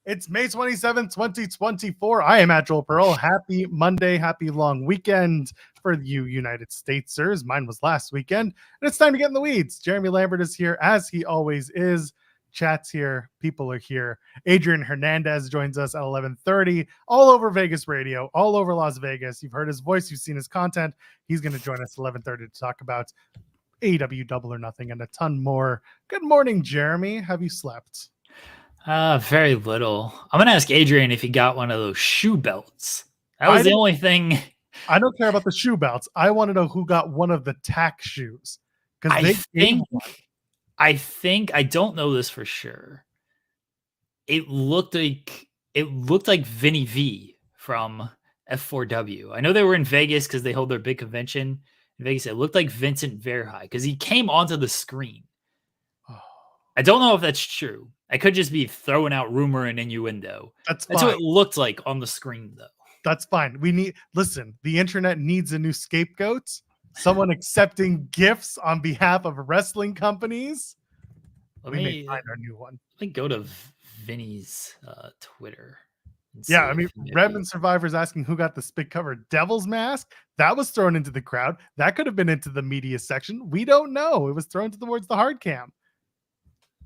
It's May 27th, 2024. I am at Joel Pearl. Happy Monday. Happy long weekend for you United Statesers. Mine was last weekend. And it's time to get in the weeds. Jeremy Lambert is here, as he always is. Chat's here. People are here. Adrian Hernandez joins us at 11:30. All over Vegas radio. All over Las Vegas. You've heard his voice. You've seen his content. He's going to join us at 11:30 to talk about AEW Double or Nothing and a ton more. Good morning, Jeremy. Have you slept? Very little. I'm gonna ask Adrian if he got one of those shoe belts. That was the only thing. I don't care about the shoe belts. I want to know who got one of the tack shoes. Because I don't know this for sure. It looked like Vinny V from F4W. I know they were in Vegas because they hold their big convention in Vegas. It looked like Vincent Verhey because he came onto the screen. I don't know if that's true. I could just be throwing out rumor and innuendo. That's what it looked like on the screen, though. That's fine. Listen, the internet needs a new scapegoat. Someone accepting gifts on behalf of wrestling companies. We may find our new one. Let me go to Vinny's Twitter. Yeah, I mean, Redmond Survivor's asking who got the spit cover Devil's mask. That was thrown into the crowd. That could have been into the media section. We don't know. It was thrown towards the hard cam.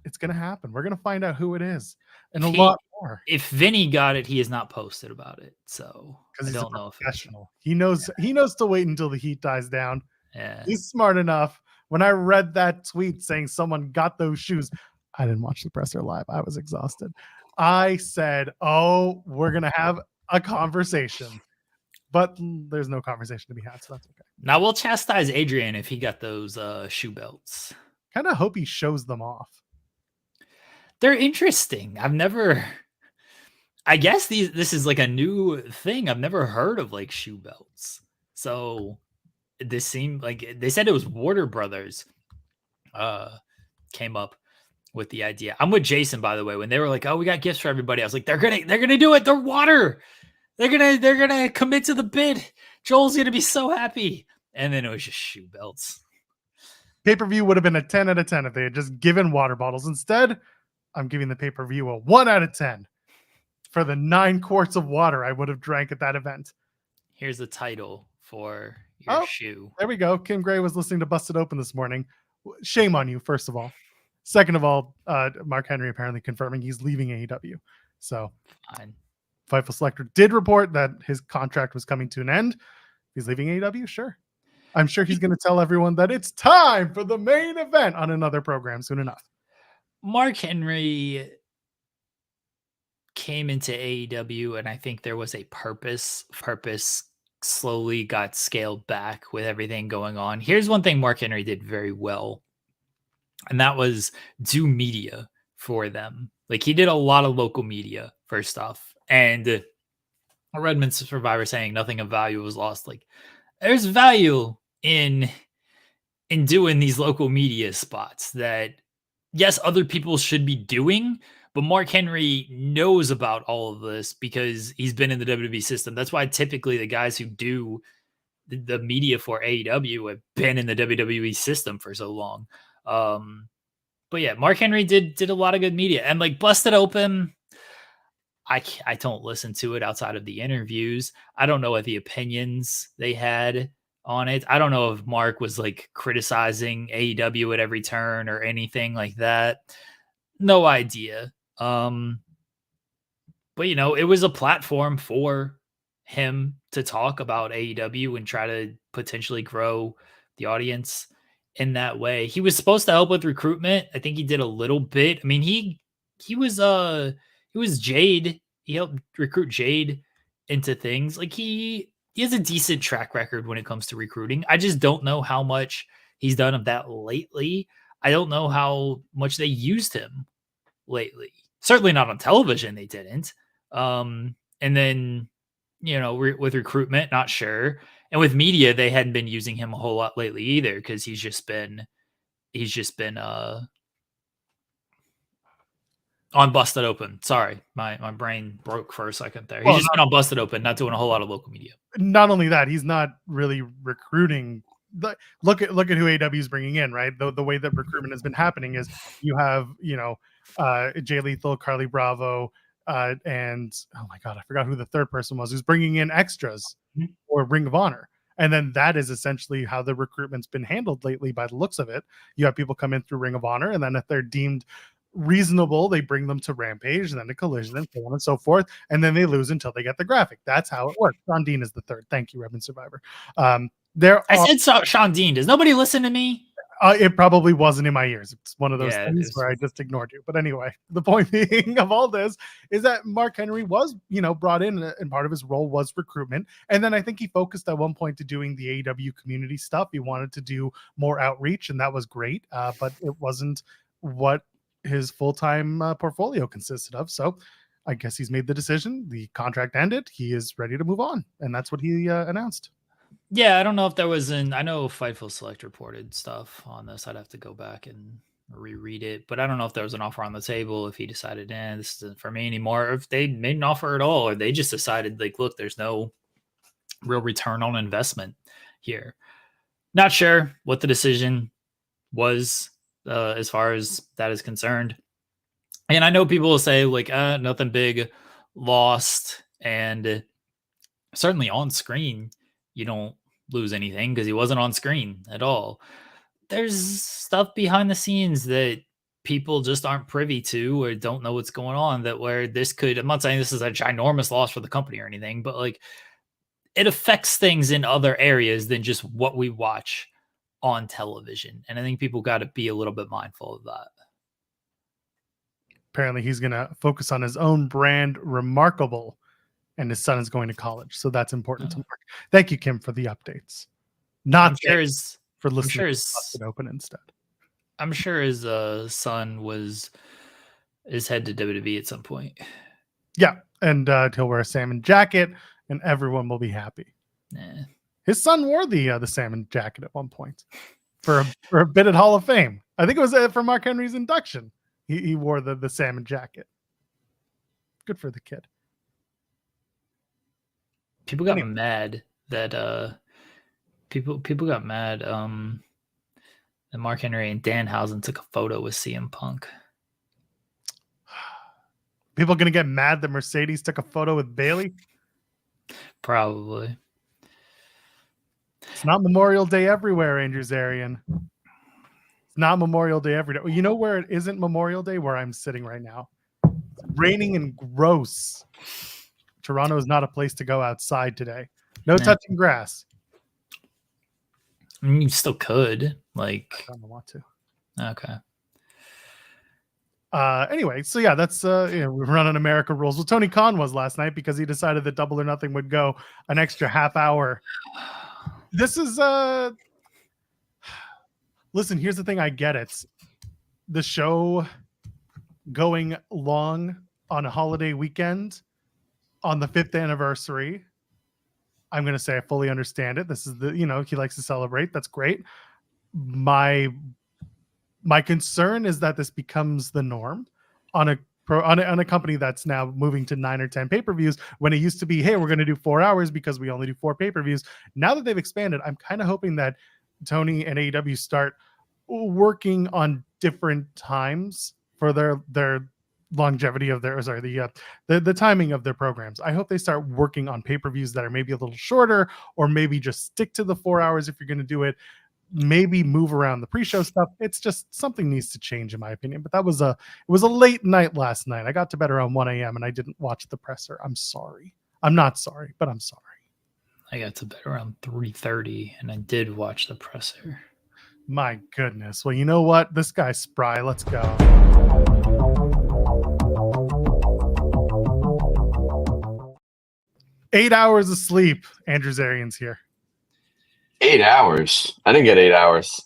It's going to happen. We're going to find out who it is and a lot more. If Vinny got it, he has not posted about it. So because he's a professional. He knows to wait until the heat dies down. Yeah. He's smart enough. When I read that tweet saying someone got those shoes, I didn't watch the presser live. I was exhausted. I said, oh, we're going to have a conversation. But there's no conversation to be had, so that's okay. Now we'll chastise Adrian if he got those shoe belts. Kind of hope he shows them off. They're interesting. I guess this is like a new thing. I've never heard of like shoe belts. So this seemed like they said it was Warner Brothers came up with the idea. I'm with Jason, by the way, when they were like, oh, we got gifts for everybody. I was like, they're gonna do it. They're water. They're gonna commit to the bid. Joel's gonna be so happy. And then it was just shoe belts. Pay-per-view would have been a 10 out of 10 if they had just given water bottles. Instead, I'm giving the pay-per-view a 1 out of 10 for the 9 quarts of water I would have drank at that event. Here's the title for your shoe. There we go. Kim Gray was listening to Busted Open this morning. Shame on you, first of all. Second of all, Mark Henry apparently confirming he's leaving AEW. So fine. Fightful Selector did report that his contract was coming to an end. He's leaving AEW, sure. I'm sure he's going to tell everyone that it's time for the main event on another program soon enough. Mark Henry came into AEW, and I think there was a purpose. Purpose slowly got scaled back with everything going on. Here's one thing Mark Henry did very well, and that was do media for them. Like, he did a lot of local media, first off, and Redmond Survivor saying nothing of value was lost. Like, there's value in doing these local media spots that, yes, other people should be doing, but Mark Henry knows about all of this because he's been in the WWE system. That's why typically the guys who do the media for AEW have been in the WWE system for so long. But yeah, Mark Henry did a lot of good media, and like Busted Open, I don't listen to it outside of the interviews. I don't know what the opinions they had on it. I don't know if Mark was like criticizing AEW at every turn or anything like that. No idea. But you know, it was a platform for him to talk about AEW and try to potentially grow the audience in that way. He was supposed to help with recruitment. I think he did a little bit. I mean, he was Jade. He helped recruit Jade into things. Like, he has a decent track record when it comes to recruiting. I just don't know how much he's done of that lately. I don't know how much they used him lately. Certainly not on television, they didn't. And then, you know, with recruitment, not sure. And with media, they hadn't been using him a whole lot lately either, because he's just been on Busted Open. Sorry, my brain broke for a second there. He's just been on Busted Open, not doing a whole lot of local media. Not only that, he's not really recruiting. Look at who AEW is bringing in, right? The way that recruitment has been happening is you have, Jay Lethal, Carly Bravo, And oh my God, I forgot who the third person was who's bringing in extras Mhm. or Ring of Honor. And then that is essentially how the recruitment's been handled lately by the looks of it. You have people come in through Ring of Honor, and then if they're deemed reasonable, they bring them to Rampage and then to Collision and so on and so forth. And then they lose until they get the graphic. That's how it works. Sean Dean is the third. Thank you, Redmond Survivor. I said so, Sean Dean. Does nobody listen to me? It probably wasn't in my ears. It's one of those Yeah, things where I just ignored you. But anyway, the point being of all this is that Mark Henry was, brought in, and part of his role was recruitment. And then I think he focused at one point to doing the AEW community stuff. He wanted to do more outreach, and that was great. But it wasn't what his full-time portfolio consisted of. So I guess he's made the decision. The contract ended. He is ready to move on. And that's what he announced. Yeah, I don't know if there was I know Fightful Select reported stuff on this. I'd have to go back and reread it, but I don't know if there was an offer on the table, if he decided, this isn't for me anymore, or if they made an offer at all, or they just decided, like, look, there's no real return on investment here. Not sure what the decision was as far as that is concerned. And I know people will say, like, nothing big lost, and certainly on screen, you don't lose anything because he wasn't on screen at all. There's stuff behind the scenes that people just aren't privy to or don't know what's going on, that where this could, I'm not saying this is a ginormous loss for the company or anything, but like, it affects things in other areas than just what we watch on television. And I think people got to be a little bit mindful of that. Apparently he's going to focus on his own brand, Remarkable, and his son is going to college. So that's important to Mark. Thank you, Kim, for the updates. Not for listening to Busted Open instead. I'm sure his son is head to WWE at some point. Yeah, and he'll wear a salmon jacket, and everyone will be happy. Nah. His son wore the salmon jacket at one point for a bit at Hall of Fame. I think it was for Mark Henry's induction. He wore the salmon jacket. Good for the kid. People got mad that people got mad that Mark Henry and Danhausen took a photo with CM Punk. People gonna get mad that Mercedes took a photo with Bailey? Probably. It's not Memorial Day everywhere, Andrew Zarian. It's not Memorial Day every day. You know where it isn't Memorial Day? Where I'm sitting right now. It's raining and gross. Toronto is not a place to go outside today. No touching grass. I mean, you still could. Like, I don't want to. Okay. Anyway, so yeah, that's we're running America rules. Well, Tony Khan was last night because he decided that Double or Nothing would go an extra half hour. This is listen, here's the thing, I get it. The show going long on a holiday weekend on the 5th anniversary. I'm going to say I fully understand it. This is he likes to celebrate. That's great. My concern is that this becomes the norm on a company that's now moving to 9 or 10 pay-per-views, when it used to be, hey, we're going to do 4 hours because we only do 4 pay-per-views. Now that they've expanded, I'm kind of hoping that Tony and AEW start working on different times for their longevity of the timing of their programs. I hope they start working on pay-per-views that are maybe a little shorter, or maybe just stick to the 4 hours if you're going to do it. Maybe move around the pre-show stuff. It's just something needs to change, in my opinion. But it was a late night last night. I got to bed around 1 a.m. and I didn't watch the presser. I'm sorry. I'm not sorry, but I'm sorry. I got to bed around 3:30 and I did watch the presser. My goodness. Well, you know what? This guy's spry. Let's go. Eight hours of sleep. Andrew Zarian's here. 8 hours? I didn't get 8 hours.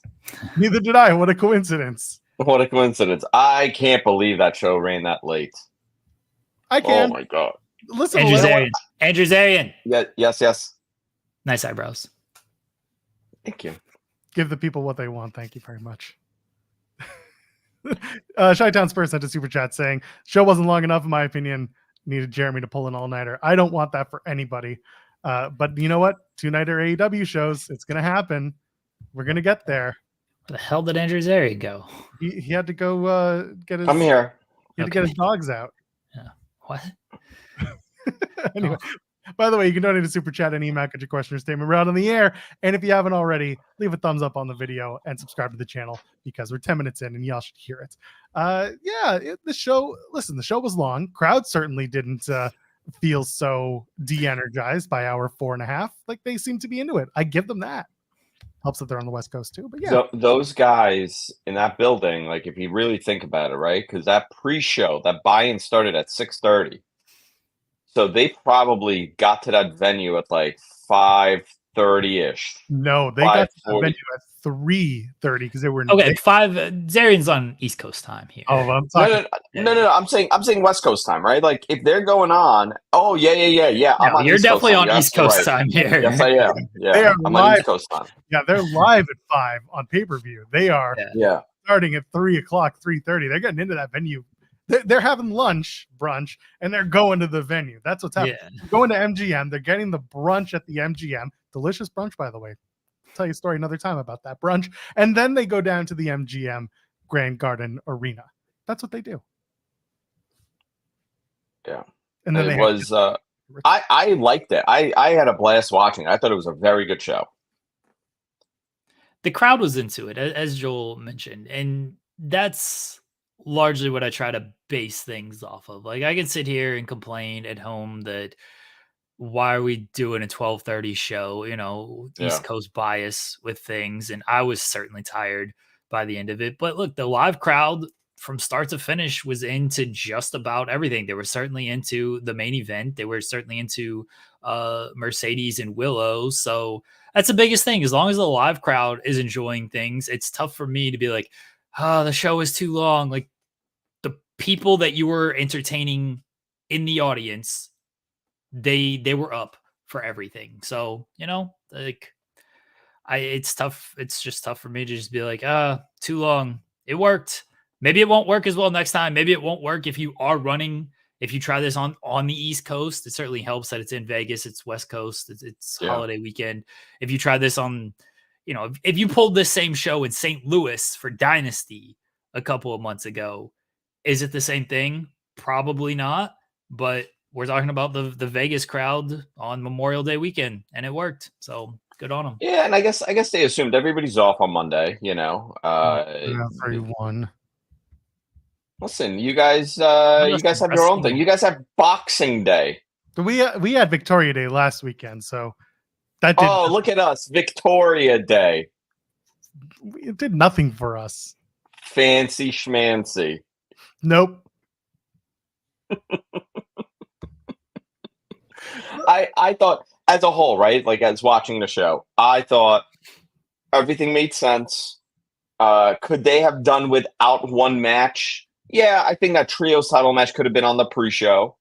Neither did I. What a coincidence. What a coincidence. I can't believe that show ran that late. I can. Oh my God. Listen, Andrew Zarian. Yeah, yes. Nice eyebrows. Thank you. Give the people what they want. Thank you very much. Chi-Town Spurs sent a super chat saying, show wasn't long enough, in my opinion. Needed Jeremy to pull an all-nighter. I don't want that for anybody. But you know what? 2-nighter AEW shows. It's going to happen. We're going to get there. Where the hell did Andrew Zarian go? He had to go get his... I'm here. He had to get his dogs out. Yeah. What? Anyway, by the way, you can donate a super chat and email at your question or statement right on the air. And if you haven't already, leave a thumbs up on the video and subscribe to the channel because we're 10 minutes in and y'all should hear it. The show was long. Crowd certainly didn't feel so de-energized by hour 4.5. Like they seem to be into it. I give them that. Helps that they're on the West Coast too. But yeah, those guys in that building, like if you really think about it, right? Because that pre-show, that buy-in started at 6:30. So they probably got to that venue at like 5:30-ish. No, they got to the venue at 3:30 because they were in okay. 5. Zarian's on East Coast time here. Oh, I'm talking. No. I'm saying West Coast time, right? Like if they're going on. Oh yeah. I'm on you're East definitely Coast on East Coast time here. Yes, I am. Yeah, I'm on East Coast time. Yeah, they're live at 5 on pay-per-view. They are starting at 3 o'clock, 3:30. They're getting into that venue. They're having brunch, and they're going to the venue. That's what's happening. Yeah. They're going to MGM. They're getting the brunch at the MGM. Delicious brunch, by the way. I'll tell you a story another time about that brunch. And then they go down to the MGM Grand Garden Arena. That's what they do. Yeah. And then it was. I liked it. I had a blast watching it. I thought it was a very good show. The crowd was into it, as Joel mentioned, and that's largely what I try to base things off of. Like I can sit here and complain at home that why are we doing a 12:30 show, East Coast bias with things. And I was certainly tired by the end of it. But look, the live crowd from start to finish was into just about everything. They were certainly into the main event. They were certainly into Mercedes and Willow. So that's the biggest thing. As long as the live crowd is enjoying things, it's tough for me to be like, the show is too long. Like the people that you were entertaining in the audience, they were up for everything. So, it's tough. It's just tough for me to just be like, too long. It worked. Maybe it won't work as well next time. Maybe it won't work if you try this on the East Coast. It certainly helps that it's in Vegas. It's West Coast. It's holiday weekend. If you try this on, if you pulled this same show in St. Louis for Dynasty a couple of months ago, is it the same thing? Probably not. But we're talking about the Vegas crowd on Memorial Day weekend, and it worked. So good on them. Yeah, and I guess they assumed everybody's off on Monday. 31. Listen, you guys have your own thing. You guys have Boxing Day. We had Victoria Day last weekend, so that did. Oh, look at us, Victoria Day. It did nothing for us. Fancy schmancy. Nope. I thought, as a whole, right? Like as watching the show, I thought everything made sense. Could they have done without one match? Yeah, I think that trios title match could have been on the pre-show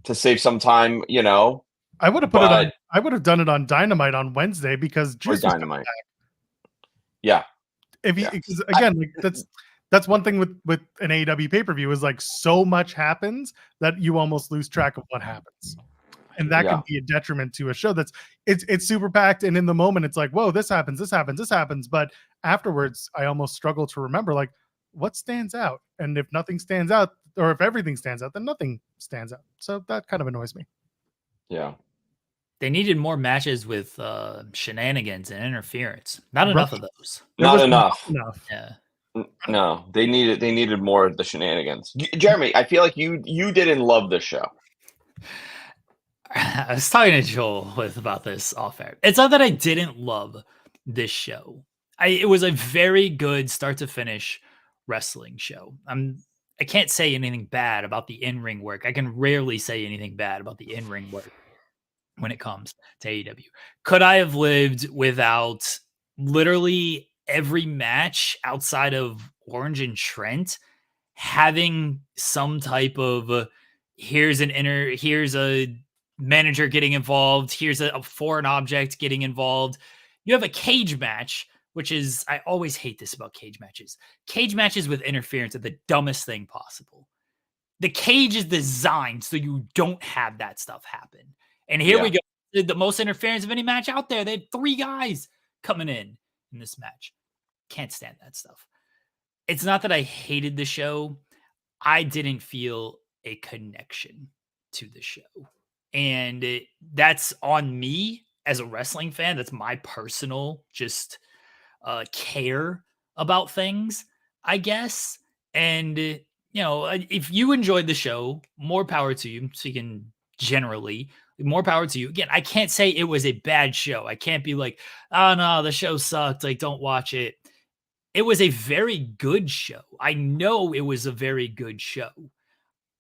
to save some time. I would have put it on. I would have done it on Dynamite on Wednesday because Juice was Dynamite. Yeah. Because again, that's one thing with an AEW pay-per-view is like so much happens that you almost lose track of what happens. And that can be a detriment to a show it's super packed. And in the moment, it's like, whoa, this happens. But afterwards, I almost struggle to remember like what stands out. And if nothing stands out, or if everything stands out, then nothing stands out. So that kind of annoys me. Yeah. They needed more matches with shenanigans and interference. Not enough of those. Not enough. Yeah. No, they needed more of the shenanigans. Jeremy, I feel like you didn't love this show. I was talking to Joel about this off air. It's not that I didn't love this show. It was a very good start to finish wrestling show. I can't say anything bad about the in-ring work. I can rarely say anything bad about the in-ring work when it comes to AEW. Could I have lived without literally every match outside of Orange and Trent having some type of here's a manager getting involved, here's a foreign object getting involved. You have a cage match, which is, I always hate this about cage matches. Cage matches with interference are the dumbest thing possible. The cage is designed so you don't have that stuff happen. And here we go. The most interference of any match out there. They had 3 guys coming in this match. Can't stand that stuff. It's not that I hated the show. I didn't feel a connection to the show. And that's on me as a wrestling fan. That's my personal just care about things, I guess. And, if you enjoyed the show, more power to you. Speaking generally, more power to you. Again, I can't say it was a bad show. I can't be like, oh no, the show sucked. Like, don't watch it. It was a very good show. I know it was a very good show.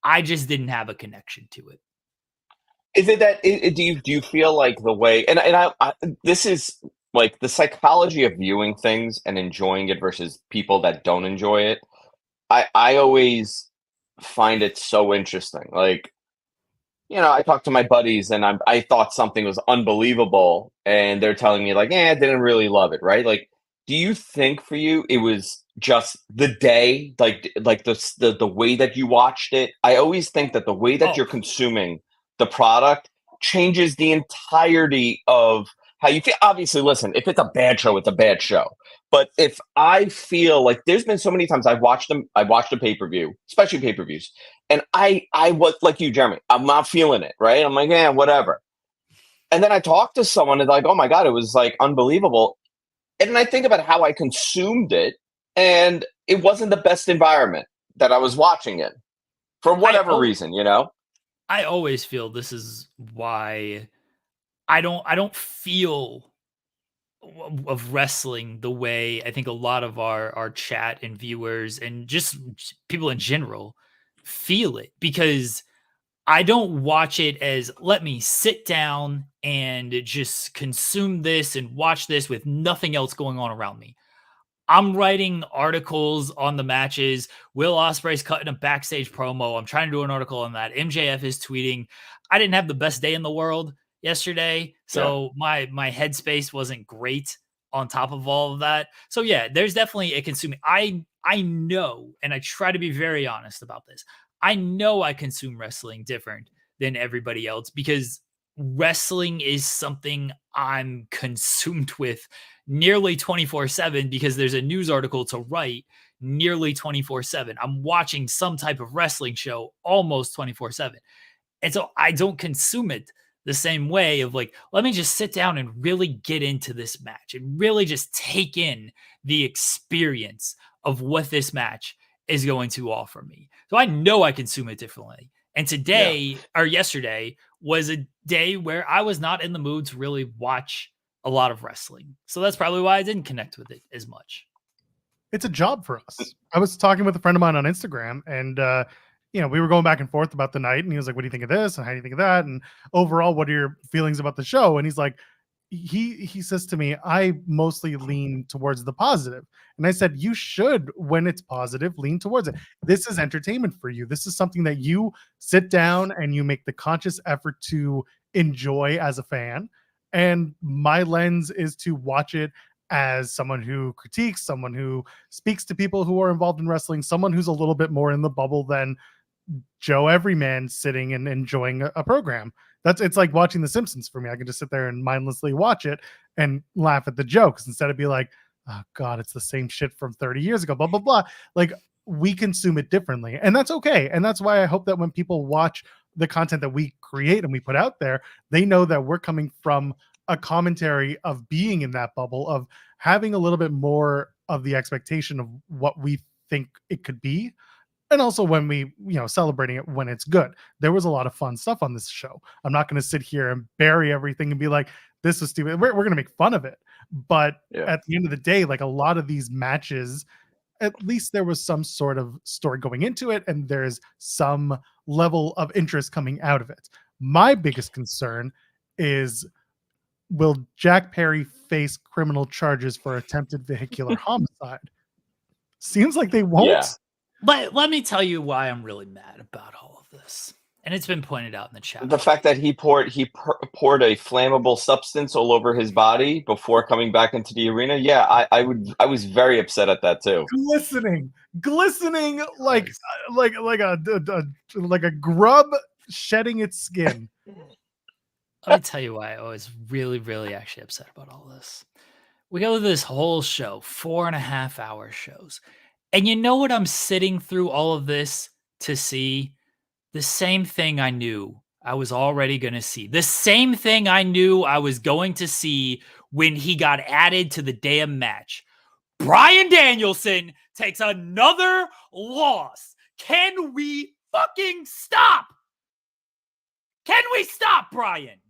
I just didn't have a connection to it. Is it that? Do you feel like the way? And I this is like the psychology of viewing things and enjoying it versus people that don't enjoy it. I always find it so interesting. Like, I talk to my buddies and I thought something was unbelievable, and they're telling me like, I didn't really love it, right? Like, do you think for you it was just the day, like the way that you watched it? I always think that the way that you're consuming the product changes the entirety of how you feel. Obviously, listen, if it's a bad show, it's a bad show. But if I feel like there's been so many times I watched a pay-per-view, especially pay-per-views, and I was like you, Jeremy, I'm not feeling it, right? I'm like, whatever. And then I talk to someone and like, oh my God, it was like unbelievable. And then I think about how I consumed it, and it wasn't the best environment that I was watching it for whatever reason, I always feel this is why I don't feel of wrestling the way I think a lot of our chat and viewers and just people in general feel it, because I don't watch it as let me sit down and just consume this and watch this with nothing else going on around me. I'm writing articles on the matches. Will Ospreay's cutting a backstage promo. I'm trying to do an article on that. MJF is tweeting. I didn't have the best day in the world yesterday, so my headspace wasn't great on top of all of that. So yeah, there's definitely a consuming. I know, and I try to be very honest about this. I know I consume wrestling different than everybody else because wrestling is something I'm consumed with nearly 24/7 because there's a news article to write nearly 24/7. I'm watching some type of wrestling show almost 24/7. And so I don't consume it the same way of like, let me just sit down and really get into this match and really just take in the experience of what this match is going to offer me. So I know I consume it differently. And today or yesterday was a day where I was not in the mood to really watch a lot of wrestling. So that's probably why I didn't connect with it as much. It's a job for us. I was talking with a friend of mine on Instagram, and we were going back and forth about the night, and he was like, what do you think of this? And how do you think of that? And overall, what are your feelings about the show? And he's like, he says to me, I mostly lean towards the positive. And I said, you should, when it's positive, lean towards it. This is entertainment for you. This is something that you sit down and you make the conscious effort to enjoy as a fan. And my lens is to watch it as someone who critiques, someone who speaks to people who are involved in wrestling, someone who's a little bit more in the bubble than Joe Everyman sitting and enjoying a program. It's like watching The Simpsons for me. I can just sit there and mindlessly watch it and laugh at the jokes instead of be like, oh God, it's the same shit from 30 years ago, blah, blah, blah. Like, we consume it differently, and that's okay. And that's why I hope that when people watch the content that we create and we put out there, they know that we're coming from a commentary of being in that bubble, of having a little bit more of the expectation of what we think it could be. And also when we, celebrating it when it's good. There was a lot of fun stuff on this show. I'm not going to sit here and bury everything and be like, this is stupid. We're going to make fun of it. But at the end of the day, like a lot of these matches, at least there was some sort of story going into it, and there's some level of interest coming out of it. My biggest concern is, will Jack Perry face criminal charges for attempted vehicular homicide? Seems like they won't. Yeah. But let me tell you why I'm really mad about all of this. And it's been pointed out in the chat. The fact that he poured a flammable substance all over his body before coming back into the arena. Yeah, I was very upset at that too. Glistening like a grub shedding its skin. Let me tell you why I was really, really actually upset about all this. We go to this whole show, 4.5-hour shows. And you know what I'm sitting through all of this to see? the same thing I knew I was already going to see. The same thing I knew I was going to see when he got added to the damn match. Bryan Danielson takes another loss. Can we fucking stop? Can we stop, Bryan?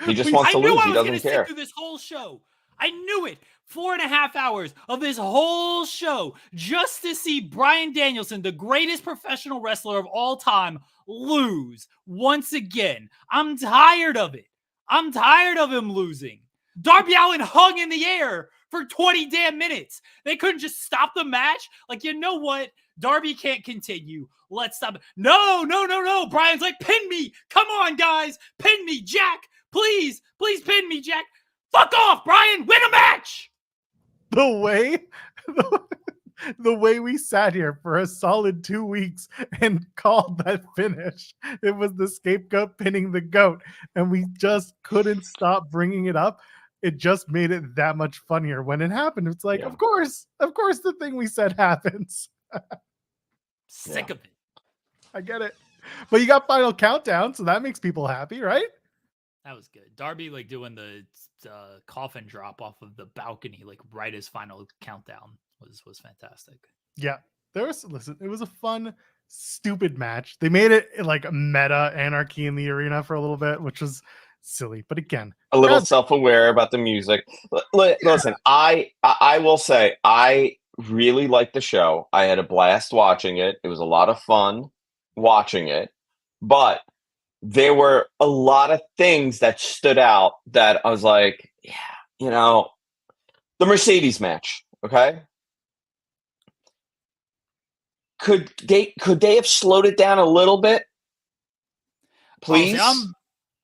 He just wants to lose. He doesn't care. Sit through this whole show. I knew it. 4.5 hours of this whole show just to see Bryan Danielson, the greatest professional wrestler of all time, lose once again. I'm tired of it. I'm tired of him losing. Darby Allin hung in the air for 20 damn minutes. They couldn't just stop the match. Like, you know what? Darby can't continue. Let's stop. No. Bryan's like, pin me. Come on, guys. Pin me, Jack. Please pin me, Jack. Fuck off, Bryan. Win a match. The way we sat here for a solid 2 weeks and called that finish, it was the Scapegoat pinning the goat, and we just couldn't stop bringing it up. It just made it that much funnier when it happened. It's like, of course the thing we said happens. Sick of it. I get it. But you got Final Countdown, so that makes people happy, right? That was good. Darby like doing the coffin drop off of the balcony, like right as Final Countdown was fantastic. Yeah, it was a fun, stupid match. They made it like meta Anarchy in the Arena for a little bit, which was silly. But again, a little self-aware about the music. Listen, I will say I really liked the show. I had a blast watching it. It was a lot of fun watching it, but there were a lot of things that stood out that I was like, yeah, the Mercedes match. Okay. Could they have slowed it down a little bit? Please.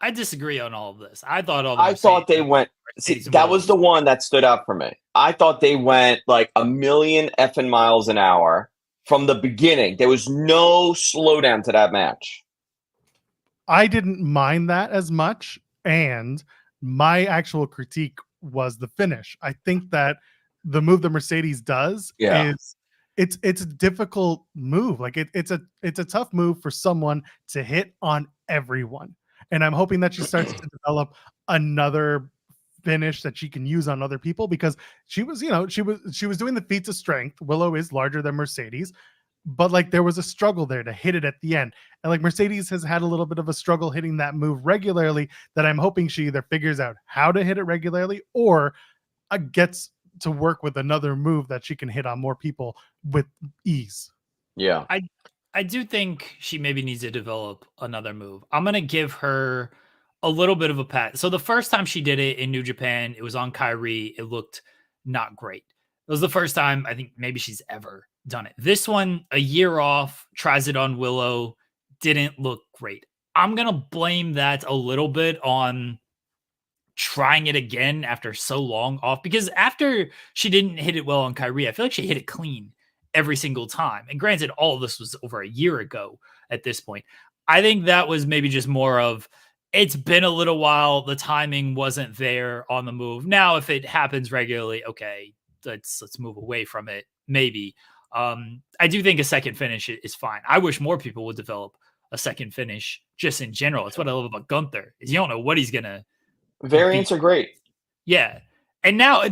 I disagree on all of this. I thought they went. See, that was the one that stood out for me. I thought they went like a million effing miles an hour from the beginning. There was no slowdown to that match. I didn't mind that as much, and my actual critique was the finish. I think that the move the Mercedes does is it's a difficult move. Like it's a tough move for someone to hit on everyone. And I'm hoping that she starts to develop another finish that she can use on other people, because she was doing the feats of strength. Willow is larger than Mercedes, but like there was a struggle there to hit it at the end. And like Mercedes has had a little bit of a struggle hitting that move regularly, that I'm hoping she either figures out how to hit it regularly or gets to work with another move that she can hit on more people with ease. Yeah. I do think she maybe needs to develop another move. I'm going to give her a little bit of a pat. So the first time she did it in New Japan, it was on Kyrie. It looked not great. It was the first time I think maybe she's ever done it. This one, a year off, tries it on Willow, didn't look great. I'm going to blame that a little bit on trying it again after so long off, because after she didn't hit it well on Kyrie, I feel like she hit it clean every single time. And granted, all of this was over a year ago at this point. I think that was maybe just more of, it's been a little while, the timing wasn't there on the move. Now, if it happens regularly, okay, let's move away from it, maybe. I do think a second finish is fine. I wish more people would develop a second finish just in general. It's what I love about Gunther, is you don't know what he's gonna. Variants are great. Yeah. And now,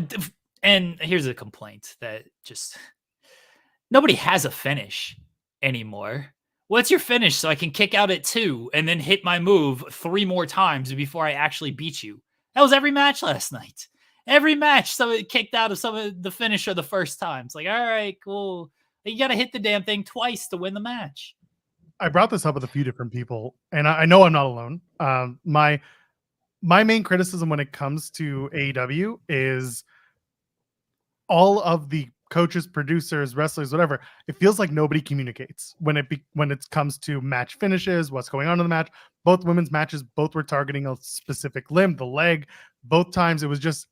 and here's a complaint that just nobody has a finish anymore. What's your finish so I can kick out at 2 and then hit my move 3 more times before I actually beat you? That was every match last night. Every match, someone kicked out of some of the finisher the first time. It's like, all right, cool. You got to hit the damn thing twice to win the match. I brought this up with a few different people, and I know I'm not alone. My main criticism when it comes to AEW is all of the coaches, producers, wrestlers, whatever. It feels like nobody communicates when it comes to match finishes, what's going on in the match. Both women's matches, both were targeting a specific limb, the leg. Both times it was just,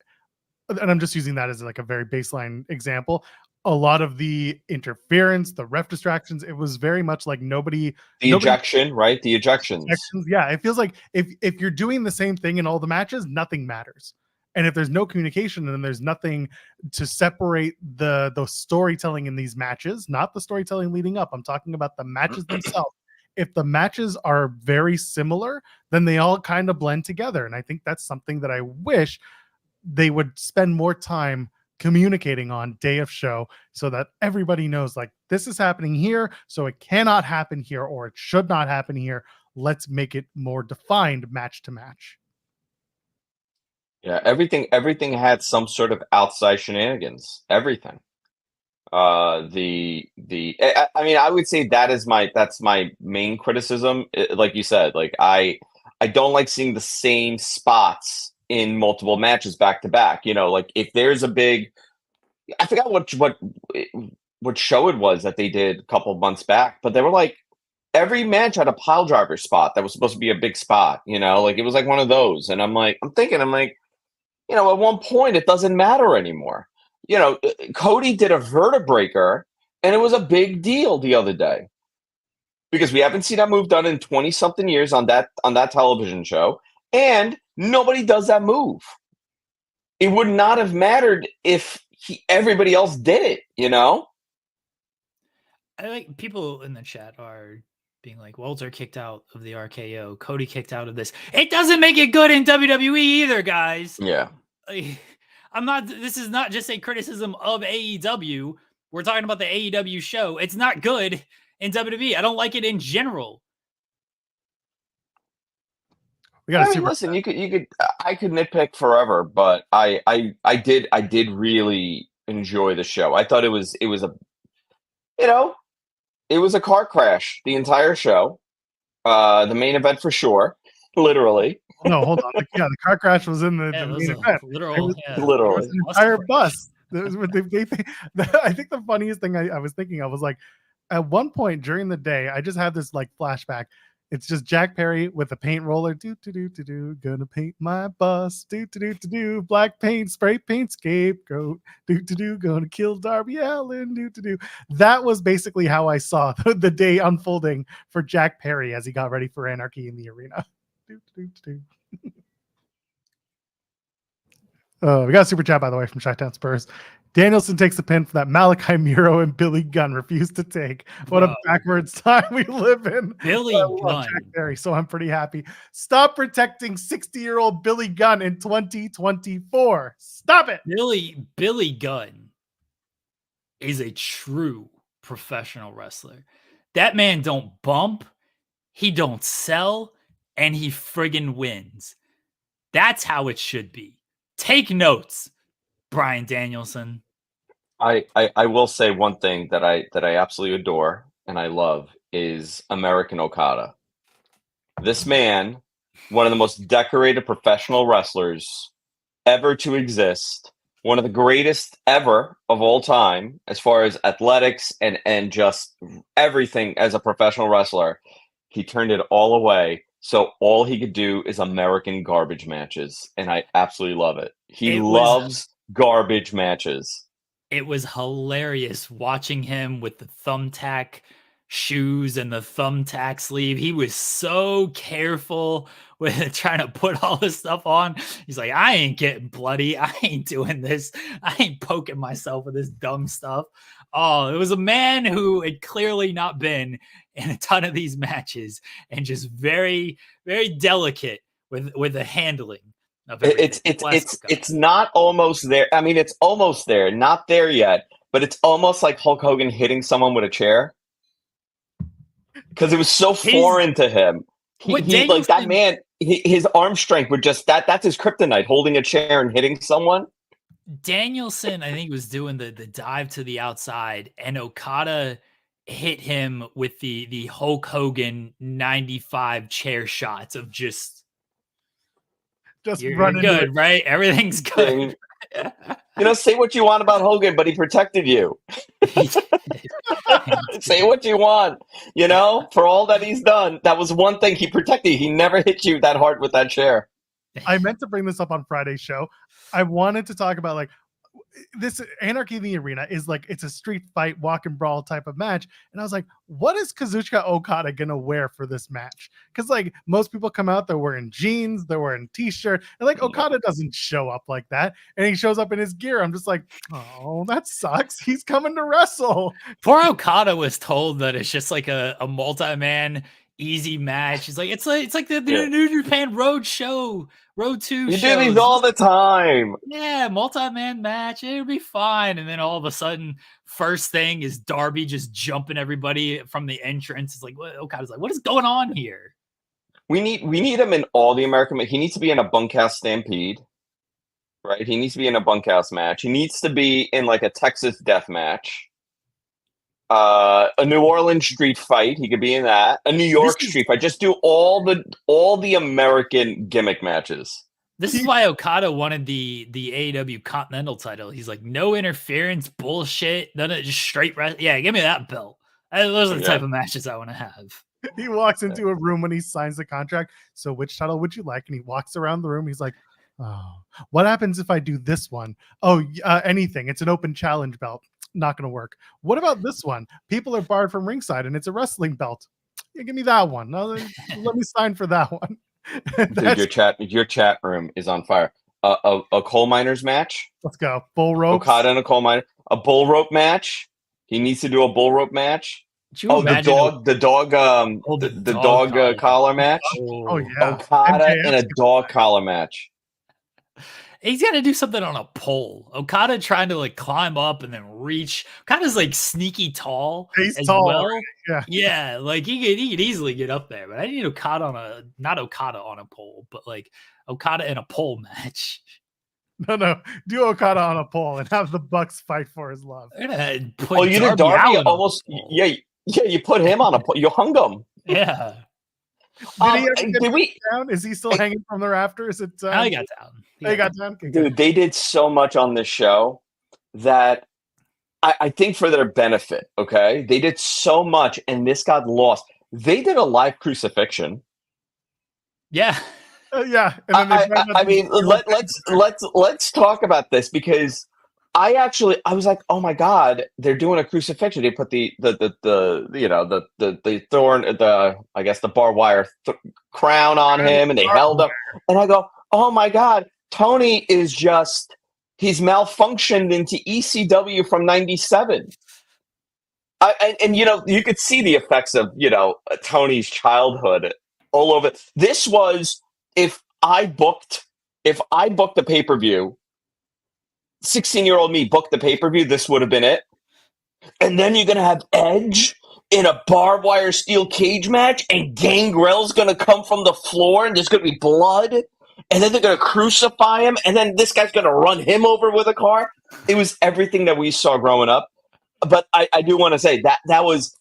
and I'm just using that as like a very baseline example. A lot of the interference, the ref distractions, it was very much like nobody. Ejection, right? The ejections. Yeah, it feels like if you're doing the same thing in all the matches, nothing matters. And if there's no communication, then there's nothing to separate the storytelling in these matches, not the storytelling leading up. I'm talking about the matches themselves. if the matches are very similar, then they all kind of blend together. And I think that's something that I wish they would spend more time communicating on day of show, so that everybody knows, like, this is happening here, so it cannot happen here, or it should not happen here. Let's make it more defined match to match. Yeah, everything had some sort of outside shenanigans. Everything. I mean, I would say that's my main criticism. Like you said, like I don't like seeing the same spots in multiple matches back to back. You know, like if there's a big, I forgot what show it was that they did a couple of months back, but they were like every match had a pile driver spot that was supposed to be a big spot. You know, like it was like one of those, and I'm like, you know, at one point it doesn't matter anymore. You know, Cody did a vertebraker, and it was a big deal the other day because we haven't seen that move done in 20-something years on that television show, and nobody does that move. It would not have mattered if everybody else did it, you know? I like people in the chat are being like, Walter kicked out of the RKO, Cody kicked out of this. It doesn't make it good in WWE either, guys. Yeah. This is not just a criticism of AEW. We're talking about the AEW show. It's not good in WWE. I don't like it in general. Listen, I could nitpick forever, but I did really enjoy the show. I thought it was a car crash the entire show. The main event for sure, literally. No, hold on. The car crash was in the main event. Literally. It was an entire bus. I think the funniest thing I was thinking of was, like, at one point during the day, I just had this like flashback. It's just Jack Perry with a paint roller. Gonna paint my bus. Black paint, spray paint, scapegoat. Gonna kill Darby Allin. That was basically how I saw the day unfolding for Jack Perry as he got ready for Anarchy in the Arena. We got a super chat, by the way, from Chi-Town Spurs. Danielson takes the pin for that Malachi Miro and Billy Gunn refused to take. What a backwards time we live in. Billy Gunn. Jack Perry, so I'm pretty happy. Stop protecting 60-year-old Billy Gunn in 2024. Stop it. Billy Gunn is a true professional wrestler. That man don't bump, he don't sell, and he friggin' wins. That's how it should be. Take notes, Bryan Danielson. I will say one thing that I absolutely adore and I love is American Okada. This man, one of the most decorated professional wrestlers ever to exist, one of the greatest ever of all time as far as athletics and just everything as a professional wrestler. He turned it all away. So all he could do is American garbage matches. And I absolutely love it. He loves garbage matches. It was hilarious watching him with the thumbtack shoes and the thumbtack sleeve. He was so careful with trying to put all this stuff on. He's like, I ain't getting bloody. I ain't doing this. I ain't poking myself with this dumb stuff. Oh, it was a man who had clearly not been in a ton of these matches and just very, very delicate with the handling of everything. It's not almost there. I mean, it's almost there, not there yet, but it's almost like Hulk Hogan hitting someone with a chair because it was so foreign to him. He like that man, his arm strength would just that's his kryptonite, holding a chair and hitting someone. Danielson, I think, was doing the dive to the outside, and Okada hit him with the Hulk Hogan 95 chair shots of just you're running good, right? Everything's good. Say what you want about Hogan, but he protected you. Say what you want, for all that he's done. That was one thing he protected. He never hit you that hard with that chair. I meant to bring this up on Friday's show. I wanted to talk about this Anarchy in the Arena is it's a street fight, walk and brawl type of match. And I was like, what is Kazuchika Okada going to wear for this match? Because most people come out, they're wearing jeans, they're wearing t-shirt. And Okada doesn't show up like that. And he shows up in his gear. I'm just like, oh, that sucks. He's coming to wrestle. Poor Okada was told that it's just like a multi-man easy match. It's like the New Japan Road 2 You shows. do these all the time. Yeah, multi-man match. It'll be fine. And then all of a sudden, first thing is Darby just jumping everybody from the entrance. It's like, Okada's like, what is going on here? We need him in all the American. He needs to be in a bunkhouse stampede, right? He needs to be in a bunkhouse match. He needs to be in like a Texas death match. A New Orleans street fight. He could be in that. A New York street fight. Just do all the American gimmick matches. This is why Okada wanted the AEW Continental title. He's like, no interference, bullshit, none of just straight wrestling. Yeah, give me that belt. Those are the type of matches I want to have. He walks into a room when he signs the contract. So which title would you like? And he walks around the room. He's like, oh, what happens if I do this one? Oh, anything. It's an open challenge belt. Not going to work. What about this one? People are barred from ringside and it's a wrestling belt. Yeah, give me that one. No, let me sign for that one. Dude, your chat room is on fire. A coal miners match. Let's go. Bull rope. Okada and a coal miner. A bull rope match. He needs to do a bull rope match. The dog collar match. Oh yeah. Okada in a dog collar match. He's got to do something on a pole. Okada trying to like climb up and then reach. Okada's like sneaky tall. He's tall. Well. Yeah. Like he could easily get up there. But I need Okada not Okada on a pole, but like Okada in a pole match. No. Do Okada on a pole and have the Bucks fight for his love. You did Darby almost. Yeah. You put him on a pole. You hung him. Yeah. Did we down? Is he still hanging from the rafters? He got down. He got down. Dude, they did so much on this show that I think for their benefit, okay? They did so much and this got lost. They did a live crucifixion. Yeah. Yeah. Let's talk about this because I was like, oh my God, they're doing a crucifixion. They put the thorn, I guess the barbed wire crown on him, and they held up. And I go, oh my God, Tony is he's malfunctioned into ECW from '97. And you could see the effects of Tony's childhood all over. This was if I booked the pay-per-view. 16-year-old me booked the pay-per-view, this would have been it. And then you're going to have Edge in a barbed wire steel cage match, and Gangrel's going to come from the floor, and there's going to be blood, and then they're going to crucify him, and then this guy's going to run him over with a car. It was everything that we saw growing up. But I do want to say that was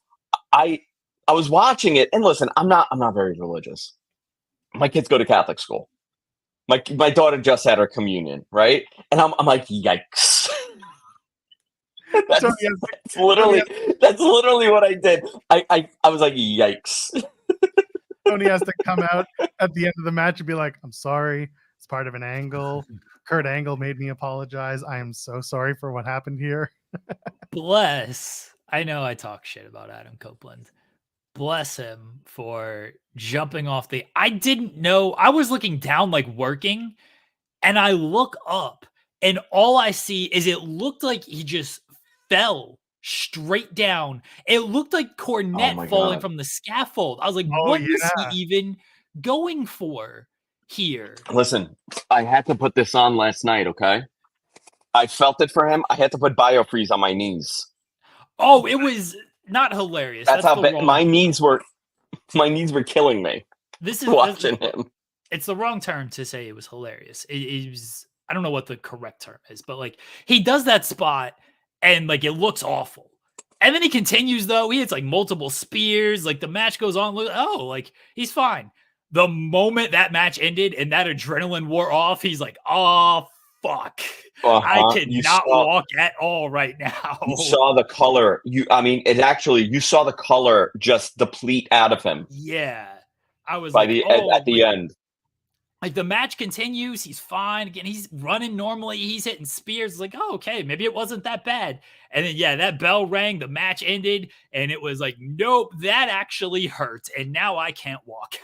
I was watching it, and listen, I'm not very religious. My kids go to Catholic school. My daughter just had her communion, right? And I'm like, yikes. that's literally what I did. I was like, yikes. Tony has to come out at the end of the match and be like, I'm sorry. It's part of an angle. Kurt Angle made me apologize. I am so sorry for what happened here. Bless. I know I talk shit about Adam Copeland. Bless him for jumping off I didn't know. I was looking down, like working, and I look up, and all I see is it looked like he just fell straight down. It looked like Cornette falling from the scaffold. I was like, what is he even going for here? Listen, I had to put this on last night, okay? I felt it for him. I had to put BioFreeze on my knees. Oh, it was not hilarious. That's how my knees were killing me. Watching him. It's the wrong term to say it was hilarious. It was, I don't know what the correct term is, but like he does that spot and like it looks awful. And then he continues though. He hits like multiple spears. Like the match goes on. Like he's fine. The moment that match ended and that adrenaline wore off, he's like, oh fuck. I cannot walk at all right now. You saw the color. You saw the color just deplete out of him. Yeah. I was at the end. Like the match continues, he's fine. Again, he's running normally, he's hitting spears. It's like, oh, okay, maybe it wasn't that bad. And then that bell rang, the match ended, and it was like, nope, that actually hurt. And now I can't walk.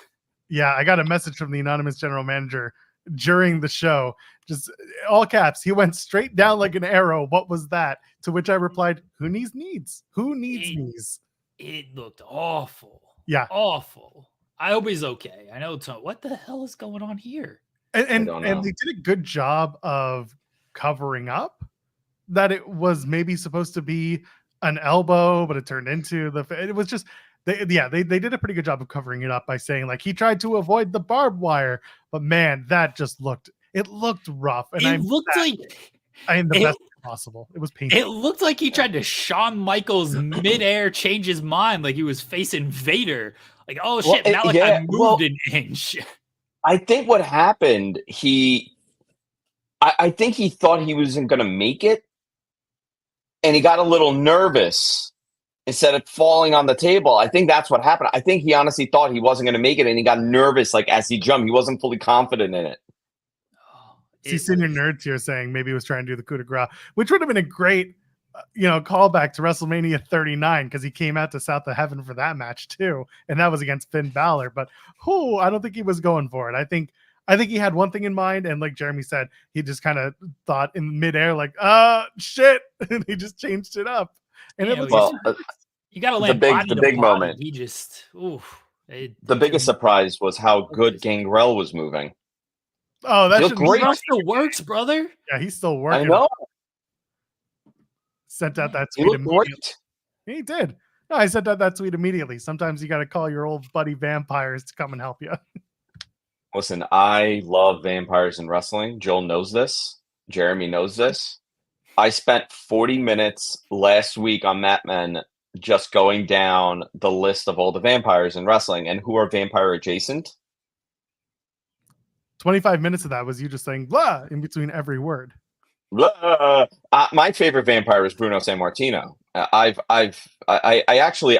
Yeah, I got a message from the anonymous general manager during the show. Just all caps. He went straight down like an arrow. What was that? To which I replied, who needs knees? Who needs knees? It looked awful. Yeah. Awful. I hope he's okay. I know. What the hell is going on here? And they did a good job of covering up that it was maybe supposed to be an elbow, but it turned into it was just they did a pretty good job of covering it up by saying like he tried to avoid the barbed wire, but man, that just looked rough. And it looked like the best possible. It was painful. It looked like he tried to Shawn Michaels midair change his mind, like he was facing Vader. Like, oh shit, I moved an inch. I think what happened, I think he thought he wasn't going to make it, and he got a little nervous instead of falling on the table. I think that's what happened. I think he honestly thought he wasn't going to make it, and he got nervous like as he jumped. He wasn't fully confident in it. See, senior nerds here saying maybe he was trying to do the coup de grace, which would have been a great, callback to WrestleMania 39 because he came out to South of Heaven for that match too, and that was against Finn Balor. But I don't think he was going for it. I think he had one thing in mind, and like Jeremy said, he just kind of thought in midair, like, shit, and he just changed it up. And it looks you got to land the big moment. He just, the biggest surprise was how good Gangrel was moving. Oh, that's great. He still works, brother. Yeah, he's still working. I know. Sent out that tweet immediately. Great. He did. No, I sent out that tweet immediately. Sometimes you got to call your old buddy vampires to come and help you. Listen, I love vampires in wrestling. Joel knows this. Jeremy knows this. I spent 40 minutes last week on Mat Men just going down the list of all the vampires in wrestling and who are vampire adjacent. 25 minutes of that was you just saying blah in between every word. Blah. My favorite vampire is Bruno Sammartino. I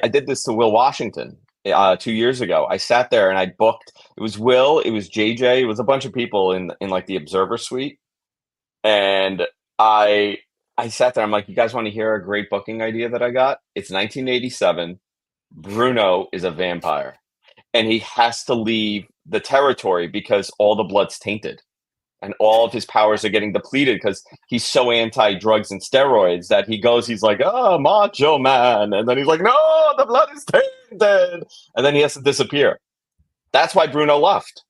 did this to Will Washington 2 years ago. I sat there and I booked. It was Will. It was JJ. It was a bunch of people in like the Observer Suite, and I sat there. I'm like, you guys want to hear a great booking idea that I got? It's 1987. Bruno is a vampire, and he has to leave the territory because all the blood's tainted and all of his powers are getting depleted because he's so anti-drugs and steroids that he's like, oh, macho man. And then he's like, no, the blood is tainted. And then he has to disappear. That's why Bruno left.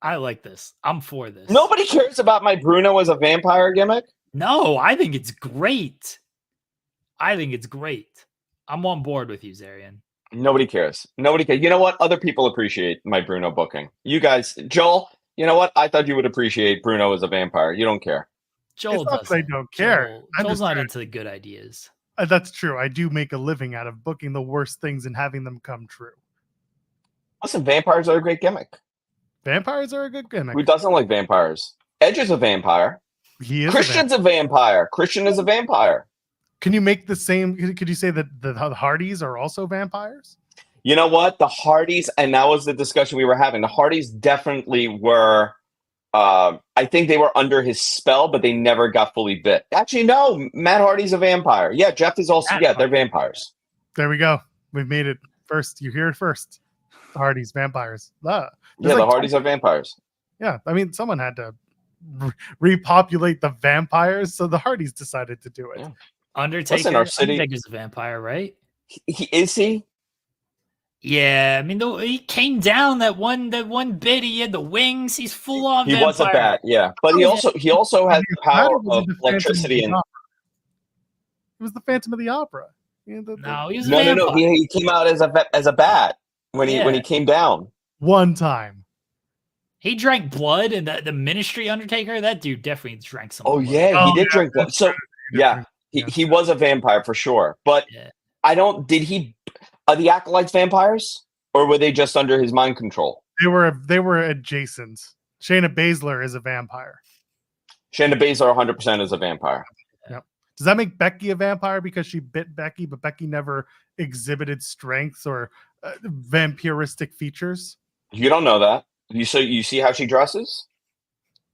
I like this. I'm for this. Nobody cares about my Bruno as a vampire gimmick. No, I think it's great. I'm on board with you, Zarian. Nobody cares. You know what? Other people appreciate my Bruno booking. You guys, Joel, you know what? I thought you would appreciate Bruno as a vampire. You don't care. Joel doesn't. I don't care. Joel's not into the good ideas. That's true. I do make a living out of booking the worst things and having them come true. Listen, vampires are a great gimmick. Vampires are a good gimmick. Who doesn't like vampires? Edge is a vampire. He is. Christian's a vampire. Christian is a vampire. Can you make the same? Could you say that the Hardys are also vampires? You know what? The Hardys, and that was the discussion we were having. The Hardys definitely were. I think they were under his spell, but they never got fully bit. Actually, no. Matt Hardy's a vampire. Yeah, Jeff is also. They're vampires. There we go. We've made it first. You hear it first. The Hardys, vampires. The Hardys are vampires. Yeah, I mean, someone had to repopulate the vampires, so the Hardys decided to do it. Yeah. Undertaker, our city, Undertaker's a vampire, right? Is he? Yeah, I mean, he came down that one bit. He had the wings. He's full on. He vampire. was a bat, yeah, but he also has the power of electricity and. It was the Phantom of the Opera. No, he was no. He came out as a bat when he came down. One time. He drank blood, and the Ministry Undertaker, that dude definitely drank some. Oh, yeah, he did drink blood. So, yeah, he was a vampire for sure. But are the Acolytes vampires? Or were they just under his mind control? They were adjacent. Shayna Baszler is a vampire. Shayna Baszler 100% is a vampire. Yep. Does that make Becky a vampire because she bit Becky, but Becky never exhibited strengths or vampiristic features? You don't know that. You see how she dresses?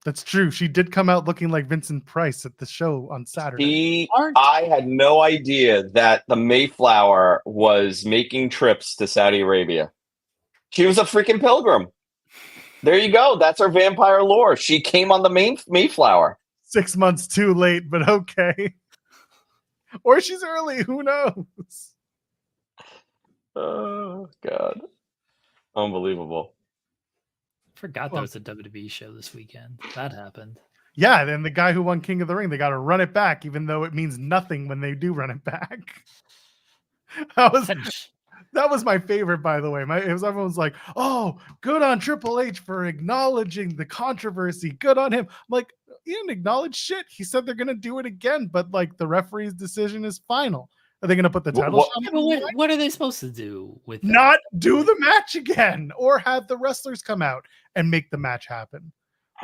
That's true. She did come out looking like Vincent Price at the show on Saturday. I had no idea that the Mayflower was making trips to Saudi Arabia. She was a freaking pilgrim. There you go. That's her vampire lore. She came on the Mayflower. 6 months too late, but okay. Or she's early. Who knows? Oh God, unbelievable. Forgot there was a WWE show this weekend. That happened. Yeah, then the guy who won King of the Ring, they got to run it back, even though it means nothing when they do run it back. That was my favorite, by the way. Everyone's like, "Oh, good on Triple H for acknowledging the controversy. Good on him." I'm like, he didn't acknowledge shit. He said they're gonna do it again, but like the referee's decision is final. Are they gonna put the title shot? What are they supposed to do with that? Not do the match again, or have the wrestlers come out and make the match happen?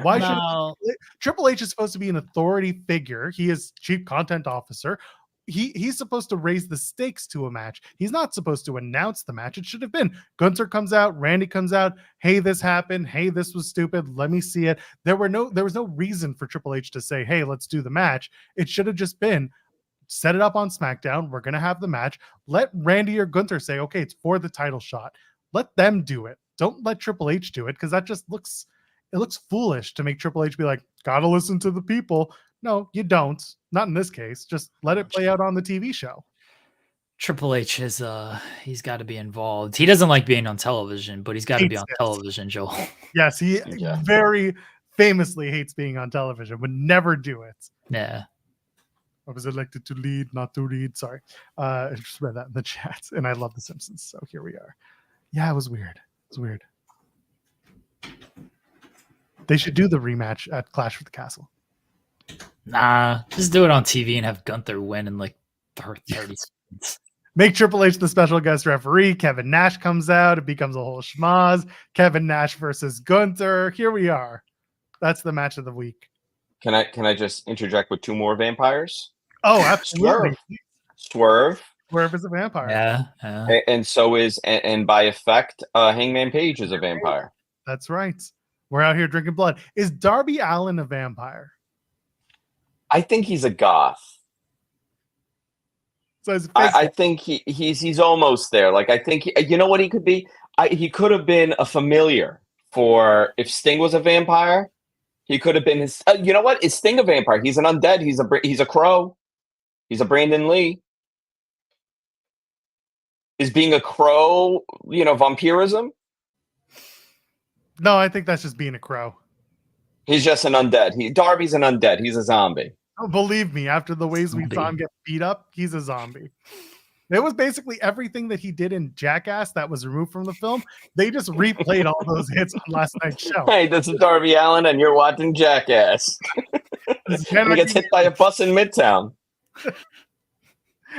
Why should Triple H is supposed to be an authority figure? He is chief content officer. He's supposed to raise the stakes to a match. He's not supposed to announce the match. It should have been Gunther comes out, Randy comes out. Hey, this happened. Hey, this was stupid. Let me see it. There was no reason for Triple H to say, hey, let's do the match. It should have just been set it up on SmackDown. We're going to have the match. Let Randy or Gunther say, okay, it's for the title shot. Let them do it. Don't let Triple H do it, because that just looks foolish to make Triple H be like, gotta listen to the people. No, you don't. Not in this case. Just let it play out on the TV show. Triple H is he's got to be involved. He doesn't like being on television, but he's got to be on television, Joel. Yes, he very famously hates being on television, would never do it. Yeah. I was elected to lead, not to read. Sorry. I just read that in the chat, and I love The Simpsons, so here we are. Yeah, it was weird. It was weird. They should do the rematch at Clash of the Castle. Nah, just do it on TV and have Gunther win in like 30 seconds. Make Triple H the special guest referee. Kevin Nash comes out. It becomes a whole schmoz. Kevin Nash versus Gunther. Here we are. That's the match of the week. Can I just interject with two more vampires? Oh, absolutely. Swerve is a vampire. Yeah. And so is, and by effect, Hangman Page is a vampire. That's right. We're out here drinking blood. Is Darby Allin a vampire? I think he's a goth. So I think he's almost there. Like, I think you know what he could be. He could have been a familiar for if Sting was a vampire. He could have been his. You know what? Is Sting a vampire? He's an undead. He's a crow. He's a Brandon Lee. Is being a crow, vampirism? No, I think that's just being a crow. He's just an undead. Darby's an undead. He's a zombie. Oh, believe me, after the ways we saw him get beat up, he's a zombie. It was basically everything that he did in Jackass that was removed from the film. They just replayed all those hits on last night's show. Hey, this is Darby Allin, and you're watching Jackass. He gets hit by a bus in Midtown.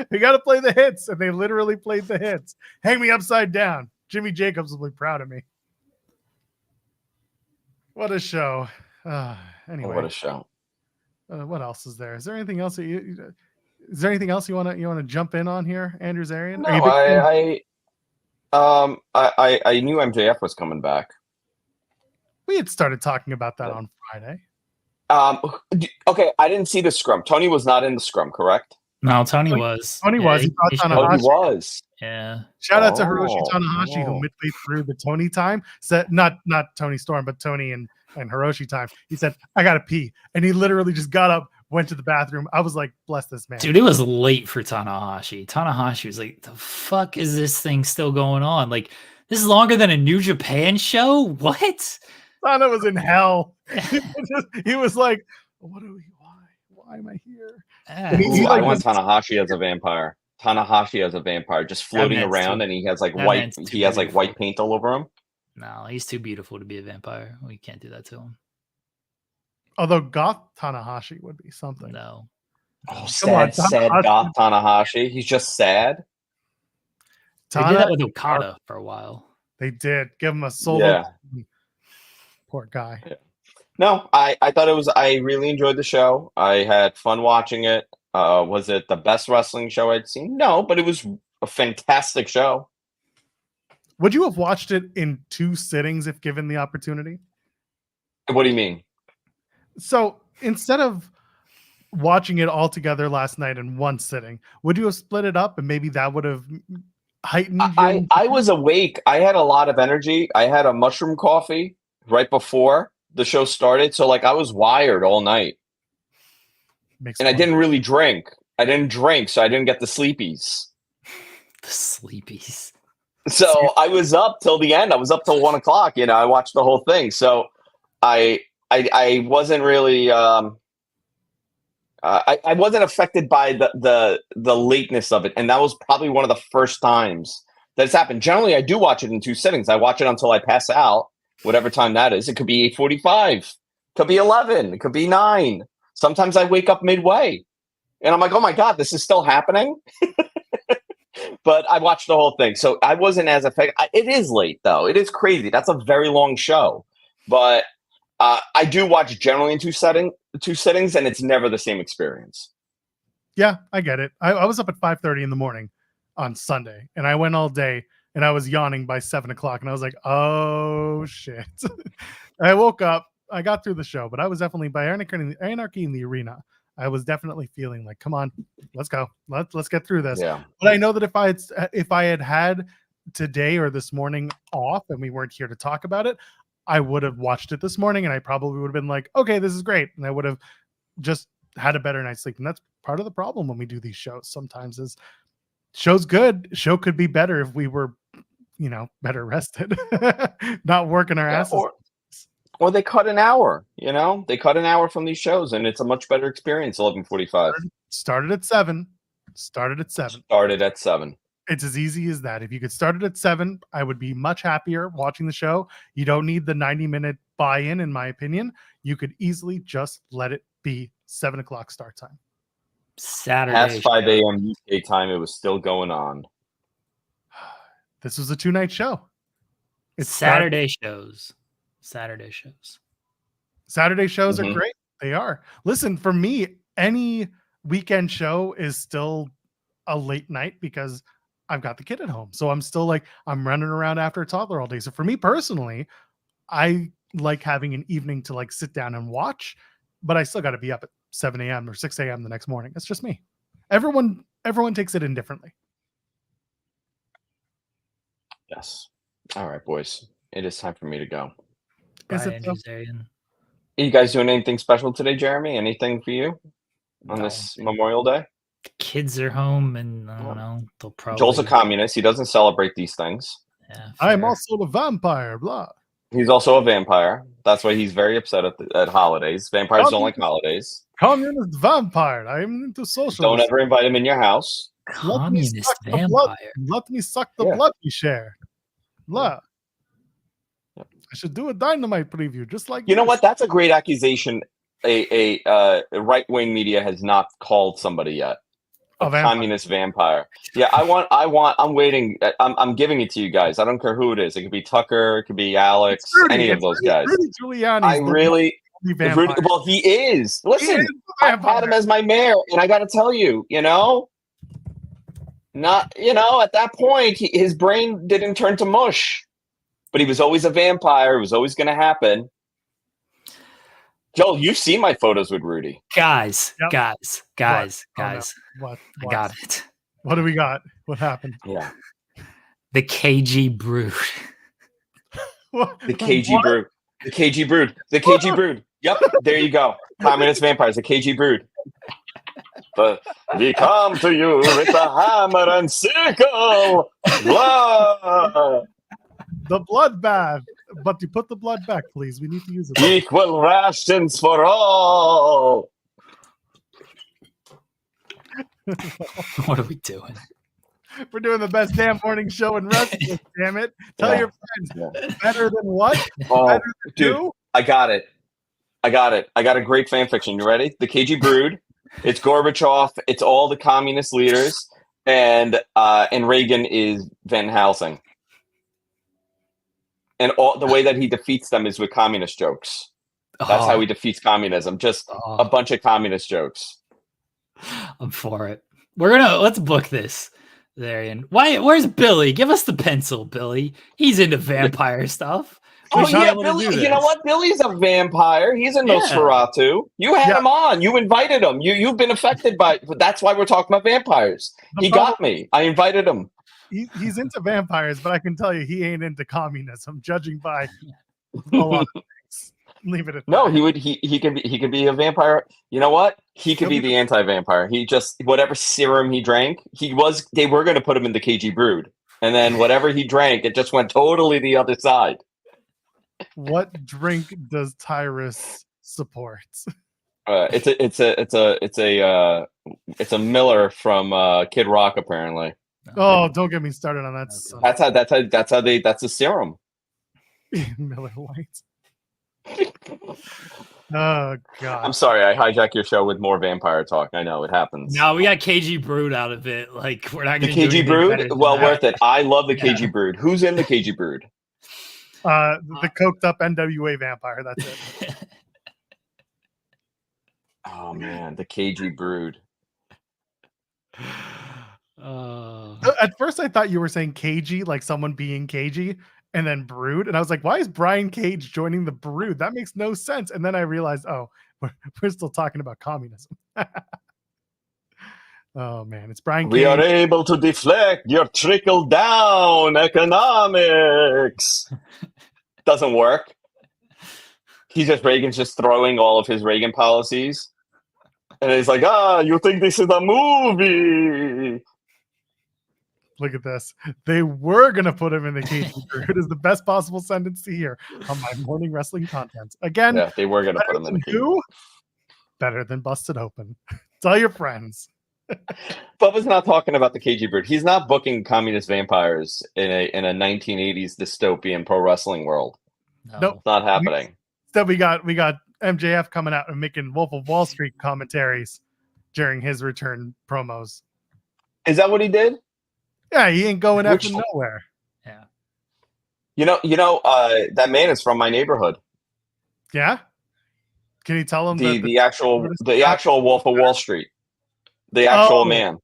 We got to play the hits, and they literally played the hits. Hang me upside down. Jimmy Jacobs will be proud of me. What a show. Anyway, what a show. What else is there? Is there anything else you want to jump in on here, Andrew Zarian? No, I knew MJF was coming back. We had started talking about that on Friday. Okay, I didn't see the scrum. Tony was not in the scrum, correct? No, Tony was. Tony was. He Tanahashi. He was. Yeah. Shout out to Hiroshi Tanahashi, who midway through the Tony time said, not Tony Storm, but Tony and Hiroshi time. He said, I gotta pee. And he literally just got up, went to the bathroom. I was like, bless this man. Dude, it was late for Tanahashi. Tanahashi was like, the fuck is this thing still going on? Like, this is longer than a New Japan show? What? Tana was in hell. He was like, why am I here? I want Tanahashi as a vampire. Tanahashi as a vampire, just floating around, and he has like white. He has like white paint all over him. No, he's too beautiful to be a vampire. We can't do that to him. Although goth Tanahashi would be something. No. Oh, sad goth Tanahashi. He's just sad. They did that with Okada for a while. They did. Give him a solo. Yeah. Poor guy. Yeah. No, I thought it was. I really enjoyed the show. I had fun watching it. Was it the best wrestling show I'd seen? No, but it was a fantastic show. Would you have watched it in 2 sittings if given the opportunity? What do you mean? So instead of watching it all together last night in 1 sitting, would you have split it up and maybe that would have heightened? I was awake. I had a lot of energy. I had a mushroom coffee right before the show started. So like I was wired all night. And I didn't really drink. So I didn't get the sleepies. The sleepies. So I was up till the end. I was up till 1 o'clock. I watched the whole thing. So I wasn't really I wasn't affected by the lateness of it, and that was probably one of the first times that it's happened. Generally, I do watch it in 2 sittings. I watch it until I pass out, whatever time that is. It could be 8:45, could be 11, it could be 9. Sometimes I wake up midway, and I'm like, oh my god, this is still happening. But I watched the whole thing, so I wasn't as affected. It is late, though. It is crazy. That's a very long show. But I do watch generally in 2 sittings, and it's never the same experience. Yeah, I get it. I was up at 5:30 in the morning on Sunday, and I went all day, and I was yawning by 7 o'clock, and I was like, oh, shit. I woke up. I got through the show, but I was definitely, by Anarchy in the Arena, I was definitely feeling like, come on, let's go. Let's get through this. Yeah. But I know that if I had today or this morning off and we weren't here to talk about it, I would have watched it this morning, and I probably would have been like, okay, this is great. And I would have just had a better night's sleep. And that's part of the problem when we do these shows sometimes is show's good. Show could be better if we were, better rested, not working our asses. Or they cut an hour, they cut an hour from these shows, and it's a much better experience. 11:45. Started at 7. Started at 7. It's as easy as that. If you could start it at 7, I would be much happier watching the show. You don't need the 90-minute buy-in, in my opinion. You could easily just let it be 7 o'clock start time. Saturday. Past 5 a.m. UK time, it was still going on. This was a 2-night show. It's Saturday shows. Saturday shows are great. They are. Listen, for me, any weekend show is still a late night because I've got the kid at home. So I'm still I'm running around after a toddler all day. So for me personally, I like having an evening to sit down and watch, but I still got to be up at 7 a.m. or 6 a.m. the next morning. It's just me. Everyone takes it in differently. Yes. All right, boys. It is time for me to go. Is it Are you guys doing anything special today, Jeremy? Anything for you on this Memorial Day? The kids are home, and I don't know. They'll probably. Joel's a communist. He doesn't celebrate these things. Yeah, I'm also a vampire. Blah. He's also a vampire. That's why he's very upset at holidays. Vampires don't like holidays. Communist vampire. I'm into socialism. Don't ever invite him in your house. Communist vampire. Let me suck the blood we share. Blah. I should do a Dynamite preview, just like you know what? That's a great accusation. A right-wing media has not called somebody yet. A communist vampire. Yeah, I'm waiting. I'm giving it to you guys. I don't care who it is. It could be Tucker. It could be Alex. Any of those guys. Rudy Giuliani. Well, he is. Listen, I had him as my mayor, and I got to tell you, not at that point, his brain didn't turn to mush. But he was always a vampire. It was always going to happen. Joel, you've seen my photos with Rudy. Guys. What? I got it. What do we got? What happened? Yeah. The KG Brood. The KG Brood. The KG Brood. The KG Brood. Yep. There you go. Communist vampires. The KG Brood. But we come to you with the hammer and sickle. Blah. The bloodbath. But you put the blood back, please. We need to use it. Equal rations for all. What are we doing? We're doing the best damn morning show in wrestling, damn it. Tell your friends. Yeah. Better than what? Oh, better than dude, who? I got it. I got a great fan fiction. You ready? The KG Brood. It's Gorbachev. It's all the communist leaders. And Reagan is Van Helsing. And all the way that he defeats them is with communist jokes. That's how he defeats communism. Just a bunch of communist jokes. I'm for it. Let's book this, Arian. Where's Billy? Give us the pencil, Billy. He's into vampire stuff. Billy. You know what? Billy's a vampire. He's a Nosferatu. You had him on. You invited him. You've been affected by. That's why we're talking about vampires. He got me. I invited him. He's into vampires, but I can tell you he ain't into communism, judging by a lot of things. Leave it at that. No, he could be a vampire. You know what? He could be the anti-vampire. He just whatever serum he drank, they were going to put him in the KG Brood. And then whatever he drank, it just went totally the other side. What drink does Tyrus support? It's a Miller from Kid Rock, apparently. Oh, don't get me started on that. Okay. That's a serum. Miller Lite. Oh God! I'm sorry, I hijacked your show with more vampire talk. I know it happens. No, we got KG Brood out of it. Like we're not The going to do KG anything Brood, better than well that. worth it. I love the Yeah. KG Brood. Who's in the KG Brood? The coked up NWA vampire. That's it. Oh man, the KG Brood. At first, I thought you were saying cagey, like someone being cagey, and then Brood, and I was like, "Why is Brian Cage joining the Brood? That makes no sense." And then I realized, oh, we're still talking about communism. Oh man, it's Brian Cage. We are able to deflect your trickle down economics. Doesn't work. Reagan's just throwing all of his Reagan policies. And he's like, you think this is a movie? Look at this. They were going to put him in the cage. It is the best possible sentence to hear on my morning wrestling content. Again, yeah, they were going to put him in the cage. Who? Better than Busted Open. Tell your friends. Bubba's not talking about the KG Brood. He's not booking communist vampires in a 1980s dystopian pro wrestling world. Nope. It's not happening. Instead, we got MJF coming out and making Wolf of Wall Street commentaries during his return promos. Is that what he did? Yeah, he ain't going after nowhere. Yeah. You know, that man is from my neighborhood. Yeah. Can you tell him the actual Wolf of Wall Street? The actual man.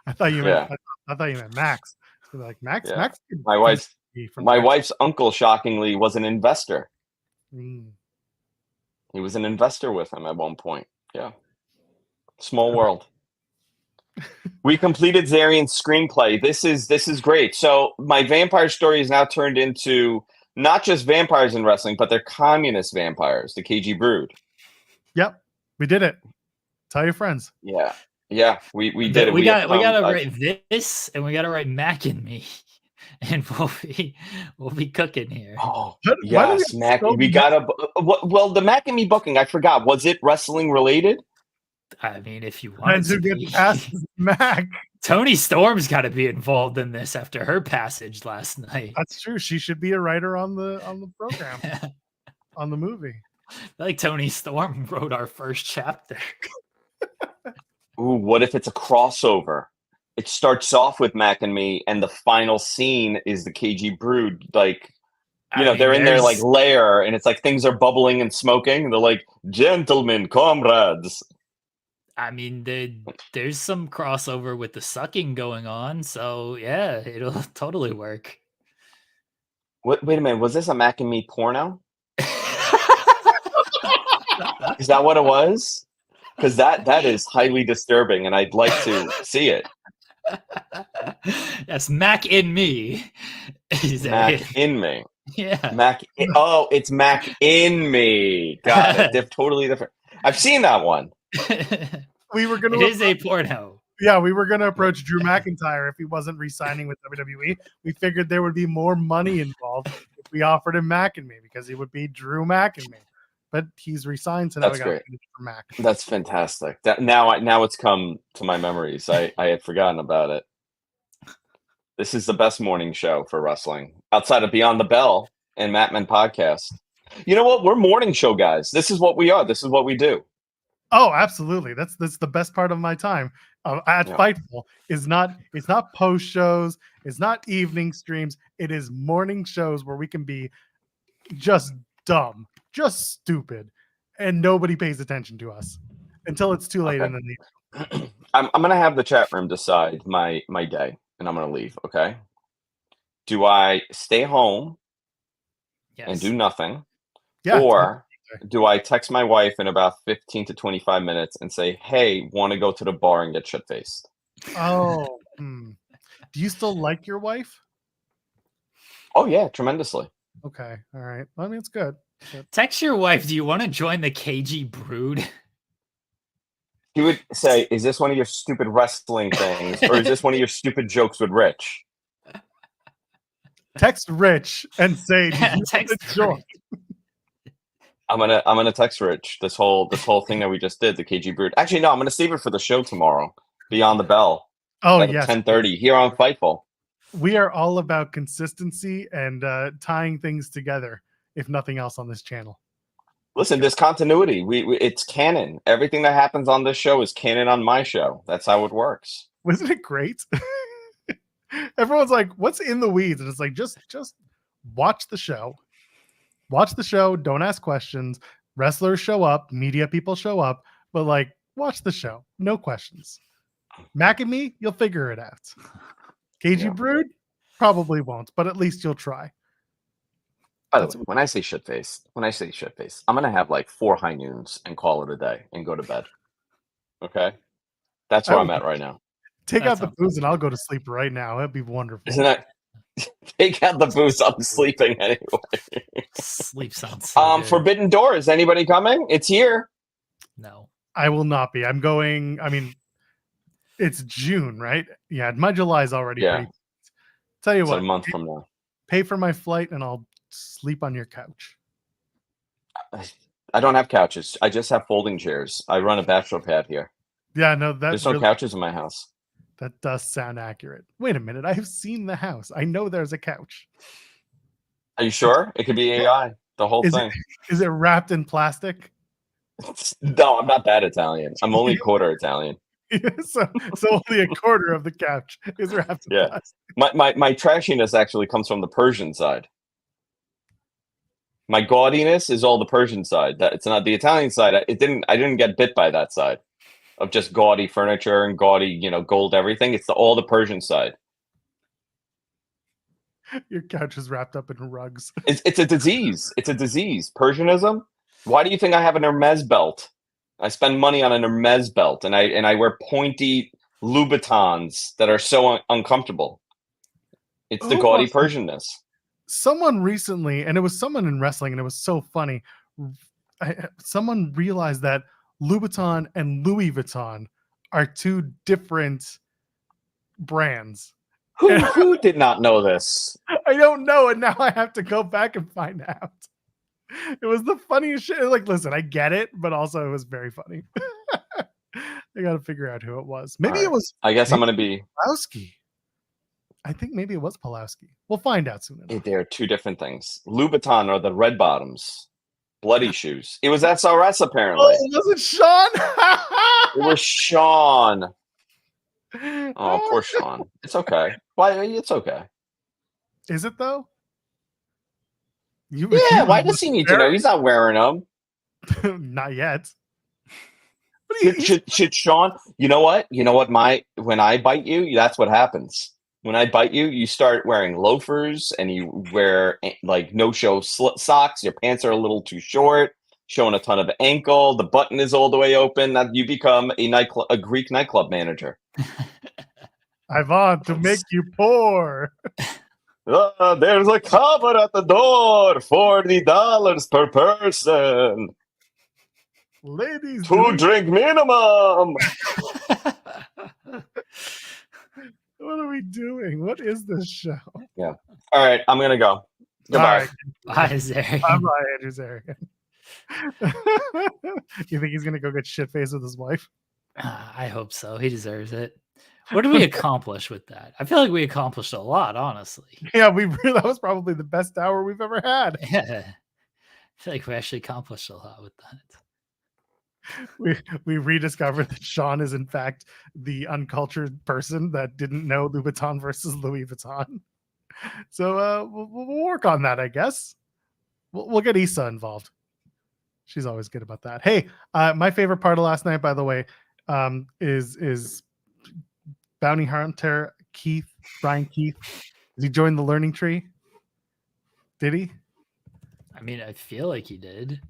I thought you meant Max. Like Max. Yeah. Max. My wife's uncle, shockingly, was an investor. Mm. He was an investor with him at one point. Yeah. Small world. We completed Zarian's screenplay. This is great. So my vampire story is now turned into not just vampires in wrestling, but they're communist vampires, the KG Brood. Yep. We did it. Tell your friends. Yeah. Yeah, we did it. We got to write this, and we got to write Mac and me, and we'll be cooking here. Oh, yes, Mac. We got to. Well, the Mac and me booking, I forgot. Was it wrestling related? I mean, if you want to get past Mac, Tony Storm's got to be involved in this after her passage last night. That's true. She should be a writer on the program, on the movie. I feel like Tony Storm wrote our first chapter. Ooh, what if it's a crossover? It starts off with Mac and me, and the final scene is the KG Brood. Like, they're in their like lair, and it's like things are bubbling and smoking. And they're like, gentlemen, comrades. I mean, there's some crossover with the sucking going on, so yeah, it'll totally work. Wait a minute, was this a Mac and me porno? Is that what it was? Because that is highly disturbing, and I'd like to see it. Yes, Mac in me. Mac in me. Yeah. Mac. It's Mac in me. Got it. Totally different. I've seen that one. We were gonna. It is a porno. Yeah, we were gonna approach Drew McIntyre if he wasn't re-signing with WWE. We figured there would be more money involved if we offered him Mac and me, because he would be Drew Mac and me. But he's re-signed, so now we got to for Mac. That's fantastic. Now it's come to my memories. I had forgotten about it. This is the best morning show for wrestling outside of Beyond the Bell and Mattman Podcast. You know what? We're morning show guys. This is what we are. This is what we do. Oh, absolutely. That's the best part of my time at Fightful. It's not post shows. It's not evening streams. It is morning shows where we can be just dumb, just stupid, and nobody pays attention to us until it's too late. Okay. And then I'm gonna have the chat room decide my day, and I'm gonna leave. Okay. Do I stay home and do nothing, or do I text my wife in about 15 to 25 minutes and say, "Hey, want to go to the bar and get shit faced"? Oh, do you still like your wife? Oh yeah, tremendously. Okay, all right. Well, I mean, it's good. Text your wife. Do you want to join the KG Brood? He would say, "Is this one of your stupid wrestling things, or is this one of your stupid jokes with Rich?" Text Rich and say, "Did you Text enjoy?" Rich. I'm gonna text Rich this whole thing that we just did, the KG Brood. Actually, no, I'm gonna save it for the show tomorrow. Beyond the Bell. Oh At yes, 10:30 here on Fightful. we are all about consistency and tying things together. If nothing else on this channel. Listen, there's continuity. We it's canon. Everything that happens on this show is canon on my show. That's how it works. Wasn't it great? Everyone's like, "What's in the weeds?" And it's like, just watch the show. Watch the show. Don't ask questions. Wrestlers show up. Media people show up. But like, watch the show. No questions. Mac and me, you'll figure it out. KG Yeah. Brood probably won't, but at least you'll try. By the way, when I say shit face, I'm gonna have like 4 high noons and call it a day and go to bed. Okay, that's where I'm at right now. Take That out the sounds booze and I'll go to sleep right now. That'd be wonderful. Isn't that? Take out the booze. I'm sleeping anyway. Sleep sounds so good. Forbidden Door. Is anybody coming? It's here. No. I will not be. I'm going. I mean, it's June, right? Yeah, my July's already. Yeah. Pretty. Tell you It's what, a month from now. pay for my flight and I'll sleep on your couch. I don't have couches. I just have folding chairs. I run a bachelor pad here. Yeah, no, There's no couches in my house. That does sound accurate. Wait a minute, I have seen the house. I know there's a couch. Are you sure? It could be AI. The whole thing. Is it wrapped in plastic? No, I'm not that Italian. I'm only quarter Italian. so only a quarter of the couch is wrapped in plastic. My trashiness actually comes from the Persian side. My gaudiness is all the Persian side. That it's not the Italian side. I didn't get bit by that side of just gaudy furniture and gaudy, gold everything. It's all the Persian side. Your couch is wrapped up in rugs. It's a disease. It's a disease. Persianism. Why do you think I have an Hermes belt? I spend money on an Hermes belt, and I wear pointy Louboutins that are so uncomfortable. It's the gaudy Persianness. Someone recently, and it was someone in wrestling, and it was so funny. Someone realized that Louboutin and Louis Vuitton are 2 different brands. Who did not know this? I don't know, and now I have to go back and find out. It was the funniest shit. Like, listen, I get it, but also it was very funny. I got to figure out who it was. Maybe it was. I guess I'm going to be Pulowski. I think maybe it was Pulowski. We'll find out soon enough. They are 2 different things. Louboutin are the red bottoms, bloody shoes. It was SRS apparently. Oh, was it Sean? It was Sean. Oh, poor Sean. It's okay. Why? It's okay. Is it though? Yeah. Why does he need to know? He's not wearing them. Not yet. Should Sean? You know what? When I bite you, that's what happens. When I bite you, you start wearing loafers and you wear like no-show socks. Your pants are a little too short, showing a ton of ankle. The button is all the way open. That you become a Greek nightclub manager. I want to make you poor. There's a cover at the door, $40 per person. Ladies, 2 drink minimum. What are we doing? What is this show? Yeah. All right, I'm gonna go. Goodbye. Bye, Zarian. Bye, Andrew Zarian. You think he's gonna go get shit faced with his wife? I hope so. He deserves it. What did we accomplish with that? I feel like we accomplished a lot, honestly. Yeah, that was probably the best hour we've ever had. Yeah. I feel like we actually accomplished a lot with that. We rediscovered that Sean is in fact the uncultured person that didn't know Louboutin versus Louis Vuitton. So we'll work on that, I guess. We'll get Issa involved. She's always good about that. Hey, my favorite part of last night, by the way, is Bounty Hunter Brian Keith. Did he join the learning tree? Did he? I mean, I feel like he did.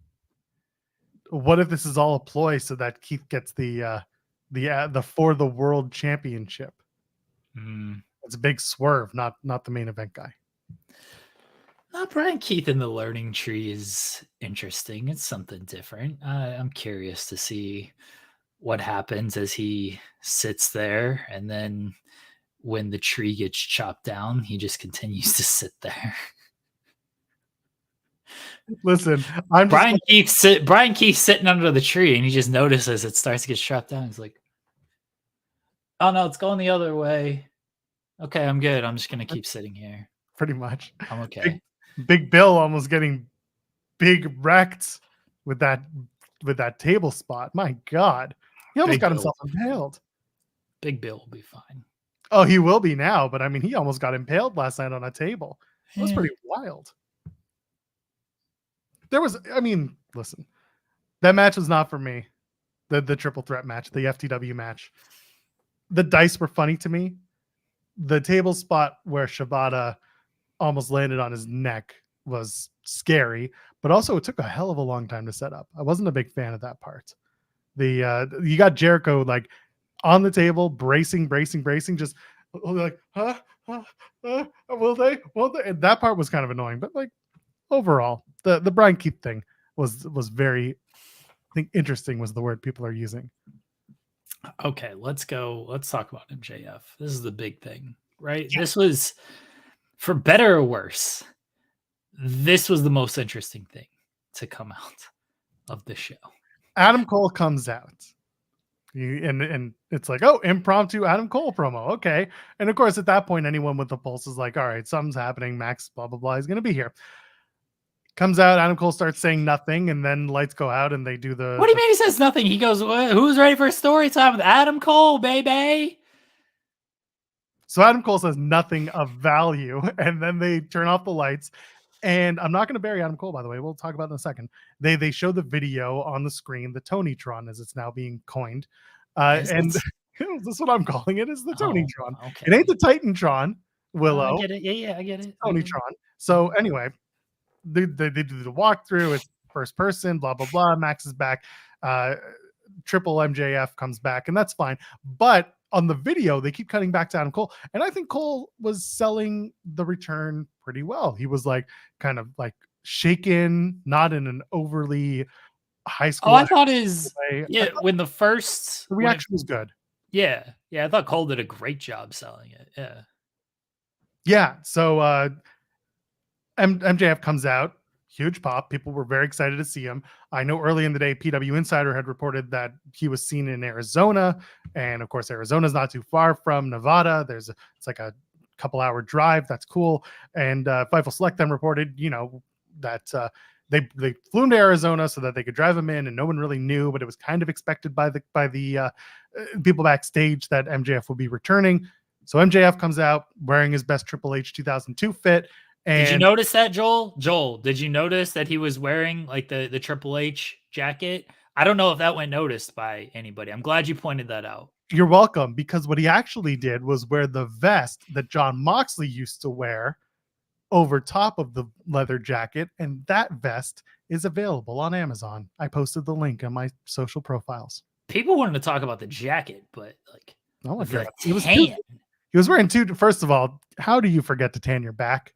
What if this is all a ploy so that Keith gets the For the World Championship? It's a big swerve, not the main event guy. Brian Keith in the learning tree is interesting. It's something different. I'm curious to see what happens as he sits there and then when the tree gets chopped down, he just continues to sit there. Listen, I'm Brian Keith's sitting under the tree, and he just notices it starts to get chopped down. He's like, "Oh no, it's going the other way. Okay, I'm good. I'm just gonna keep sitting here. pretty much. I'm okay." Big Bill almost getting big wrecked with that table spot. My God, he almost Big got Bill. himself impaled. Big Bill will be fine. Oh, he will be now, but I mean, he almost got impaled last night on a table. It was pretty wild. Listen, that match was not for me. The triple threat match, the FTW match. The dice were funny to me. The table spot where Shibata almost landed on his neck was scary, but also it took a hell of a long time to set up. I wasn't a big fan of that part. You got Jericho like on the table, bracing, just like, will they? And that part was kind of annoying, but like overall, the Brian Keith thing was very, I think, interesting was the word people are using. Okay, let's go. Let's talk about MJF. This is the big thing, right? Yeah. This was, for better or worse, this was the most interesting thing to come out of the show. Adam Cole comes out. And it's like, oh, impromptu Adam Cole promo. Okay. And of course, at that point, anyone with a pulse is like, all right, something's happening. Max, blah, blah, blah, is going to be here. Comes out, Adam Cole starts saying nothing, and then lights go out, and they do the... What do you mean he says nothing? He goes, who's ready for a story time with Adam Cole, baby? So Adam Cole says nothing of value, and then they turn off the lights. And I'm not going to bury Adam Cole, by the way. We'll talk about it in a second. They show the video on the screen, the Tonytron, as it's now being coined. And this is what I'm calling it, is the Tonytron. Okay. It ain't the Titantron, Willow. I get it. Yeah, I get it. Tonytron. So anyway, they do the walkthrough. It's first person, blah, blah, blah. Max is back. Triple MJF comes back, and that's fine. But on the video, they keep cutting back to Adam Cole. And I think Cole was selling the return pretty well. He was like kind of like shaken, not in an overly high school. Oh, I thought when the first reaction was good. Yeah. I thought Cole did a great job selling it. Yeah. So MJF comes out, huge pop. People were very excited to see him. I know early in the day, PW Insider had reported that he was seen in Arizona. And of course, Arizona's not too far from Nevada. It's like a couple hour drive. That's cool. And Fightful Select then reported, that they flew into Arizona so that they could drive him in, and no one really knew, but it was kind of expected by the people backstage that MJF would be returning. So MJF comes out wearing his best Triple H 2002 fit. And did you notice that, Joel? Joel, did you notice that he was wearing like the Triple H jacket? I don't know if that went noticed by anybody. I'm glad you pointed that out. You're welcome, because what he actually did was wear the vest that Jon Moxley used to wear over top of the leather jacket, and that vest is available on Amazon. I posted the link on my social profiles. People wanted to talk about the jacket, but like, oh my God, he was wearing two. First of all, how do you forget to tan your back?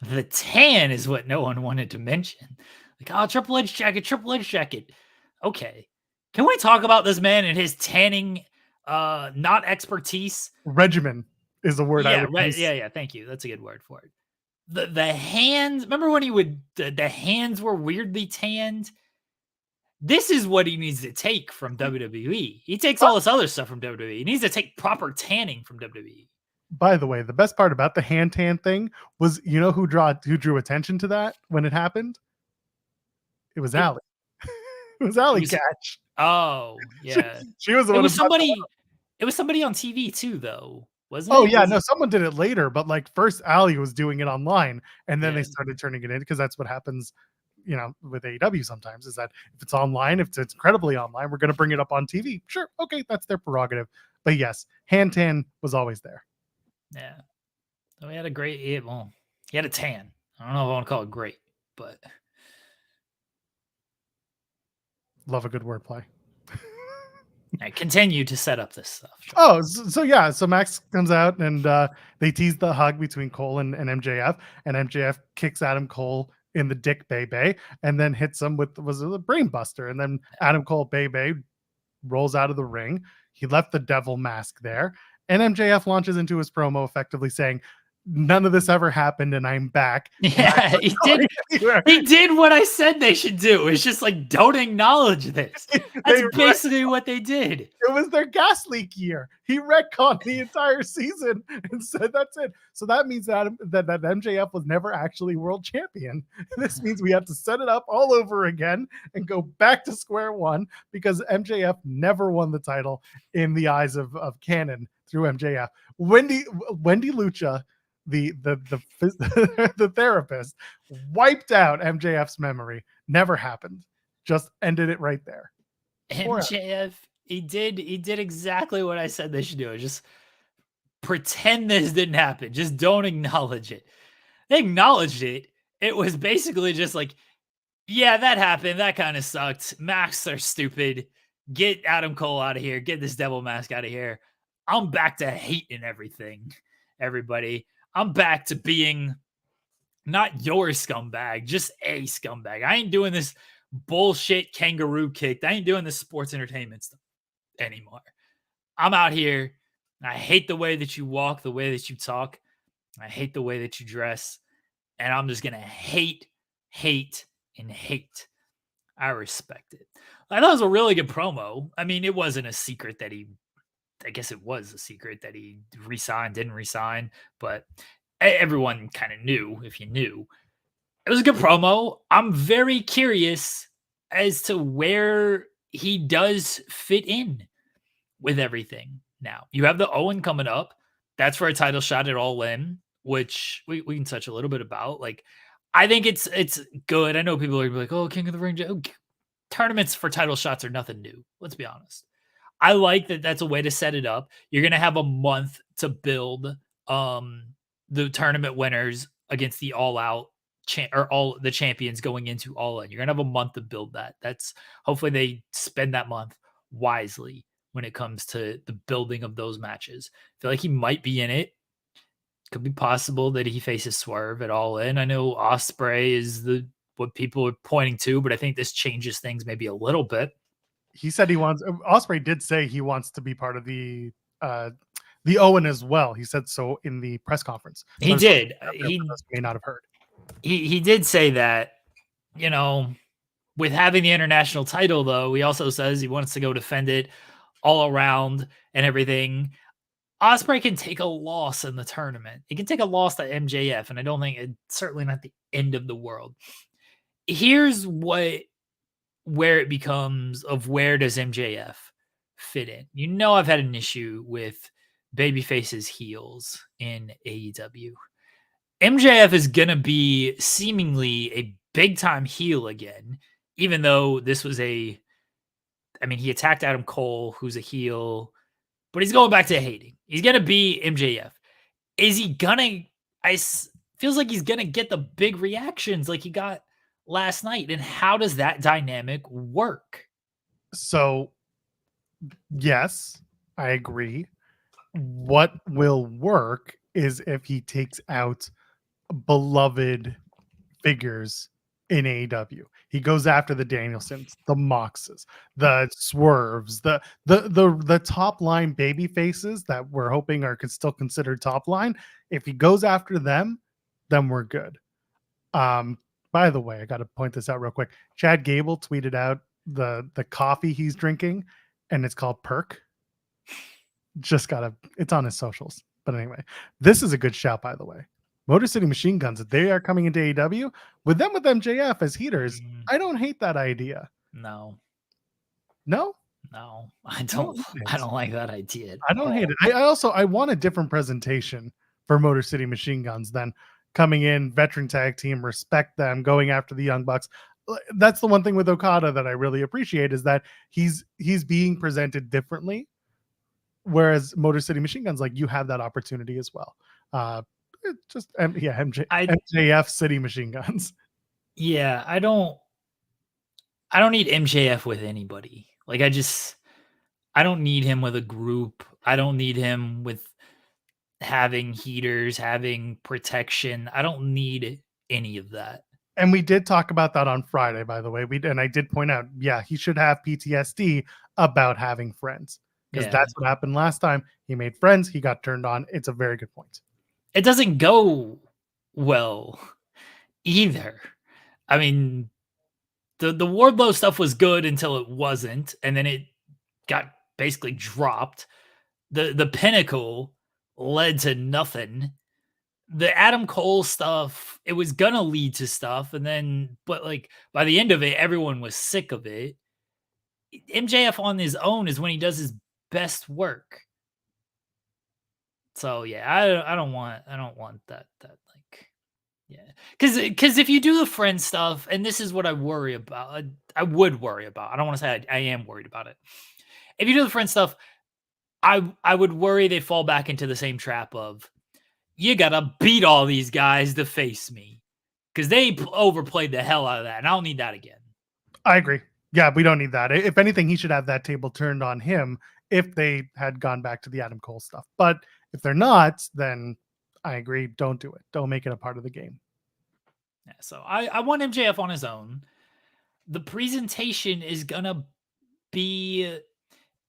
The tan is what no one wanted to mention. Like, oh, Triple H jacket. Okay. Can we talk about this man and his tanning not expertise? Regimen is a word I would use. Yeah, thank you. That's a good word for it. The hands, remember when the hands were weirdly tanned? This is what he needs to take from WWE. He takes all this other stuff from WWE. He needs to take proper tanning from WWE. By the way, the best part about the hand tan thing was, who drew attention to that when it happened? It was Allie. It was Allie Catch. Oh, yeah. She was the one. It was somebody on TV too, though, wasn't it? Oh, yeah. No, someone did it later, but like first Allie was doing it online, and then they started turning it in, because that's what happens, with AEW sometimes, is that if it's online, if it's incredibly online, we're going to bring it up on TV. Sure. Okay. That's their prerogative. But yes, hand tan was always there. Yeah. So he had he had a tan. I don't know if I want to call it great, but love a good wordplay. I continue to set up this stuff. Oh, so Max comes out, and they tease the hug between Cole and MJF, and MJF kicks Adam Cole in the dick bay, and then hits him with a brain buster, and then Adam Cole bay rolls out of the ring. He left the devil mask there. And MJF launches into his promo effectively saying, none of this ever happened and I'm back. Yeah, he did. He did what I said they should do. It's just like, don't acknowledge this. That's basically what they did. It was their gas leak year. He retconned the entire season and said that's it. So that means that MJF was never actually world champion. This means we have to set it up all over again and go back to square one because MJF never won the title in the eyes of canon through MJF. Wendy Lucha, the therapist, wiped out MJF's memory. Never happened. Just ended it right there. MJF, he did exactly what I said they should do. Just pretend this didn't happen. Just don't acknowledge it. They acknowledged it. It was basically just like, yeah, that happened. That kind of sucked. Masks are stupid. Get Adam Cole out of here. Get this devil mask out of here. I'm back to hating everything, everybody. I'm back to being not your scumbag, just a scumbag. I ain't doing this bullshit kangaroo kick. I ain't doing this sports entertainment stuff anymore. I'm out here. I hate the way that you walk, the way that you talk. I hate the way that you dress. And I'm just going to hate, and hate. I respect it. I thought it was a really good promo. I mean, it wasn't a secret that I guess it was a secret that he resigned, didn't resign, but everyone kind of knew if you knew. It was a good promo. I'm very curious as to where he does fit in with everything now. You have the Owen coming up. That's for a title shot at All In, which we can touch a little bit about. Like, I think it's good. I know people are like, oh, King of the Ring. Tournaments for title shots are nothing new. Let's be honest. I like that that's a way to set it up. You're going to have a month to build the tournament winners against the all-out all the champions going into All In. You're going to have a month to build that. That's hopefully they spend that month wisely when it comes to the building of those matches. I feel like he might be in it. Could be possible that he faces Swerve at All In. I know Ospreay is what people are pointing to, but I think this changes things maybe a little bit. He said Ospreay did say he wants to be part of the Owen as well. He said so in the press conference. He did. He may not have heard. He did say that, with having the international title, though, he also says he wants to go defend it all around and everything. Ospreay can take a loss in the tournament. He can take a loss to MJF, and I don't think it's certainly not the end of the world. Here's where it becomes of where does MJF fit in? I've had an issue with babyface's heels in AEW. MJF is going to be seemingly a big time heel again, even though this was he attacked Adam Cole, who's a heel, but he's going back to hating. He's going to be MJF. Is he going to, feels like he's going to get the big reactions like he got last night. And how does that dynamic work? So, yes, I agree. What will work is if he takes out beloved figures in AEW. He goes after the Danielsons, the Moxes, the Swerves, the top line baby faces that we're hoping are still considered top line. If he goes after them, then we're good. By the way, I got to point this out real quick. Chad Gable tweeted out the coffee he's drinking, and it's called Perk. It's on his socials. But anyway, this is a good shout, by the way. Motor City Machine Guns, they are coming into AEW with MJF as heaters. I don't hate that idea. No, I don't like that idea. I don't hate it. I want a different presentation for Motor City Machine Guns than coming in, veteran tag team, respect them, going after the Young Bucks. That's the one thing with Okada that I really appreciate is that he's being presented differently. Whereas Motor City Machine Guns, like, you have that opportunity as well. MJF City Machine Guns. Yeah, I don't need MJF with anybody. Like, I don't need him with a group. I don't need him with having heaters, having protection. I don't need any of that. And we did talk about that on Friday, by the way. And I did point out, he should have PTSD about having friends. because that's what happened last time. He made friends. He got turned on. It's a very good point. It doesn't go well either. I mean, the Wardlow stuff was good until it wasn't, and then it got basically dropped. The Pinnacle led to nothing. The Adam Cole stuff, it was gonna lead to stuff, and then but like by the end of it, everyone was sick of it. MJF on his own is when he does his best work. So yeah, I don't want that like because if you do the friend stuff, and this is what I worry about, I would worry about. I don't want to say I am worried about it. If you do the friend stuff, I would worry they fall back into the same trap of you gotta beat all these guys to face me because they overplayed the hell out of that, and I don't need that again. I agree. Yeah, we don't need that. If anything, he should have that table turned on him if they had gone back to the Adam Cole stuff. But if they're not, then I agree. Don't do it. Don't make it a part of the game. Yeah, so I want MJF on his own. The presentation is gonna be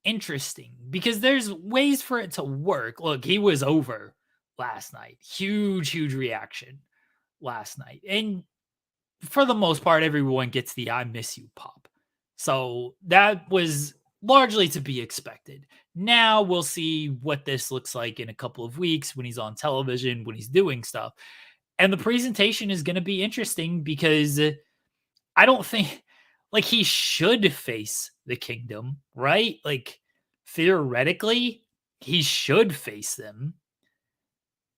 interesting because there's ways for it to work. Look, he was over last night. Huge reaction last night. And for the most part, everyone gets the I miss you pop. So that was largely to be expected. Now we'll see what this looks like in a couple of weeks when he's on television, when he's doing stuff. And the presentation is going to be interesting because I don't think like he should face the Kingdom, right? Like theoretically, he should face them.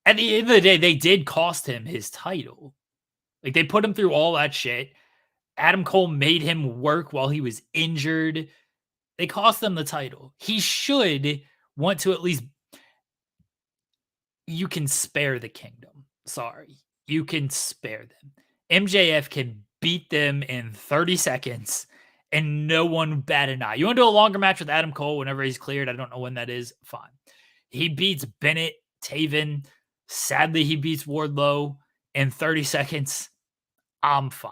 At the end of the day, they did cost him his title. Like they put him through all that shit. Adam Cole made him work while he was injured. They cost him the title. He should want to at least. You can spare the Kingdom. Sorry. You can spare them. MJF can beat them in 30 seconds and no one bat an eye. You want to do a longer match with Adam Cole whenever he's cleared? I don't know when that is. Fine. He beats Bennett, Taven. Sadly, he beats Wardlow in 30 seconds. I'm fine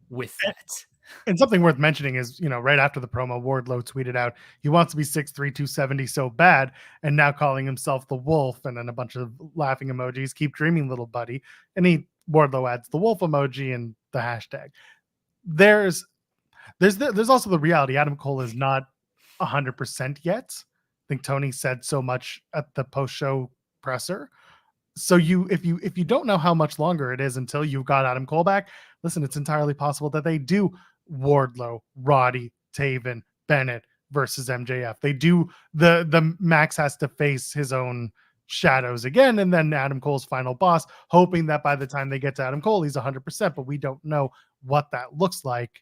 with that. And something worth mentioning is, right after the promo, Wardlow tweeted out he wants to be 6'3", 270 so bad, and now calling himself the Wolf, and then a bunch of laughing emojis. Keep dreaming, little buddy. And Wardlow adds the Wolf emoji and the hashtag. There's also the reality. Adam Cole is not 100% yet. I think Tony said so much at the post-show presser. So if you don't know how much longer it is until you've got Adam Cole back, listen, it's entirely possible that they do Wardlow, Roddy, Taven, Bennett versus MJF. They do the Max has to face his own shadows again, and then Adam Cole's final boss, hoping that by the time they get to Adam Cole, he's 100%, but we don't know what that looks like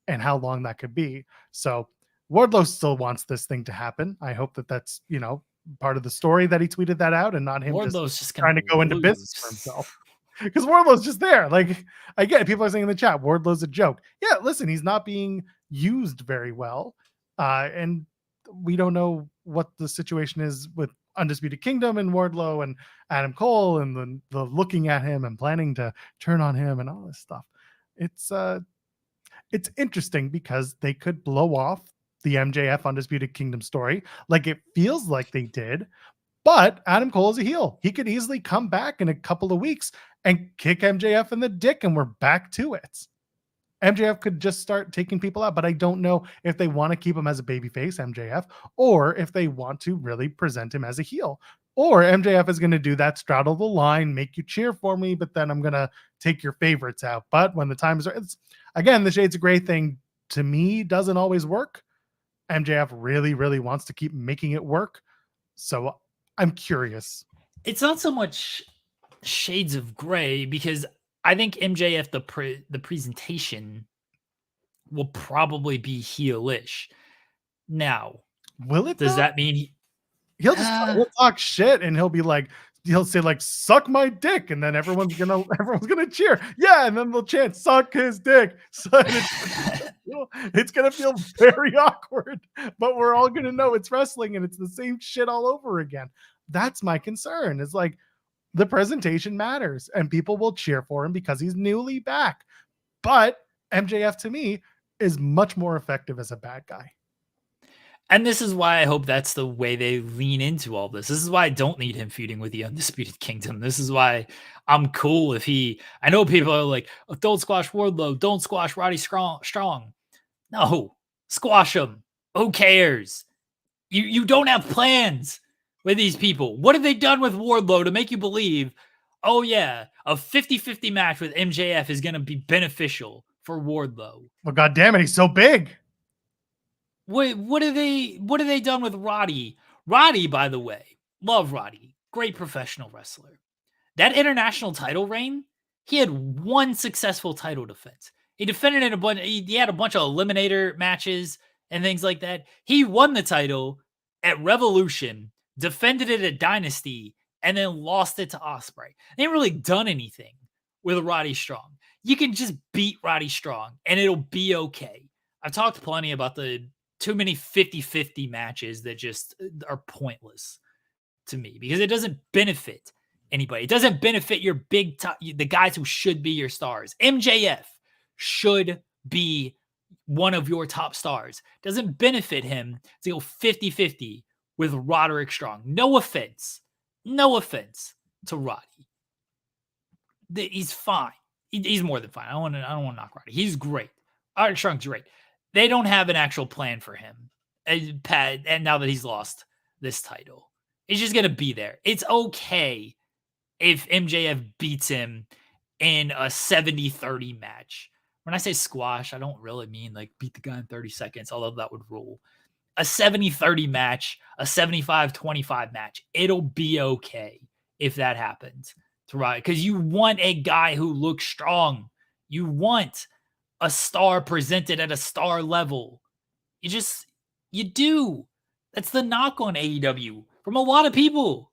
and how long that could be. So Wardlow still wants this thing to happen. I hope that that's, part of the story that he tweeted that out and not him just trying to go into business for himself. Because Wardlow's just there. Like, I get it. People are saying in the chat, Wardlow's a joke. Yeah, listen, he's not being used very well. And we don't know what the situation is with Undisputed Kingdom and Wardlow and Adam Cole and the looking at him and planning to turn on him and all this stuff. It's interesting because they could blow off the MJF Undisputed Kingdom story like it feels like they did. But Adam Cole is a heel. He could easily come back in a couple of weeks and kick MJF in the dick, and we're back to it. MJF could just start taking people out, but I don't know if they want to keep him as a babyface, MJF, or if they want to really present him as a heel. Or MJF is going to do that, straddle the line, make you cheer for me, but then I'm going to take your favorites out. But when the time is right, again, the Shades of Grey thing to me doesn't always work. MJF really, really wants to keep making it work. So I'm curious. It's not so much Shades of Grey because I think MJF, the presentation will probably be heelish. Now, will it? Does that mean he'll just talk shit and he'll say like suck my dick, and then everyone's gonna cheer, yeah, and then they'll chant suck his dick. So it's gonna feel very awkward, but we're all gonna know it's wrestling and it's the same shit all over again. That's my concern. It's like the presentation matters and people will cheer for him because he's newly back. But MJF to me is much more effective as a bad guy. And this is why I hope that's the way they lean into all this. This is why I don't need him feuding with the Undisputed Kingdom. This is why I'm cool if he. I know people are like, oh, don't squash Wardlow, don't squash Roddy Strong. No, squash him. Who cares? You don't have plans with these people. What have they done with Wardlow to make you believe, oh yeah, a 50-50 match with MJF is going to be beneficial for Wardlow? Well, God damn it, he's so big. What have they done with Roddy? Roddy, by the way, love Roddy. Great professional wrestler. That international title reign, he had one successful title defense. He defended in a bunch. He had a bunch of eliminator matches and things like that. He won the title at Revolution, defended it at Dynasty, and then lost it to Ospreay. They ain't really done anything with Roddy Strong. You can just beat Roddy Strong, and it'll be okay. I've talked plenty about the too many 50-50 matches that just are pointless to me because it doesn't benefit anybody. It doesn't benefit your big the guys who should be your stars. MJF should be one of your top stars. It doesn't benefit him to go 50-50 with Roderick Strong. No offense to Roddy. He's fine. He's more than fine. I don't want to knock Roddy. He's great. Roderick Strong's great. They don't have an actual plan for him. And now that he's lost this title, he's just going to be there. It's okay if MJF beats him in a 70-30 match. When I say squash, I don't really mean like beat the guy in 30 seconds, although that would rule. A 70-30 match, a 75-25 match. It'll be okay if that happens to Roddy, because you want a guy who looks strong. You want a star presented at a star level. You do. That's the knock on AEW from a lot of people.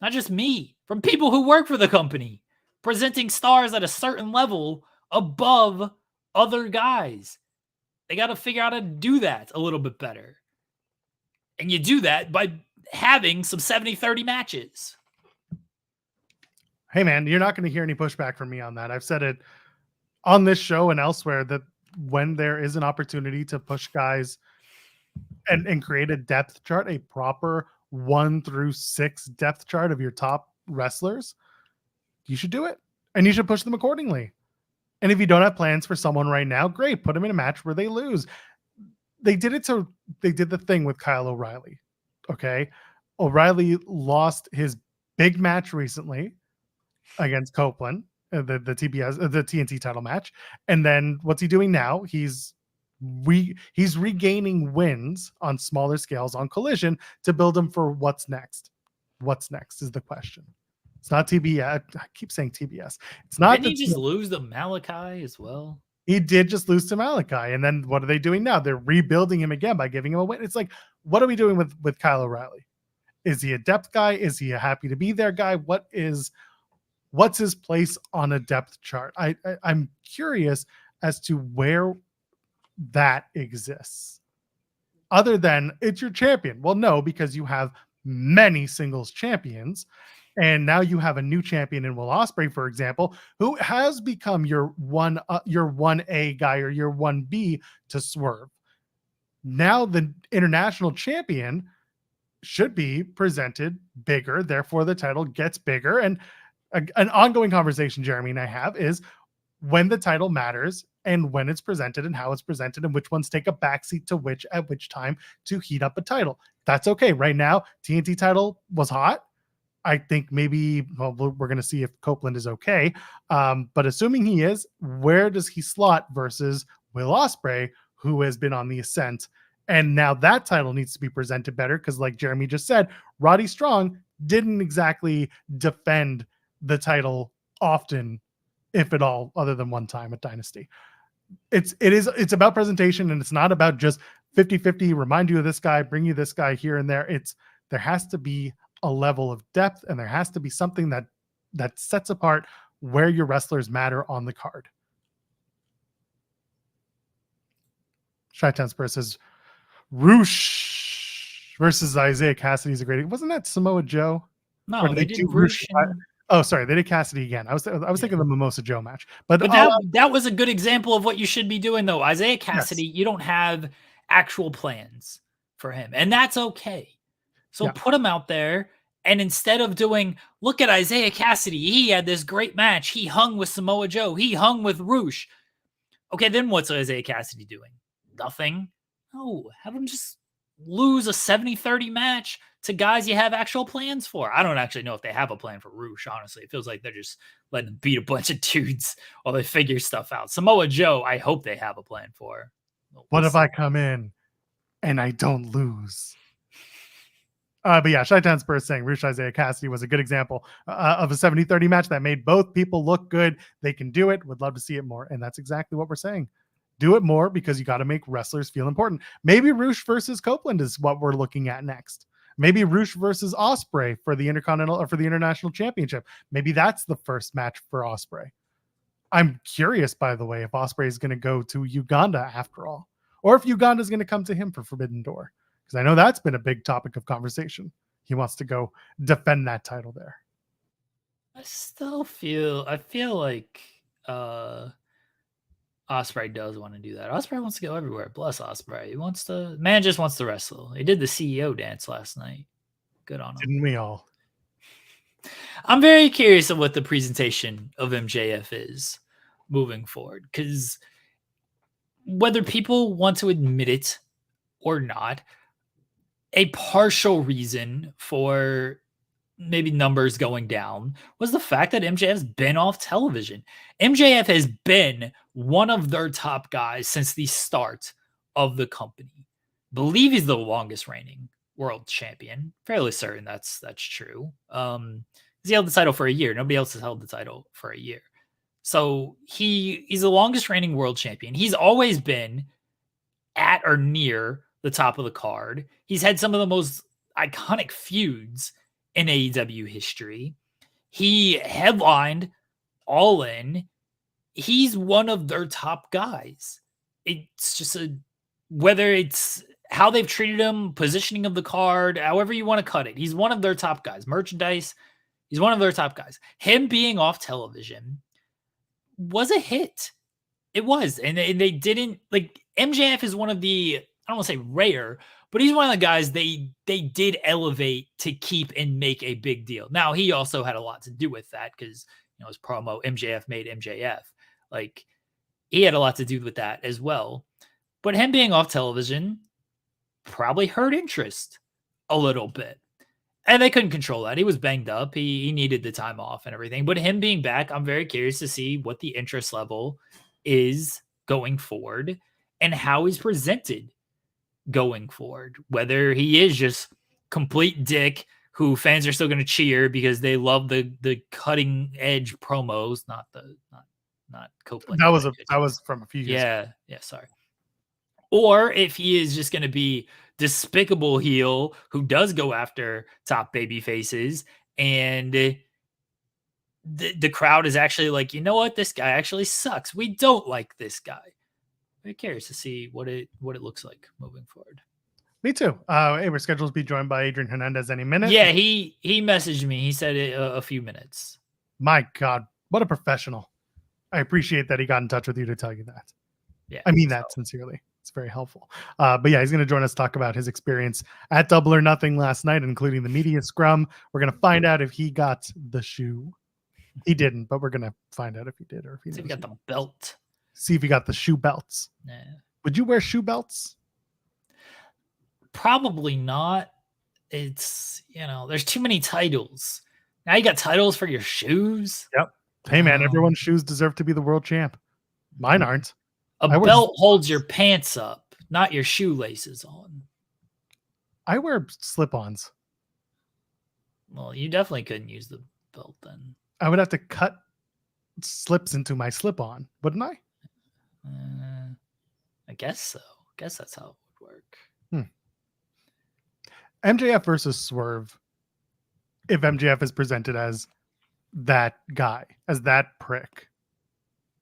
Not just me, from people who work for the company, presenting stars at a certain level above other guys. They got to figure out how to do that a little bit better. And you do that by having some 70-30 matches. Hey, man, you're not going to hear any pushback from me on that. I've said it on this show and elsewhere that when there is an opportunity to push guys and create a depth chart, a proper 1 through 6 depth chart of your top wrestlers, you should do it and you should push them accordingly. And if you don't have plans for someone right now, great, put them in a match where they lose. They did the thing with Kyle O'Reilly. Okay. O'Reilly lost his big match recently against Copeland, the TNT title match. And then what's he doing now? He's regaining wins on smaller scales on Collision to build him for what's next. What's next is the question. It's not TBS. I keep saying TBS. It's not. Didn't he just lose to Malachi as well? He did just lose to Malachi. And then what are they doing now? They're rebuilding him again by giving him a win. It's like, what are we doing with Kyle O'Reilly? Is he a depth guy? Is he a happy to be there guy? What's his place on a depth chart? I'm curious as to where that exists. Other than it's your champion. Well, no, because you have many singles champions. And now you have a new champion in Will Ospreay, for example, who has become your 1A guy or your 1B to Swerve. Now the international champion should be presented bigger. Therefore, the title gets bigger. And an ongoing conversation Jeremy and I have is when the title matters and when it's presented and how it's presented and which ones take a backseat to which at which time to heat up a title. That's okay. Right now, TNT title was hot. I think maybe we're going to see if Copeland is okay. But assuming he is, where does he slot versus Will Ospreay, who has been on the ascent? And now that title needs to be presented better because, like Jeremy just said, Roddy Strong didn't exactly defend the title often, if at all, other than one time at Dynasty. It's about presentation, and it's not about just 50-50, remind you of this guy, bring you this guy here and there. There has to be a level of depth, and there has to be something that sets apart where your wrestlers matter on the card. Chi-Town Spurs says Roosh versus Isaiah Cassidy is a great. Wasn't that Samoa Joe? No, they did Roosh. Oh, sorry, they did Cassidy again. I was thinking of the Mimosa Joe match, but that was a good example of what you should be doing, though. Isaiah Cassidy, yes. You don't have actual plans for him, and that's okay. So Yeah. put him out there, and instead of doing, look at Isaiah Cassidy, he had this great match. He hung with Samoa Joe. He hung with Roosh. Okay, then what's Isaiah Cassidy doing? Nothing. No, have him just lose a 70-30 match to guys you have actual plans for. I don't actually know if they have a plan for Roosh, honestly. It feels like they're just letting him beat a bunch of dudes while they figure stuff out. Samoa Joe, I hope they have a plan for. What if I come in and I don't lose? But yeah, Shaitan Spurs saying Roosh Isaiah Cassidy was a good example of a 70-30 match that made both people look good. They can do it. Would love to see it more. And that's exactly what we're saying. Do it more because you got to make wrestlers feel important. Maybe Roosh versus Copeland is what we're looking at next. Maybe Roosh versus Ospreay for the Intercontinental or for the International Championship. Maybe that's the first match for Ospreay. I'm curious, by the way, if Ospreay is going to go to Uganda after all, or if Uganda is going to come to him for Forbidden Door. Because I know that's been a big topic of conversation. He wants to go defend that title there. I feel like Ospreay does want to do that. Ospreay wants to go everywhere. Bless Ospreay. Man just wants to wrestle. He did the CEO dance last night. Good on him. Didn't we all? I'm very curious of what the presentation of MJF is moving forward. Because whether people want to admit it or not, a partial reason for maybe numbers going down was the fact that MJF's been off television. MJF has been one of their top guys since the start of the company. Believe he's the longest reigning world champion. Fairly certain that's true. He held the title for a year. Nobody else has held the title for a year. So he's the longest reigning world champion. He's always been at or near the top of the card. He's had some of the most iconic feuds in AEW history. He headlined All In. He's one of their top guys. It's just whether it's how they've treated him, positioning of the card, however you want to cut it. He's one of their top guys. Merchandise, he's one of their top guys. Him being off television was a hit. It was. And they didn't, like, MJF is one of the, I don't want to say rare, but he's one of the guys they did elevate to keep and make a big deal. Now, he also had a lot to do with that because, his promo, MJF made MJF. Like, he had a lot to do with that as well. But him being off television probably hurt interest a little bit. And they couldn't control that. He was banged up. He needed the time off and everything. But him being back, I'm very curious to see what the interest level is going forward and how he's presented going forward. Whether he is just complete dick who fans are still going to cheer because they love the cutting edge promos, not Copeland. That was from a few years ago. Yeah, sorry. Or if he is just going to be despicable heel who does go after top baby faces and the crowd is actually like, you know what, this guy actually sucks. We don't like this guy. Very curious to see what it looks like moving forward. Me too. Hey, we're scheduled to be joined by Adrian Hernandez any minute. Yeah, he messaged me. He said a few minutes. My God, what a professional. I appreciate that he got in touch with you to tell you that. Yeah, I mean that sincerely. It's very helpful. But yeah, he's going to join us to talk about his experience at Double or Nothing last night, including the media scrum. We're going to find out if he got the shoe. He didn't, but we're going to find out if he did or if he got the belt. See if he got the shoe belts. Yeah. Would you wear shoe belts? Probably not. It's, there's too many titles. Now you got titles for your shoes. Yep. Hey man, everyone's shoes deserve to be the world champ. Mine aren't. A belt holds your pants up, not your shoelaces on. I wear slip-ons. Well, you definitely couldn't use the belt then. I would have to cut slips into my slip-on, wouldn't I? I guess so. I guess that's how it would work. MJF versus Swerve. If MJF is presented as that guy, as that prick,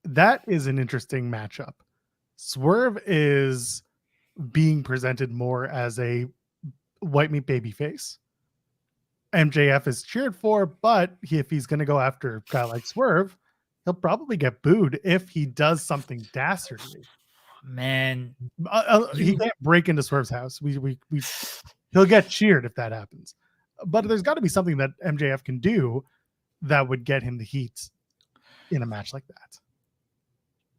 that is an interesting matchup. Swerve is being presented more as a white meat baby face. MJF is cheered for, but if he's going to go after a guy like Swerve, he'll probably get booed if he does something dastardly. Man, He can't break into Swerve's house. He'll get cheered if that happens. But there's got to be something that MJF can do that would get him the heat in a match like that.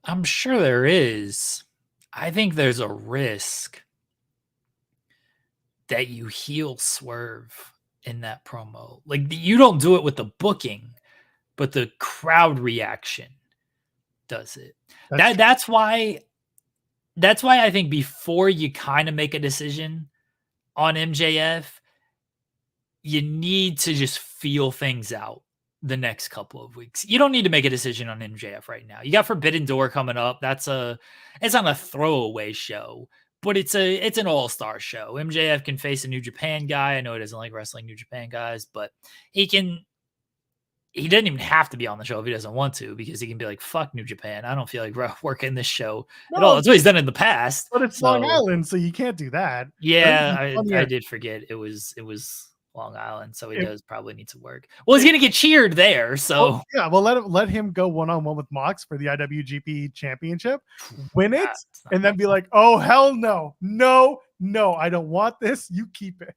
I'm sure there is. I think there's a risk that you heel Swerve in that promo. Like, you don't do it with the booking, but the crowd reaction does it. That's why I think before you kind of make a decision on MJF, you need to just feel things out the next couple of weeks. You don't need to make a decision on MJF right now. You got Forbidden Door coming up. It's not a throwaway show, but it's an all-star show. MJF can face a New Japan guy. I know he doesn't like wrestling New Japan guys, but he doesn't even have to be on the show if he doesn't want to, because he can be like, fuck New Japan. I don't feel like working this show at all. That's what he's done in the past. But it's Long Island, so you can't do that. Yeah, I did forget it was Long Island, so he does probably need to work. Well, he's gonna get cheered there, so let him go one-on-one with Mox for the IWGP Championship, win it, and then be like, oh hell no, I don't want this. You keep it.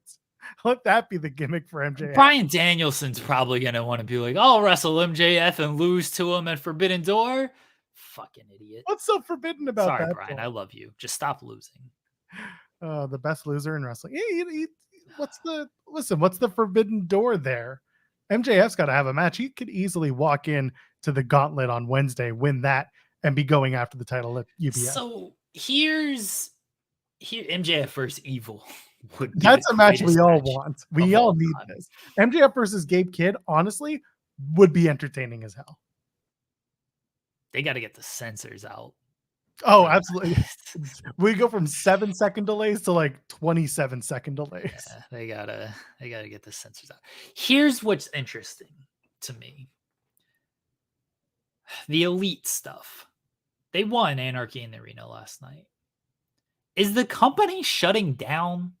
Let that be the gimmick for MJF. Bryan Danielson's probably gonna want to be like, I'll wrestle MJF and lose to him at Forbidden Door. Fucking idiot. What's so forbidden about that? Sorry, Bryan, I love you. Just stop losing. The best loser in wrestling. What's the forbidden door there? MJF's got to have a match. He could easily walk in to the gauntlet on Wednesday, win that, and be going after the title at UBS. So here MJF versus Evil. That's a match we all want. We all need this. MJF versus Gabe Kidd, honestly, would be entertaining as hell. They got to get the censors out. Oh, absolutely. We go from 7-second delays to like 27-second delays. Yeah, they gotta get the censors out. Here's what's interesting to me. The Elite stuff. They won Anarchy in the Arena last night. Is the company shutting down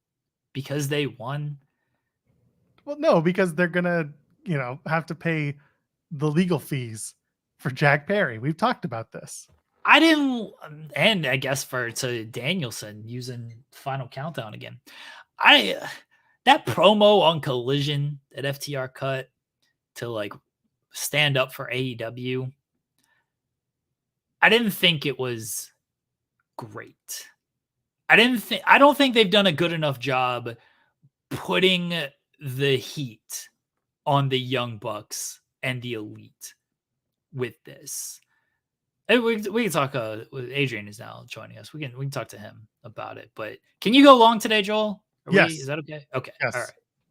because they won? Well, no, because they're gonna, have to pay the legal fees for Jack Perry. We've talked about this. And I guess to Danielson using Final Countdown again. That promo on Collision that FTR cut to like stand up for AEW, I didn't think it was great. I don't think they've done a good enough job putting the heat on the Young Bucks and the Elite with this. We can talk. Adrian is now joining us. We can talk to him about it. But can you go long today, Joel? Yes. Is that okay? Okay. Yes.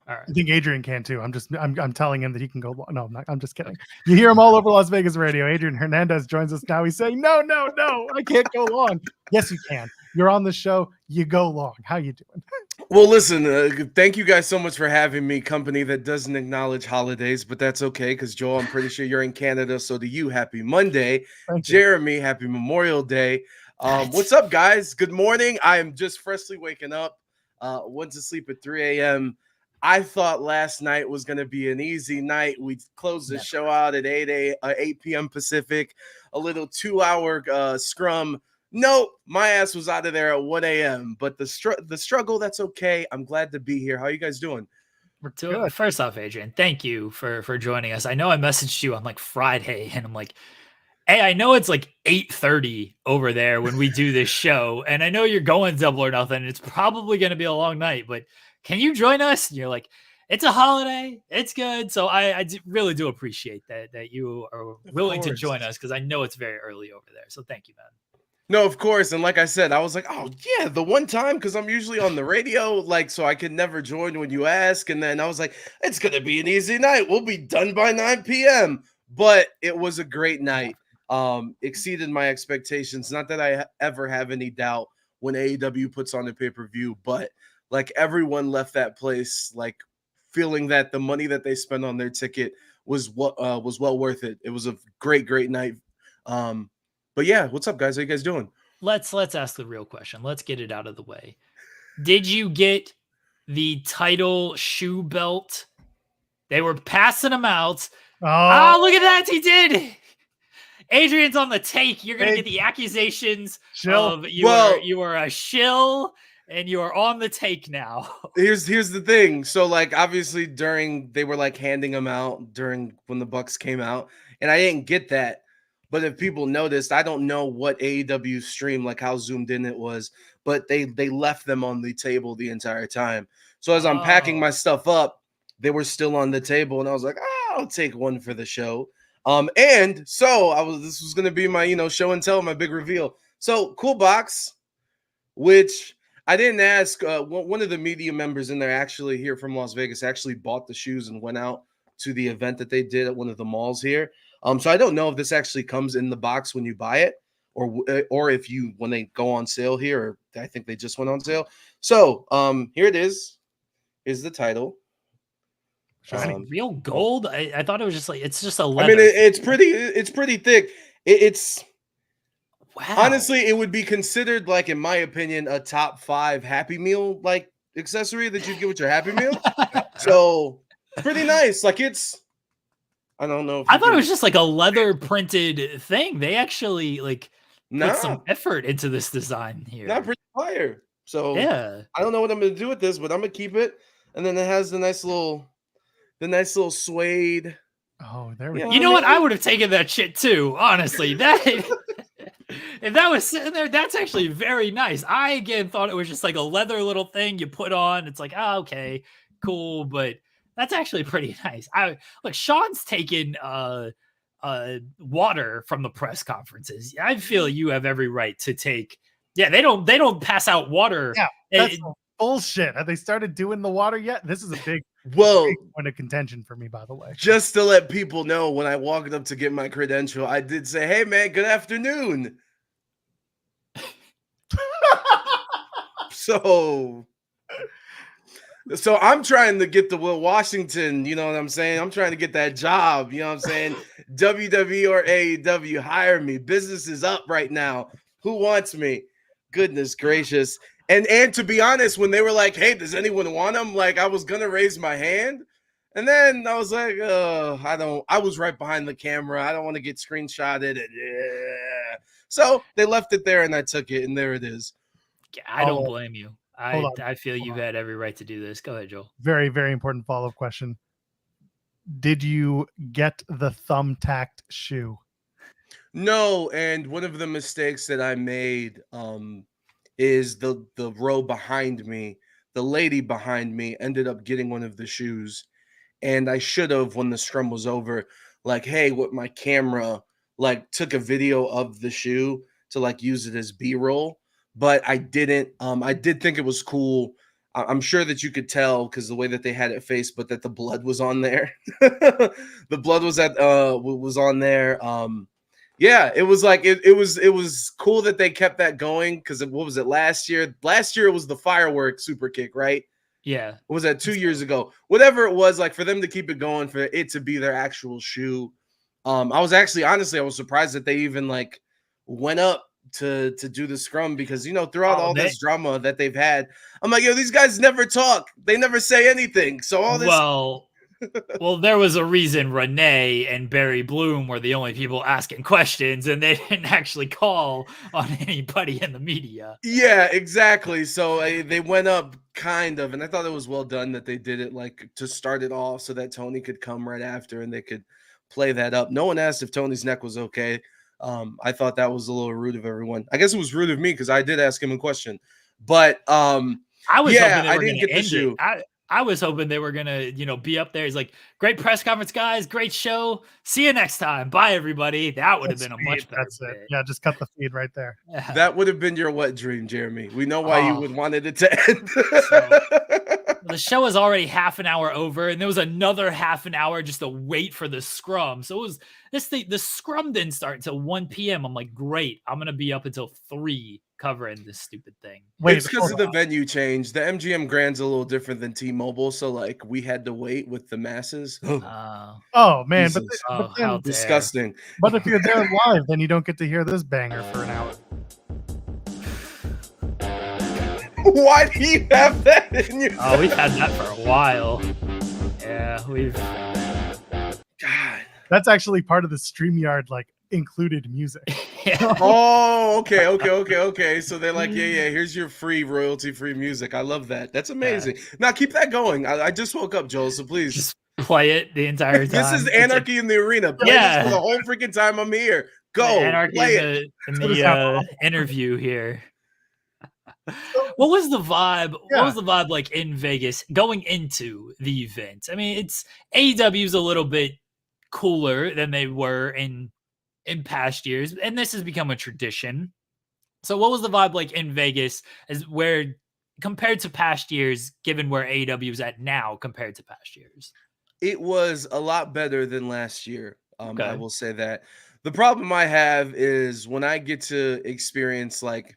All right. I think Adrian can too. I'm telling him that he can go long. No, I'm just kidding. You hear him all over Las Vegas radio. Adrian Hernandez joins us now. He's saying, no, I can't go long. Yes, you can. You're on the show. You go long. How you doing? Well, listen, thank you guys so much for having me, company that doesn't acknowledge holidays, but that's okay because, Joel, I'm pretty sure you're in Canada, so to you, happy Monday. Jeremy, happy Memorial Day. What's up, guys? Good morning. I am just freshly waking up. Went to sleep at 3 a.m. I thought last night was going to be an easy night. We closed the show out at 8 p.m. Pacific, a little 2-hour scrum. No, my ass was out of there at 1 a.m. But the struggle, that's okay. I'm glad to be here. How are you guys doing? So, first off, Adrian, thank you for joining us. I know I messaged you on like Friday, and I'm like, hey, I know it's like 8:30 over there when we do this show, and I know you're going Double or Nothing. It's probably going to be a long night, but can you join us? And you're like, it's a holiday. It's good. So I really do appreciate that you are willing to join us because I know it's very early over there. So thank you, man. No, of course. And like I said, I was like, oh, yeah, the one time, because I'm usually on the radio, so I could never join when you ask. And then I was like, it's going to be an easy night. We'll be done by 9 p.m. But it was a great night. Exceeded my expectations. Not that I ever have any doubt when AEW puts on a pay-per-view, but like everyone left that place feeling that the money that they spent on their ticket was well worth it. It was a great night. But yeah, what's up, guys? How you guys doing? Let's ask the real question. Let's get it out of the way. Did you get the title shoe belt? They were passing them out. Oh, look at that. He did. Adrian's on the take. You're gonna get the accusations Shill. of you are a shill and you are on the take now. Here's the thing. So like obviously they were like handing them out during when the Bucks came out, and I didn't get that. But if people noticed, I don't know what AEW stream, like how zoomed in it was, but they left them on the table the entire time. So as I'm packing my stuff up, they were still on the table, and I was like, I'll take one for the show. And so this was gonna be my show and tell, my big reveal. So cool box, which I didn't ask. One of the media members in there, actually here from Las Vegas, actually bought the shoes and went out to the event that they did at one of the malls here. So I don't know if this actually comes in the box when you buy it, or if when they go on sale here. Or I think they just went on sale. So here it is. Here's the title. Real gold. I thought it was just like it's just a leather. I mean, it's pretty thick. It's wow. Honestly, it would be considered, like, in my opinion, a top 5 Happy Meal like accessory that you get with your Happy Meal. So pretty nice. Like I don't know. I thought it was just like a leather printed thing. They actually put some effort into this design here. Not pretty fire. So yeah, I don't know what I'm gonna do with this, but I'm gonna keep it. And then it has the nice little suede. Oh, there we go. You know what? I would have taken that shit too. Honestly, if that was sitting there, that's actually very nice. I again thought it was just like a leather little thing you put on. It's like, okay, cool, but that's actually pretty nice. Sean's taken water from the press conferences. I feel you have every right to take. Yeah, they don't pass out water. Yeah, that's bullshit. Have they started doing the water yet? This is a big point of contention for me, by the way. Just to let people know, when I walked up to get my credential, I did say, "Hey, man, good afternoon." So I'm trying to get the Will Washington, you know what I'm saying? I'm trying to get that job, you know what I'm saying? WWE or AEW, hire me. Business is up right now. Who wants me? Goodness gracious. And to be honest, when they were like, "Hey, does anyone want them?" Like, I was gonna raise my hand, and then I was like, I was right behind the camera. I don't want to get screenshotted. So they left it there, and I took it, and there it is. I don't blame you. I feel you had every right to do this. Go ahead, Joel. Very, very important follow-up question. Did you get the thumbtacked shoe? No, and one of the mistakes that I made is the row behind me, the lady behind me ended up getting one of the shoes, and I should have, when the scrum was over, like, hey, with my camera, like, took a video of the shoe to like use it as B-roll, but I didn't. I did think it was cool. I'm sure that you could tell because the way that they had it faced, but that the blood was on there. The blood was on there. Yeah, it was like it was cool that they kept that going because what was it last year? Last year it was the fireworks super kick, right? Yeah. What was that 2 years ago? Whatever it was, like for them to keep it going, for it to be their actual shoe. I was actually honestly I was surprised that they even like went up to do the scrum because throughout all this drama that they've had, I'm like, yo, these guys never talk. They never say anything. So all this Well, there was a reason Renee and Barry Bloom were the only people asking questions, and they didn't actually call on anybody in the media. Yeah, exactly. So they went up kind of, and I thought it was well done that they did it like to start it off so that Tony could come right after and they could play that up. No one asked if Tony's neck was okay. I thought that was a little rude of everyone. I guess it was rude of me because I did ask him a question, but I was hoping I didn't get the shoe. I was hoping they were gonna, be up there. He's like, great press conference, guys. Great show. See you next time. Bye, everybody. That would have been a much better. That's it. Yeah, just cut the feed right there. Yeah. That would have been your wet dream, Jeremy. We know why you would wanted it to end. The show was already half an hour over, and there was another half an hour just to wait for the scrum. So it was the scrum didn't start until 1 p.m. I'm like, great. I'm gonna be up until 3 covering this stupid thing. Wait, it's because of the venue change. The MGM Grand's a little different than T-Mobile, so like we had to wait with the masses. Oh man, Jesus. but how disgusting. But if you're there live, then you don't get to hear this banger for an hour. Why do you have that in your? Oh, we've had that for a while. Yeah, we've. God, that's actually part of the StreamYard like included music. Oh, okay. So they're like, yeah, here's your free royalty-free music. I love that. That's amazing. Now keep that going. I just woke up, Joel, so please. Just play it the entire time. This is Anarchy in the Arena. Play this for the whole freaking time I'm here. Go. Anarchy play in the interview here. What was the vibe? Yeah. What was the vibe like in Vegas going into the event? I mean, it's AEW's a little bit cooler than they were in past years, and this has become a tradition. So what was the vibe like in Vegas as where compared to past years, given where AEW is at now compared to past years? It was a lot better than last year. I will say that. The problem I have is when I get to experience, like,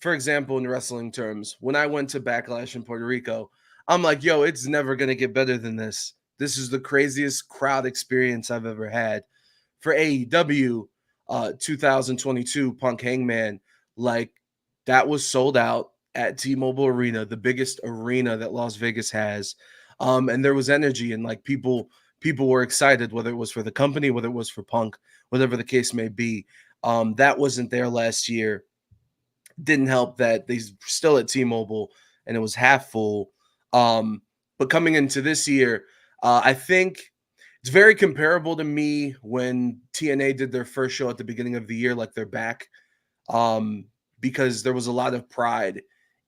for example, in wrestling terms, when I went to Backlash in Puerto Rico, I'm like, yo, it's never going to get better than this. This is the craziest crowd experience I've ever had. For AEW 2022 Punk Hangman, like, that was sold out at T-Mobile Arena, the biggest arena that Las Vegas has. And there was energy, and like people were excited, whether it was for the company, whether it was for Punk, whatever the case may be. That wasn't there last year. Didn't help that they still at T-Mobile and it was half full. But coming into this year, I think it's very comparable to me when TNA did their first show at the beginning of the year, like they're back, because there was a lot of pride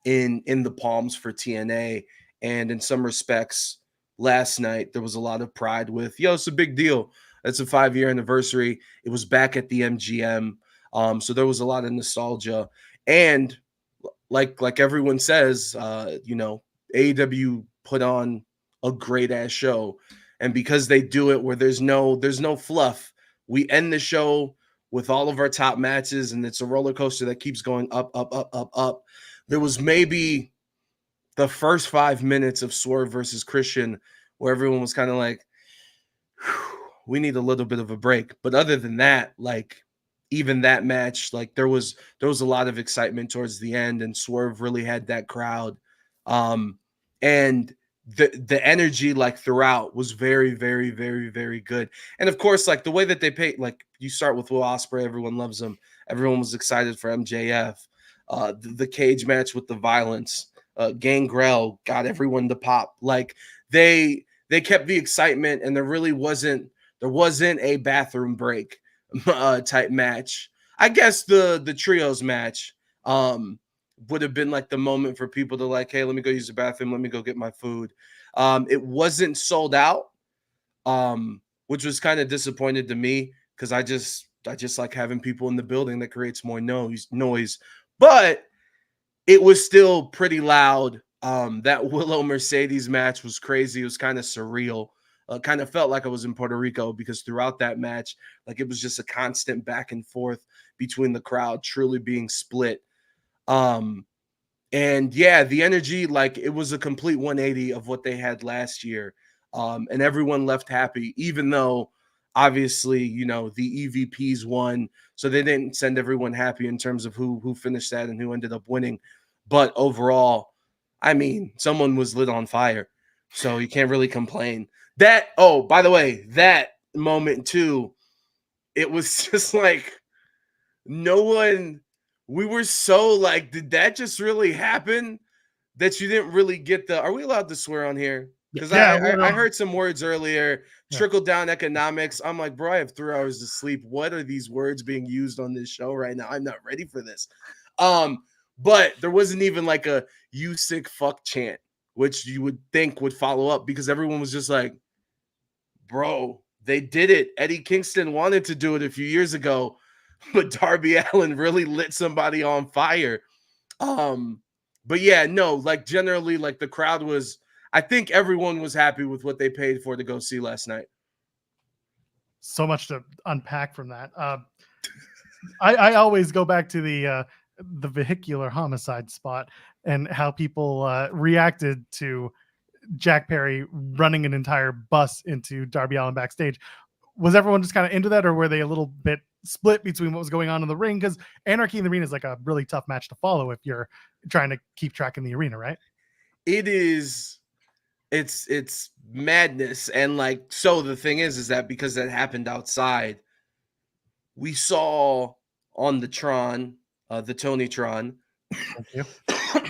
in the Palms for TNA. And in some respects, last night, there was a lot of pride with, yo, it's a big deal. It's a 5-year anniversary. It was back at the MGM. So there was a lot of nostalgia. And like everyone says, AEW put on a great ass show. And because they do it where there's no fluff, we end the show with all of our top matches, and it's a roller coaster that keeps going up, up, up, up, up. There was maybe the first 5 minutes of Swerve versus Christian where everyone was kind of like, we need a little bit of a break. But other than that, like, even that match, like there was a lot of excitement towards the end, and Swerve really had that crowd. And the energy, like, throughout was very, very, very, very good. And of course, like the way that they pay, like you start with Will Ospreay, everyone loves him. Everyone was excited for MJF. The cage match with the violence, Gangrel got everyone to pop. Like they kept the excitement, and there wasn't a bathroom break type match. I guess the trios match would have been like the moment for people to like, hey, let me go use the bathroom, let me go get my food. It wasn't sold out, which was kind of disappointed to me, because I just like having people in the building that creates more noise. But it was still pretty loud. That Willow Mercedes match was crazy. It was kind of surreal. Kind of felt like I was in Puerto Rico, because throughout that match, like, it was just a constant back and forth between the crowd truly being split. And yeah, the energy, like, it was a complete 180 of what they had last year. And everyone left happy, even though obviously, the EVPs won. So they didn't send everyone happy in terms of who finished that and who ended up winning. But overall, I mean, someone was lit on fire, so you can't really complain. By the way, that moment too, it was just like, we were so like, did that just really happen? That you didn't really get are we allowed to swear on here? Because I heard some words earlier, trickle down economics. I'm like, bro, I have 3 hours to sleep. What are these words being used on this show right now? I'm not ready for this. But there wasn't even like a "you sick fuck" chant, which you would think would follow up, because everyone was just like, bro, they did it. Eddie Kingston wanted to do it a few years ago, but Darby Allin really lit somebody on fire. But yeah, no, like, generally, like, the crowd was, I think everyone was happy with what they paid for to go see last night. So much to unpack from that. I always go back to the vehicular homicide spot and how people reacted to Jack Perry running an entire bus into Darby Allin backstage. Was everyone just kind of into that, or were they a little bit split between what was going on in the ring? Because Anarchy in the Arena is like a really tough match to follow if you're trying to keep track in the arena, right? It is. It's madness. And like, so the thing is that because that happened outside, we saw on the Tron, the Tonytron. Thank you.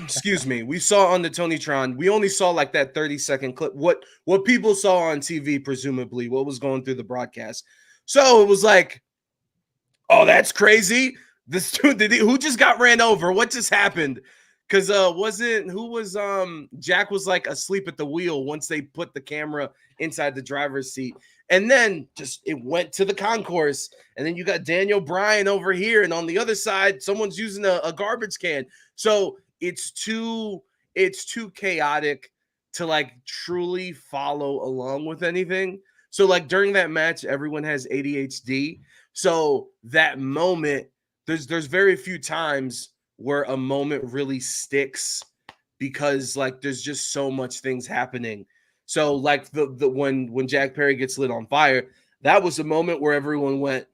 Excuse me. We saw on the Tonytron. We only saw like that 30-second clip. What people saw on TV, presumably, what was going through the broadcast. So it was like, oh, that's crazy. This dude, who just got ran over? What just happened? Because Jack was like asleep at the wheel once they put the camera inside the driver's seat. And then just it went to the concourse. And then you got Daniel Bryan over here. And on the other side, someone's using a garbage can. So it's too chaotic to like truly follow along with anything. So like during that match, everyone has ADHD. So that moment, there's very few times where a moment really sticks because like there's just so much things happening. So like the when Jack Perry gets lit on fire, that was a moment where everyone went,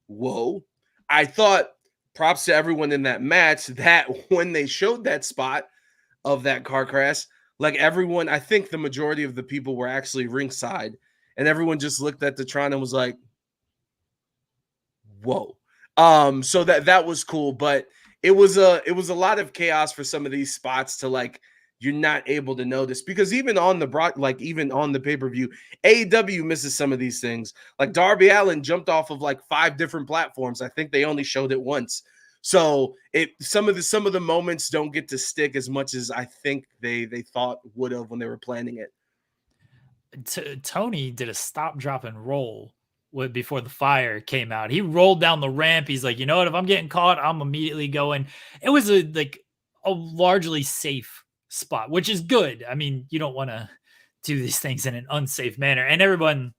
whoa. I thought, props to everyone in that match, that when they showed that spot of that car crash, like everyone, I think the majority of the people were actually ringside, and everyone just looked at the Tron and was like, whoa. So that was cool, but it was a lot of chaos for some of these spots to like you're not able to notice, because even on the pay-per-view, AEW misses some of these things. Like Darby Allin jumped off of like 5 different platforms. I think they only showed it once. So some of the moments don't get to stick as much as I think they thought would have when they were planning it. Tony did a stop, drop, and roll before the fire came out. He rolled down the ramp. He's like, you know what? If I'm getting caught, I'm immediately going. It was a largely safe spot, which is good. I mean, you don't want to do these things in an unsafe manner. And everyone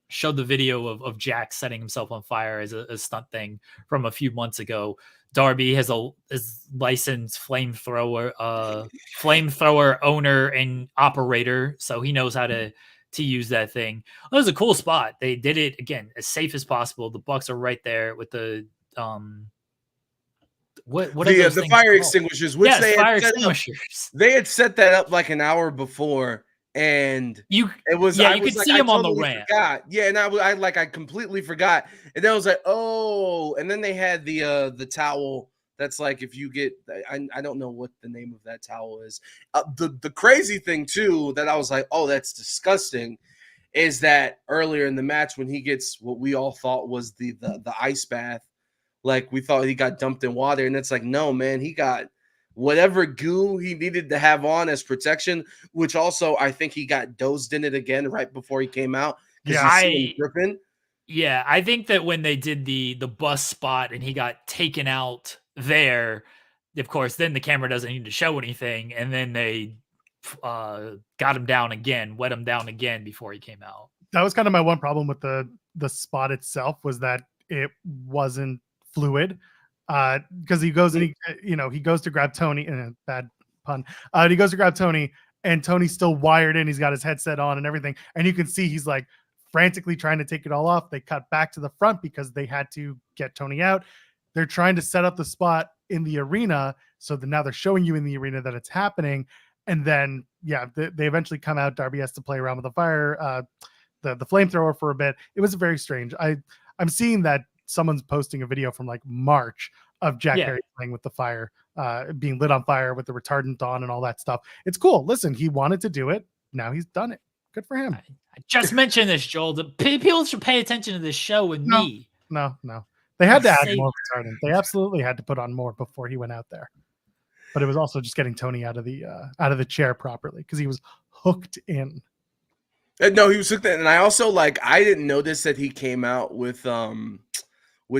showed the video of Jack setting himself on fire as a stunt thing from a few months ago. Darby has is licensed flamethrower owner and operator, so he knows how to use that thing. It was a cool spot. They did it again as safe as possible. The Bucks are right there with the what are those the things fire called? extinguishers, which they had set that up like an hour before, and you could see him on the ramp. Forgot. Yeah, and I completely forgot, and then I was like, oh, and then they had the towel. That's like if you get, I don't know what the name of that towel is. The crazy thing too that I was like, oh, that's disgusting, is that earlier in the match when he gets what we all thought was the ice bath, like we thought he got dumped in water, and it's like, no, man, he got whatever goo he needed to have on as protection, which also I think he got dosed in it again right before he came out. Yeah, I think that when they did the bus spot and he got taken out there, of course, then the camera doesn't need to show anything, and then they got him down again, wet him down again before he came out. That was kind of my one problem with the spot itself, was that it wasn't fluid, because he goes and he goes to grab Tony, and a bad pun. He goes to grab Tony, and Tony's still wired in. He's got his headset on and everything, and you can see he's like frantically trying to take it all off. They cut back to the front because they had to get Tony out. They're trying to set up the spot in the arena, so that now they're showing you in the arena that it's happening. And then, they eventually come out. Darby has to play around with the fire, the flamethrower for a bit. It was very strange. I'm seeing that someone's posting a video from like March of Jack Perry playing with the fire, being lit on fire with the retardant on and all that stuff. It's cool. Listen, he wanted to do it. Now he's done it. Good for him. I just mentioned this, Joel. The people should pay attention to this show with me. No. They had to add more retardant. They absolutely had to put on more before he went out there. But it was also just getting Tony out of the chair properly, because he was hooked in. No, he was hooked in, and I also I didn't notice that he came out with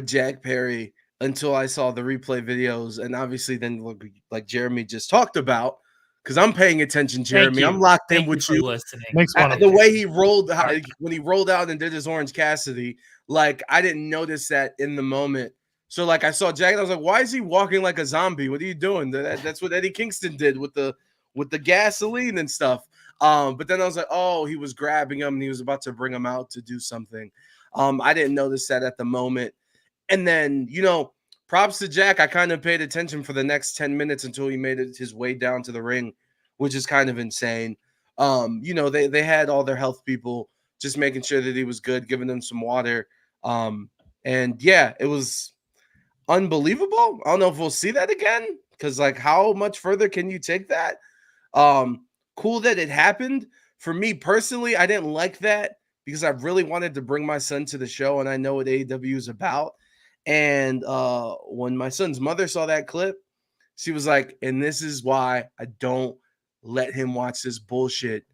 Jack Perry until I saw the replay videos, and obviously then like Jeremy just talked about, because I'm paying attention, Jeremy. I'm locked in with you. Listening. The way he rolled, when he rolled out and did his Orange Cassidy, like I didn't notice that in the moment. So like I saw Jack, and I was like, why is he walking like a zombie? What are you doing? That's what Eddie Kingston did with the gasoline and stuff. But then I was like, oh, he was grabbing him and he was about to bring him out to do something. I didn't notice that at the moment. And then, props to Jack. I kind of paid attention for the next 10 minutes until he made his way down to the ring, which is kind of insane. They had all their health people just making sure that he was good, giving him some water. And yeah, it was unbelievable. I don't know if we'll see that again, because like how much further can you take that? Cool that it happened. For me personally, I didn't like that because I really wanted to bring my son to the show, and I know what AEW is about. And when my son's mother saw that clip, she was like, and this is why I don't let him watch this bullshit.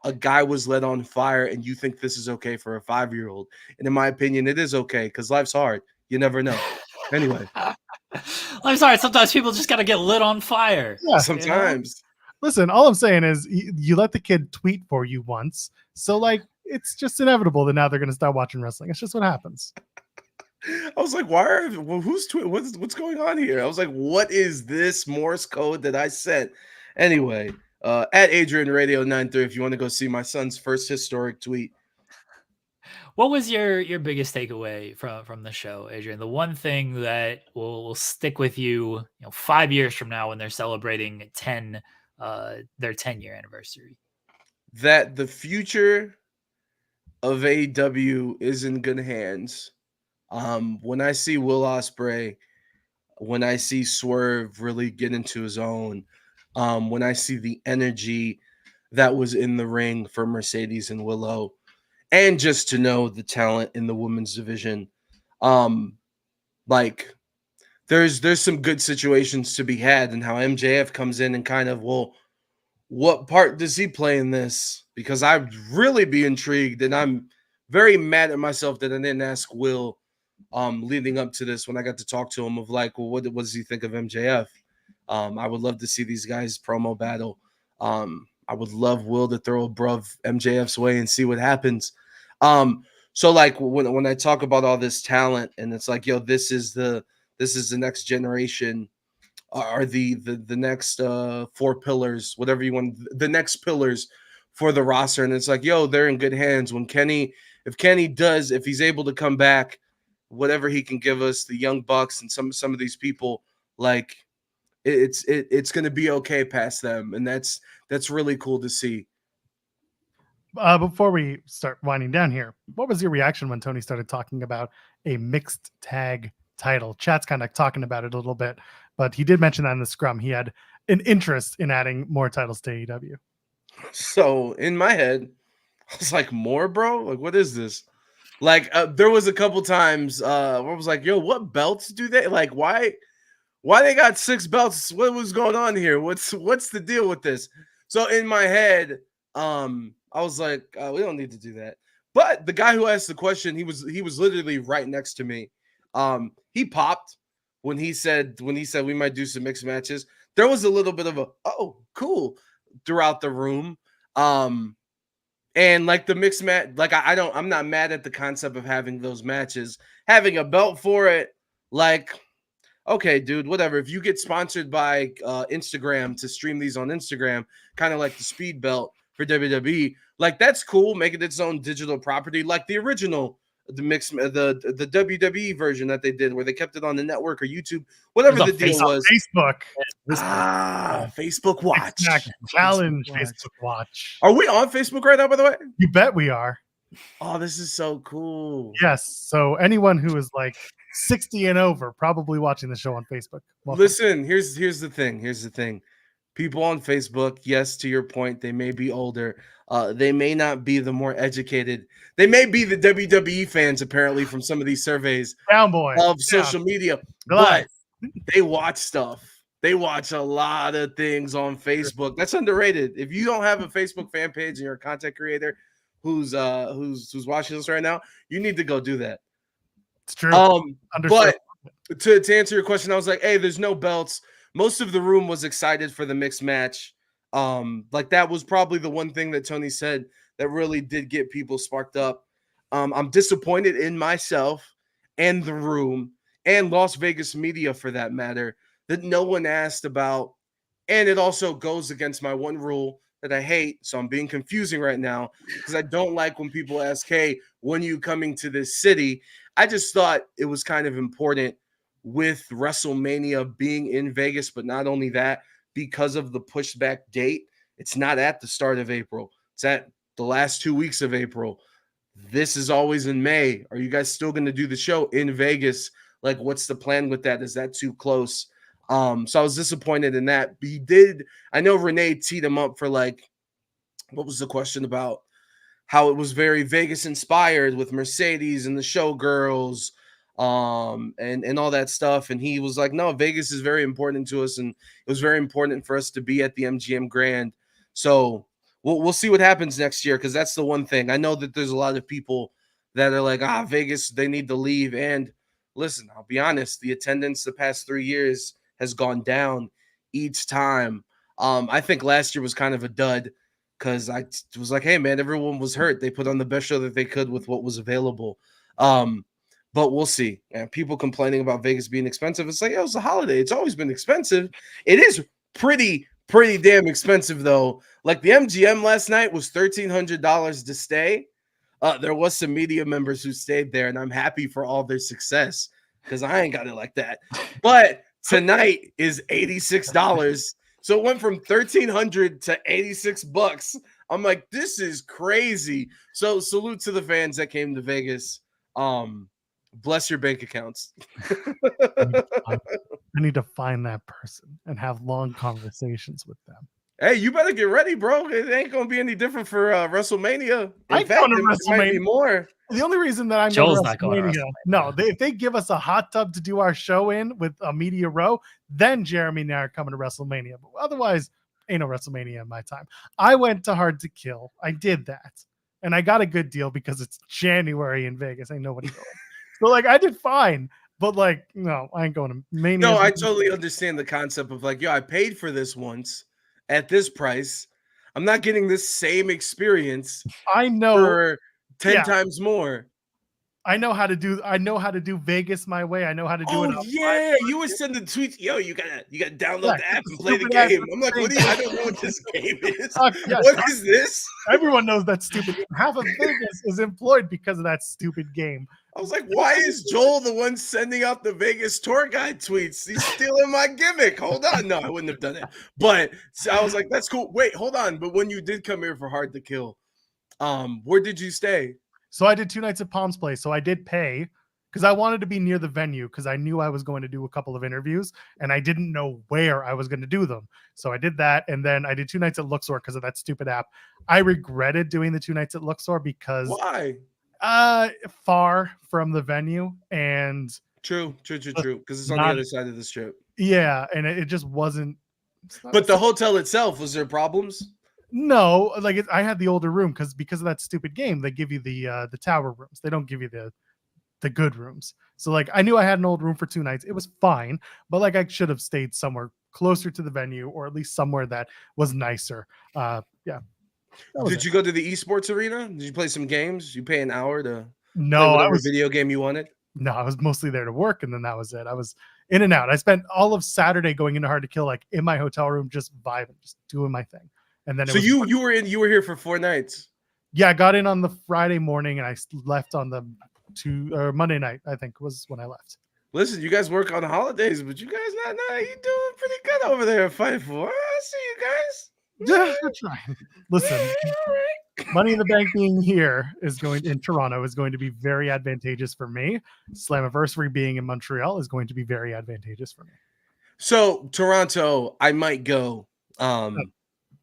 A guy was lit on fire, and you think this is okay for a 5-year-old. And in my opinion, it is okay, because life's hard. You never know. Anyway. I'm sorry. Sometimes people just got to get lit on fire. Yeah, sometimes. Listen, all I'm saying is you let the kid tweet for you once. So, like, it's just inevitable that now they're going to start watching wrestling. It's just what happens. I was like, what's going on here? I was like, what is this Morse code that I sent? Anyway, at Adrian Radio 93, if you want to go see my son's first historic tweet. What was your biggest takeaway from the show, Adrian? The one thing that will stick with you, 5 years from now when they're celebrating their 10-year anniversary. That the future of AEW is in good hands. When I see Will Ospreay, when I see Swerve really get into his own, when I see the energy that was in the ring for Mercedes and Willow, and just to know the talent in the women's division, like there's some good situations to be had, and how MJF comes in and kind of, well, what part does he play in this? Because I'd really be intrigued, and I'm very mad at myself that I didn't ask Will leading up to this when I got to talk to him of like, well, what does he think of MJF? I would love to see these guys promo battle. I would love Will to throw a bruv MJF's way and see what happens. So like when I talk about all this talent and it's like, yo, this is the next generation, are the next 4 pillars, whatever you want, the next pillars for the roster. And it's like, yo, they're in good hands. If he's able to come back, whatever he can give us, the Young Bucks and some of these people, like it's going to be okay past them. And that's really cool to see. Before we start winding down here, what was your reaction when Tony started talking about a mixed tag title? Chat's kind of talking about it a little bit, but he did mention that in the scrum. He had an interest in adding more titles to AEW. So in my head, I was like, more, bro? Like, what is this? Like, there was a couple times where I was like, yo, what belts do they like? Why they got 6 belts? What was going on here? What's the deal with this? So in my head, I was like, we don't need to do that. But the guy who asked the question, he was literally right next to me. He popped when he said we might do some mixed matches. There was a little bit of a, oh, cool, throughout the room. And like the mixed match, like I'm not mad at the concept of having those matches, having a belt for it. Like, okay, dude, whatever. If you get sponsored by Instagram to stream these on Instagram, kind of like the speed belt for WWE, like that's cool. Make it its own digital property, like the original, the WWE version that they did, where they kept it on the network or YouTube, whatever the deal was. Facebook. Facebook Watch. Challenge Facebook Watch. Are we on Facebook right now, by the way? You bet we are. Oh, this is so cool. Yes. So anyone who is like 60 and over probably watching the show on Facebook. Welcome. Listen, here's the thing. People on Facebook, yes, to your point, they may be older. They may not be the more educated. They may be the WWE fans, apparently, from some of these surveys of social media. But they watch stuff. They watch a lot of things on Facebook. That's underrated. If you don't have a Facebook fan page and you're a content creator who's watching this right now, you need to go do that. It's true. But to answer your question, I was like, hey, there's no belts. Most of the room was excited for the mixed match. Like that was probably the one thing that Tony said that really did get people sparked up. I'm disappointed in myself and the room and Las Vegas media, for that matter, that no one asked about. And it also goes against my one rule that I hate. So I'm being confusing right now because I don't like when people ask, hey, when are you coming to this city? I just thought it was kind of important with WrestleMania being in Vegas, but not only that, because of the pushback date, it's not at the start of April. It's at the last 2 weeks of April. This is always in May. Are you guys still going to do the show in Vegas? Like, what's the plan with that? Is that too close? So I was disappointed in that. But he did. I know Renee teed him up for like, what was the question about? How it was very Vegas inspired with Mercedes and the showgirls, and all that stuff. And he was like, no, Vegas is very important to us, and it was very important for us to be at the MGM Grand. So we'll see what happens next year, because that's the one thing. I know that there's a lot of people that are like, Vegas, they need to leave. And listen, I'll be honest, the attendance the past 3 years has gone down each time. I think last year was kind of a dud, because I was like, hey, man, everyone was hurt. They put on the best show that they could with what was available. But we'll see. And people complaining about Vegas being expensive. It's like, it was a holiday. It's always been expensive. It is pretty damn expensive, though. Like the MGM last night was $1,300 to stay. There was some media members who stayed there, and I'm happy for all their success, because I ain't got it like that. But tonight is $86. So it went from $1,300 to $86. I'm like, this is crazy. So salute to the fans that came to Vegas. Bless your bank accounts. I need to find that person and have long conversations with them. Hey, you better get ready, bro. It ain't gonna be any different for WrestleMania. In fact, it might be more. The only reason that I'm Joel's not going to WrestleMania, no, if they give us a hot tub to do our show in with a media row, then Jeremy and I are coming to WrestleMania. But otherwise, ain't no WrestleMania in my time. I went to Hard to Kill. I did that, and I got a good deal because it's January in Vegas. Ain't nobody going. So like, I did fine. But like, no, I ain't going to Mania. No, I totally understand the concept of like, yo, I paid for this once at this price. I'm not getting this same experience. I know for 10 times more. I know how to do Vegas my way. I know how to do it. Oh yeah, you were sending tweets. Yo, you gotta download the app and play the game. I'm like, I don't know what this game is. What is this? Everyone knows that stupid game. Half of Vegas is employed because of that stupid game. I was like, why is Joel the one sending out the Vegas tour guide tweets? He's stealing my gimmick. Hold on. No, I wouldn't have done it. But so I was like, that's cool. Wait, hold on. But when you did come here for Hard to Kill, where did you stay? So I did 2 nights at Palms Place. So I did pay because I wanted to be near the venue because I knew I was going to do a couple of interviews and I didn't know where I was going to do them. So I did that. And then I did 2 nights at Luxor because of that stupid app. I regretted doing the 2 nights at Luxor because why? Far from the venue and true because it's on the other side of the strip. Yeah, and it just wasn't. But the hotel itself, was there problems? No, like I had the older room because of that stupid game. They give you the tower rooms. They don't give you the good rooms. So like I knew I had an old room for 2 nights. It was fine, but like I should have stayed somewhere closer to the venue or at least somewhere that was nicer. Yeah. Did you go to the esports arena? Did you play some games? You pay an hour to play whatever video game you wanted? No, I was mostly there to work, and then that was it. I was in and out. I spent all of Saturday going into Hard to Kill, like in my hotel room, just vibing, just doing my thing. And then so you were here for 4 nights. Yeah, I got in on the Friday morning, and I left on the Monday night. I think was when I left. Listen, you guys work on the holidays, but you guys not you doing pretty good over there at Fightful. I see you guys. Yeah, we're trying. Listen, Money in the Bank being here in Toronto is going to be very advantageous for me. Slammiversary being in Montreal is going to be very advantageous for me. So Toronto, I might go.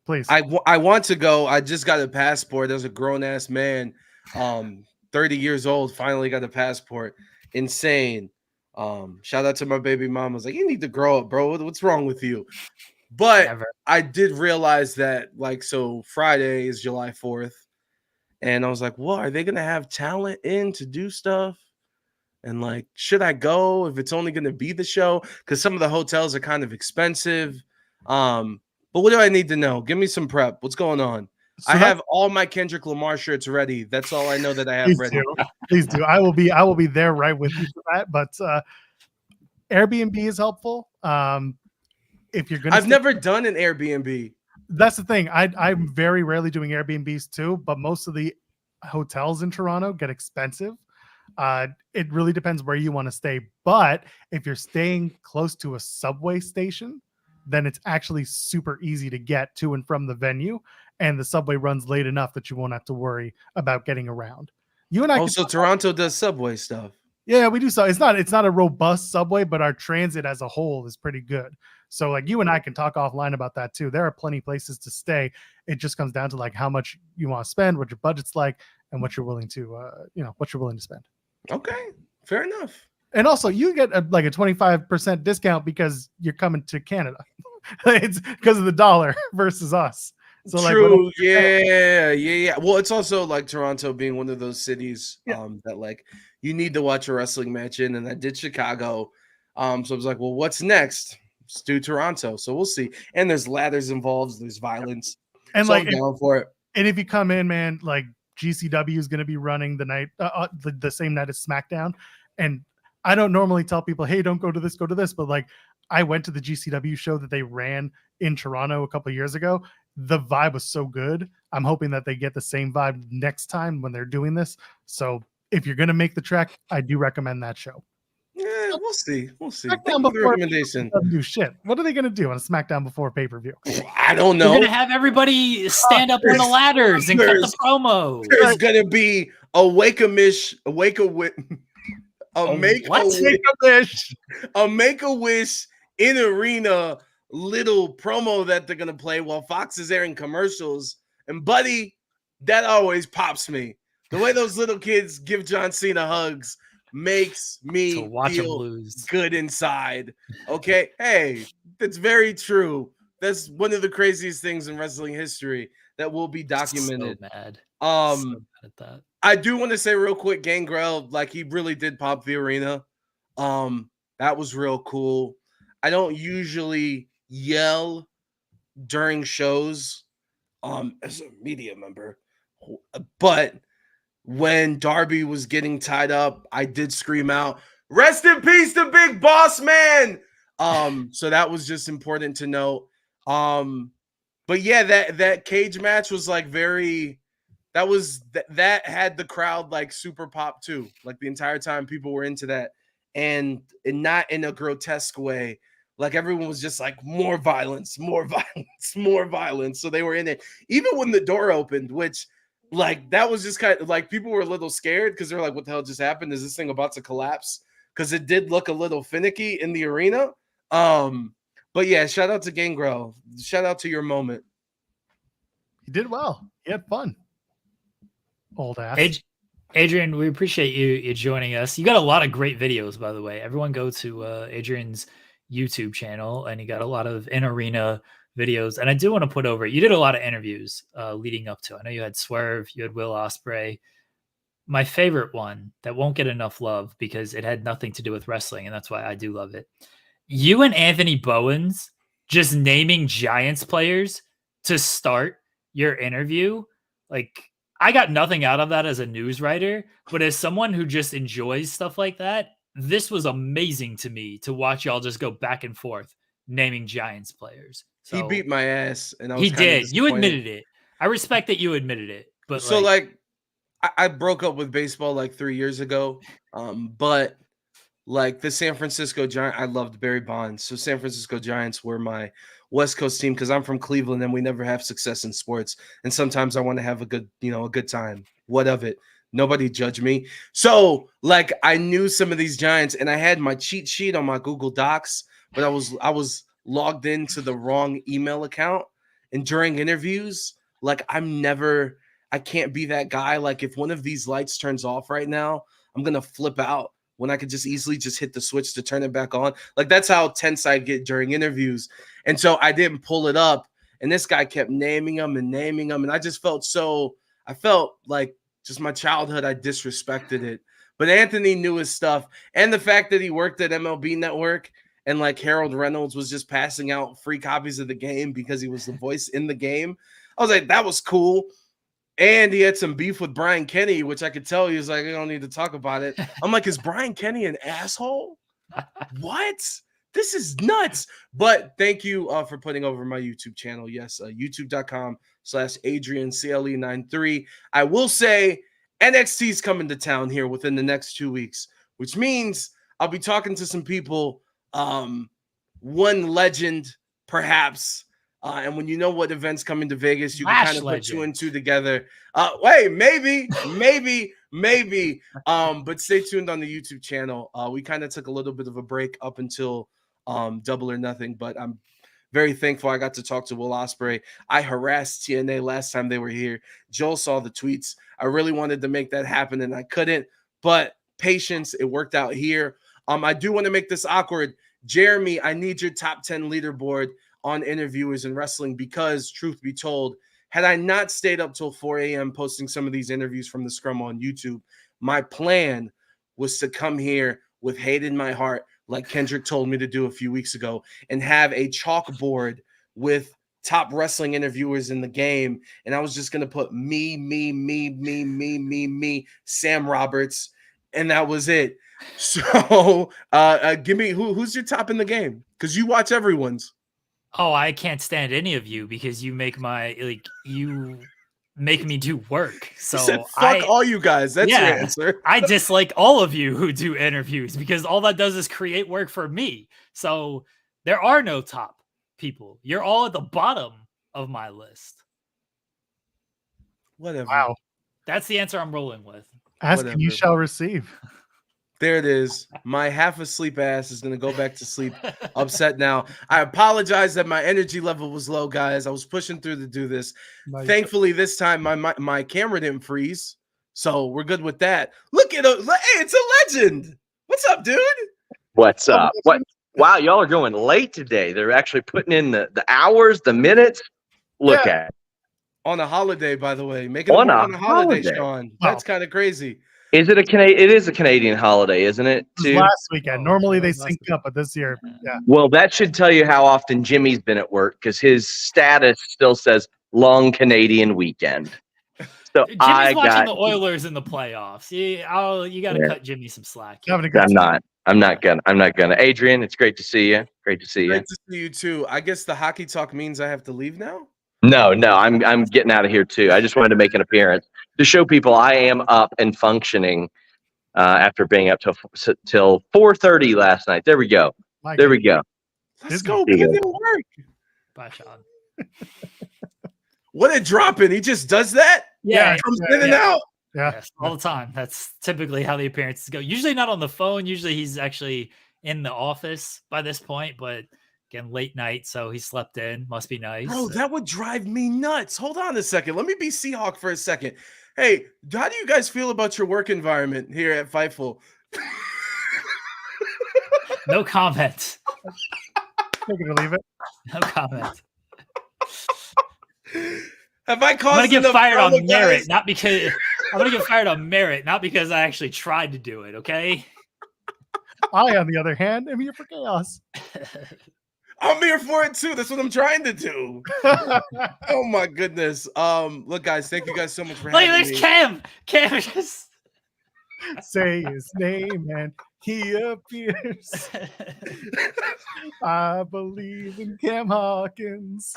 Please. I want to go. I just got a passport as a grown ass man. 30 years old, finally got a passport. Insane. Shout out to my baby mama. I was like, you need to grow up, bro. What's wrong with you? But I did realize that, like, so Friday is July 4th. And I was like, well, are they going to have talent in to do stuff? And, like, should I go if it's only going to be the show? Because some of the hotels are kind of expensive. But what do I need to know? Give me some prep. What's going on? So I have all my Kendrick Lamar shirts ready. That's all I know that I have ready. Please do. I will be there right with you for that. But Airbnb is helpful. If you're gonna, I've never done an Airbnb. That's the thing. I'm very rarely doing Airbnbs too, but most of the hotels in Toronto get expensive. It really depends where you want to stay. But if you're staying close to a subway station, then it's actually super easy to get to and from the venue, and the subway runs late enough that you won't have to worry about getting around. You and I. Also, Toronto does subway stuff. Yeah, we do. So it's not a robust subway, but our transit as a whole is pretty good. So like you and I can talk offline about that too. There are plenty of places to stay. It just comes down to like how much you want to spend, what your budget's like, and what you're willing to, what you're willing to spend. Okay, fair enough. And also, you get a 25% discount because you're coming to Canada. It's because of the dollar versus us. So True, like, yeah. Well, it's also like Toronto being one of those cities that like you need to watch a wrestling match in, and I did Chicago. So I was like, well, what's next? Let's do Toronto. So we'll see. And there's ladders involved, there's violence. And so like, I'm down for it. And if you come in, man, like GCW is going to be running the night, the same night as SmackDown. And I don't normally tell people, hey, don't go to this, go to this. But like, I went to the GCW show that they ran in Toronto a couple of years ago. The vibe was so good. I'm hoping that they get the same vibe next time when they're doing this. So if you're going to make the trek, I do recommend that show. Yeah, we'll see. Thank SmackDown you for the before recommendation. doesn't do shit. What are they going to do on a SmackDown before pay-per-view? I don't know. They're gonna have everybody stand up on the ladders and cut the promo. There's gonna be a Make-A-Wish in arena little promo that they're gonna play while Fox is airing commercials. And buddy, that always pops me. The way those little kids give John Cena hugs makes me feel good inside. Okay, hey, that's very true. That's one of the craziest things in wrestling history that will be documented. So mad. So mad at that. I do want to say real quick, Gangrel, like he really did pop the arena. That was real cool. I don't usually yell during shows as a media member, but when Darby was getting tied up, I did scream out, "Rest in peace to Big Boss Man." So that was just important to note. But yeah, that cage match was like that had the crowd like super pop too. Like the entire time people were into that, and not in a grotesque way. Like everyone was just like more violence. So they were in it. Even when the door opened, which like that was just kind of like people were a little scared because they're like, what the hell just happened? Is this thing about to collapse? Because it did look a little finicky in the arena. But yeah, shout out to Gangrel. Shout out to your moment. He did well. He had fun. Old ass. Adrian, we appreciate you joining us. You got a lot of great videos, by the way. Everyone go to Adrian's YouTube channel, and you got a lot of in-arena videos. And I do want to put over, you did a lot of interviews leading up to. I know you had Swerve, you had Will Ospreay. My favorite one that won't get enough love because it had nothing to do with wrestling, and that's why I do love it. You and Anthony Bowens just naming Giants players to start your interview. Like, I got nothing out of that as a news writer, but as someone who just enjoys stuff like that, this was amazing to me to watch y'all just go back and forth naming Giants players. So, he beat my ass, and he did. You admitted it. I respect that you admitted it. But so like I broke up with baseball like 3 years ago. But like the San Francisco Giants, I loved Barry Bonds. So San Francisco Giants were my West Coast team because I'm from Cleveland and we never have success in sports. And sometimes I want to have a good time. What of it? Nobody judge me. So like I knew some of these Giants, and I had my cheat sheet on my Google Docs, but I was logged into the wrong email account. And during interviews, like I can't be that guy. Like if one of these lights turns off right now, I'm going to flip out when I could just easily just hit the switch to turn it back on. Like that's how tense I get during interviews. And so I didn't pull it up, and this guy kept naming them. And I just felt like just my childhood, I disrespected it. But Anthony knew his stuff. And the fact that he worked at MLB Network and like Harold Reynolds was just passing out free copies of the game because he was the voice in the game. I was like, that was cool. And he had some beef with Brian Kenny, which I could tell he was like, I don't need to talk about it. I'm like, is Brian Kenny an asshole? What? This is nuts. But thank you for putting over my YouTube channel. Yes, youtube.com/AdrianCLE93. I will say NXT is coming to town here within the next 2 weeks, which means I'll be talking to some people. One legend, perhaps, And when you know what events come into Vegas, you Lash can kind of put 2 and legend. 2 together. Wait, maybe. But stay tuned on the YouTube channel. We kind of took a little bit of a break up until Double or Nothing, but I'm very thankful I got to talk to Will Ospreay. I harassed TNA last time they were here. Joel saw the tweets. I really wanted to make that happen, and I couldn't. But patience, it worked out here. I do want to make this awkward. Jeremy, I need your top 10 leaderboard on interviewers in wrestling because, truth be told, had I not stayed up till 4 a.m. posting some of these interviews from the Scrum on YouTube, my plan was to come here with hate in my heart, like Kendrick told me to do a few weeks ago, and have a chalkboard with top wrestling interviewers in the game. And I was just going to put me, Sam Roberts, and that was it. So give me who's your top in the game? Because you watch everyone's. Oh, I can't stand any of you because you make you make me do work. So I said, fuck all you guys. That's your answer. I dislike all of you who do interviews because all that does is create work for me. So there are no top people. You're all at the bottom of my list. Whatever. Wow. That's the answer I'm rolling with. Ask and you shall receive. There it is. My half asleep ass is going to go back to sleep upset now. I apologize that my energy level was low, guys. I was pushing through to do this. Thankfully, this time my camera didn't freeze. So we're good with that. Look at it. Hey, it's a legend. What's up, dude? What's up? What? Wow, y'all are going late today. They're actually putting in the hours, the minutes. Look at it. On a holiday, by the way. Making it on a holiday, Sean. That's kind of crazy. Is it it is a Canadian holiday, isn't it? Too? Last weekend. Normally they sync up, but this year, yeah. Well, that should tell you how often Jimmy's been at work because his status still says long Canadian weekend. So Jimmy's watching the Oilers in the playoffs. You got to cut Jimmy some slack. I'm not gonna. Adrian, it's great to see you. Great to see you. Great to see you too. I guess the hockey talk means I have to leave now. No, I'm getting out of here too. I just wanted to make an appearance to show people I am up and functioning after being up till 4:30 last night. There we go. We go. Let's go. Put in work. Bye, Sean. What a drop in. He just does that? Yeah. Comes in and out. Yeah. Yes, all the time. That's typically how the appearances go. Usually not on the phone. Usually he's actually in the office by this point, but again, late night, so he slept in. Must be nice. Bro, that would drive me nuts. Hold on a second. Let me be Seahawk for a second. Hey, how do you guys feel about your work environment here at Fightful? No comment. Take it or leave it. No comment. Have I caused I'm gonna get fired on merit, guys? not because I'm gonna get fired on merit, not because I actually tried to do it. Okay. I, on the other hand, am here for chaos. I'm here for it too. That's what I'm trying to do. Oh my goodness. Look, guys, thank you guys so much for having me. There's Cam. Cam just say his name and he appears. I believe in Cam Hawkins.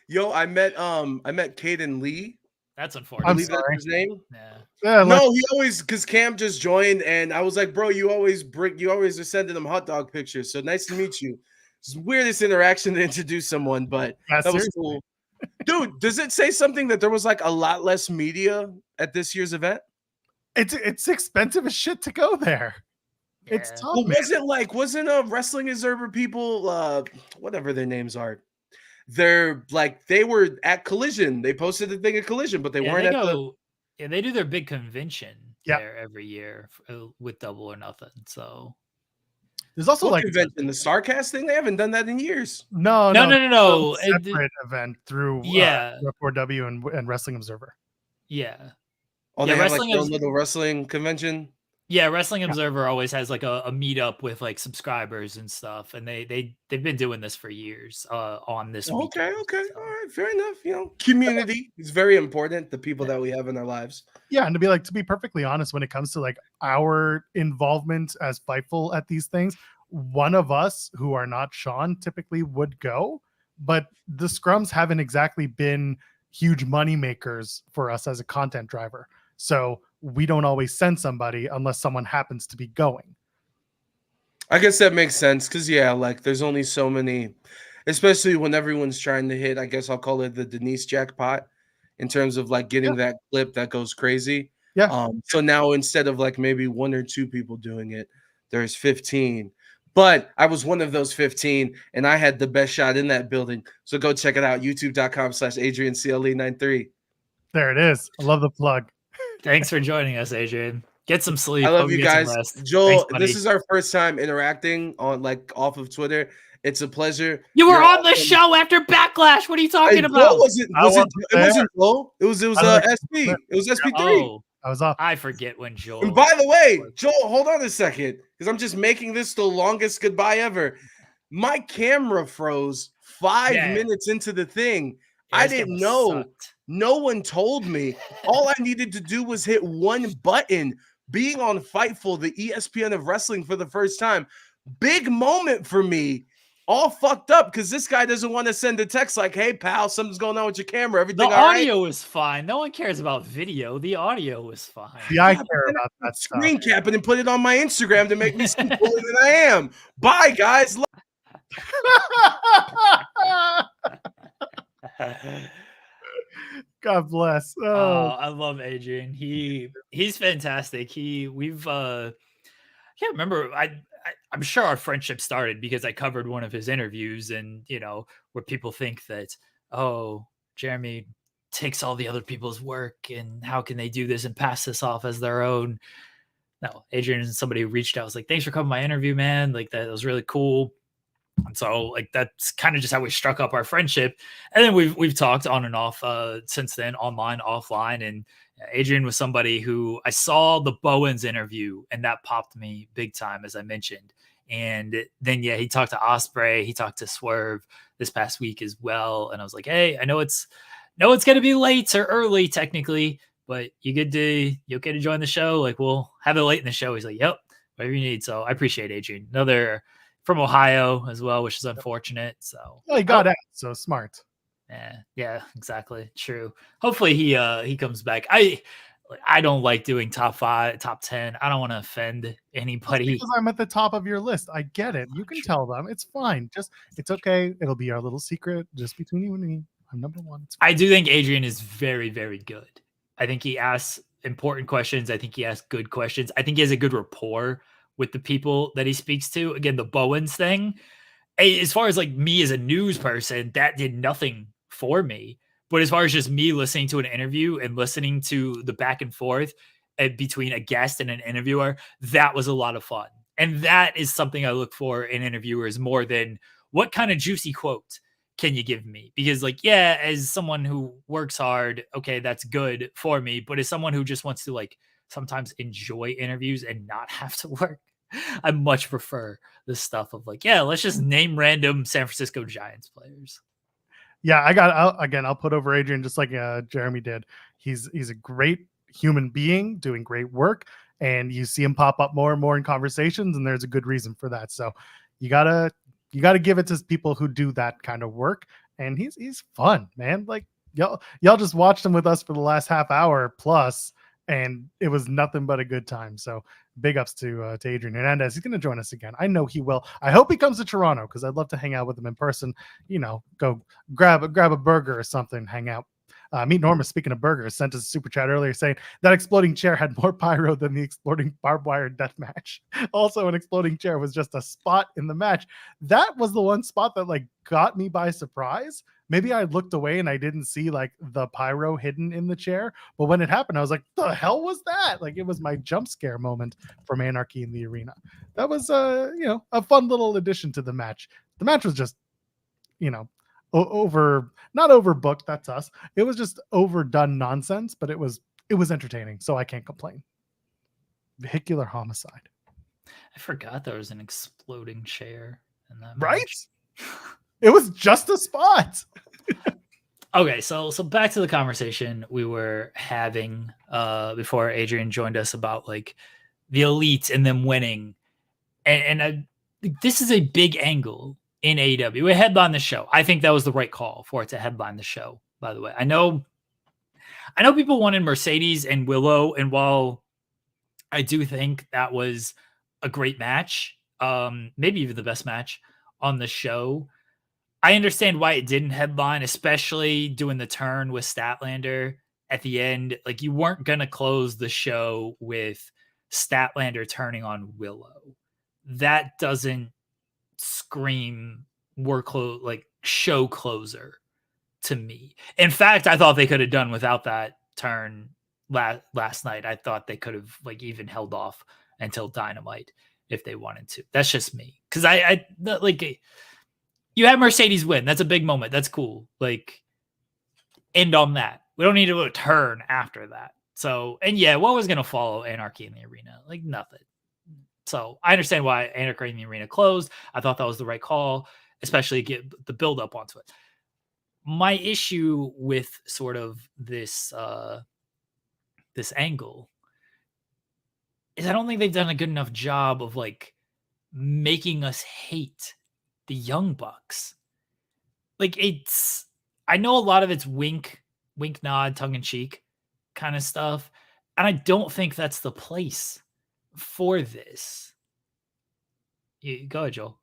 Yo, I met Caden Lee. That's unfortunate. I believe that's his name. Yeah. No, he always because Cam just joined, and I was like, bro, you always are sending him hot dog pictures. So nice to meet you. It's the weirdest interaction to introduce someone, but that was cool. Dude, does it say something that there was like a lot less media at this year's event? It's expensive as shit to go there. Yeah. It's tough. Well, wasn't a Wrestling Observer people, whatever their names are, they were at Collision. They posted the thing at Collision, but they weren't Yeah, they do their big convention there every year with Double or Nothing. So there's also like convention, the Starcast thing. They haven't done that in years. No. Separate event through RAW and Wrestling Observer. Yeah. Oh, they have like their little wrestling convention. Yeah, Wrestling Observer always has like a meetup with like subscribers and stuff, and they've been doing this for years on this. Okay, all right, fair enough. Community is very important. The people that we have in our lives. Yeah, and to be perfectly honest, when it comes to like our involvement as Fightful at these things, one of us who are not Sean typically would go, but the scrums haven't exactly been huge money makers for us as a content driver. So we don't always send somebody unless someone happens to be going. I guess that makes sense because like there's only so many. especially when everyone's trying to hit, I guess I'll call it the Denise jackpot in terms of like getting that clip that goes crazy. Yeah. So now instead of like maybe 1 or 2 people doing it, there's 15. But I was one of those 15, and I had the best shot in that building. So go check it out, youtube.com/AdrianCLE93. There it is. I love the plug. Thanks for joining us, Adrian. Get some sleep. I love Hope you get some guys. rest. Joel, Thanks, this is our first time interacting on like off of Twitter. It's a pleasure. You were on the show after Backlash. What are you talking about? It wasn't Joel. It was SP. It was SP3. Oh, I was off. I forget when Joel. And by the way, Joel, hold on a second, because I'm just making this the longest goodbye ever. My camera froze 5 minutes into the thing. Yeah, I didn't know. No one told me. All I needed to do was hit one button. Being on Fightful, the ESPN of wrestling for the first time. Big moment for me. All fucked up because this guy doesn't want to send a text like, "Hey, pal, something's going on with your camera. Everything the all audio right?" is fine. No one cares about video. The audio was fine. Yeah, I care about that stuff. Screen cap it and put it on my Instagram to make me seem cooler than I am. Bye, guys. God bless. I love Adrian. He's fantastic. I can't remember. I'm sure our friendship started because I covered one of his interviews, and where people think that, oh, Jeremy takes all the other people's work and how can they do this and pass this off as their own. No, Adrian is somebody who reached out, was like, thanks for covering my interview, man. Like, that was really cool. And so like that's kind of just how we struck up our friendship. And then we've talked on and off since then, online, offline. And Adrian was somebody who I saw the Bowens interview and that popped me big time, as I mentioned. And then, he talked to Ospreay, he talked to Swerve this past week as well. And I was like, hey, I know it's going to be late or early technically, but you okay to join the show? Like, we'll have it late in the show. He's like, yep, whatever you need. So I appreciate Adrian. Another from Ohio as well, which is unfortunate. So he got out, so smart. Yeah, exactly. True. Hopefully he comes back. I don't like doing top 5, top 10. I don't want to offend anybody. Because I'm at the top of your list. I get it. You can tell them. It's fine. It's okay. It'll be our little secret just between you and me. I'm number 1. I do think Adrian is very, very good. I think he asks important questions. I think he asks good questions. I think he has a good rapport with the people that he speaks to. Again, the Bowens thing, as far as like me as a news person, that did nothing for me. But as far as just me listening to an interview and listening to the back and forth between a guest and an interviewer, that was a lot of fun. And that is something I look for in interviewers more than what kind of juicy quote can you give me? Because as someone who works hard, okay, that's good for me. But as someone who just wants to like sometimes enjoy interviews and not have to work, I much prefer this stuff of like, let's just name random San Francisco Giants players. Yeah, I'll put over Adrian just like Jeremy did. He's a great human being doing great work, and you see him pop up more and more in conversations, and there's a good reason for that. So you gotta give it to people who do that kind of work, and he's fun, man. Like y'all just watched him with us for the last half hour plus, and it was nothing but a good time. So big ups to Adrian Hernandez. He's going to join us again. I know he will. I hope he comes to Toronto because I'd love to hang out with him in person. Go grab a burger or something, hang out. Meet Norma, speaking of burgers, sent us a super chat earlier saying that exploding chair had more pyro than the exploding barbed wire death match. Also, an exploding chair was just a spot in the match. That was the one spot that like got me by surprise. Maybe I looked away and I didn't see like the pyro hidden in the chair. But when it happened, I was like, the hell was that? Like, it was my jump scare moment from Anarchy in the Arena. That was, a fun little addition to the match. The match was just, not overbooked. That's us. It was just overdone nonsense, but it was entertaining. So I can't complain. Vehicular homicide. I forgot there was an exploding chair in that right? match. It was just a spot. Okay, so back to the conversation we were having before Adrian joined us about like the elite and them winning, and this is a big angle in AEW. We headline the show. I think that was the right call for it to headline the show. By the way, I know people wanted Mercedes and Willow, and while I do think that was a great match, maybe even the best match on the show, I understand why it didn't headline, especially doing the turn with Statlander at the end. Like, you weren't going to close the show with Statlander turning on Willow. That doesn't scream like show closer to me. In fact, I thought they could have done without that turn last night. I thought they could have like even held off until Dynamite if they wanted to. That's just me. Because I like, you had Mercedes win. That's a big moment. That's cool. Like, end on that. We don't need to turn after that. So, and yeah, what was going to follow Anarchy in the Arena? Like, nothing. So I understand why Anarchy in the Arena closed. I thought that was the right call, especially get the build up onto it. My issue with sort of this this angle is I don't think they've done a good enough job of like making us hate the Young Bucks. Like, I know a lot of it's wink, nod, tongue in cheek kind of stuff. And I don't think that's the place for this. Go ahead, Joel.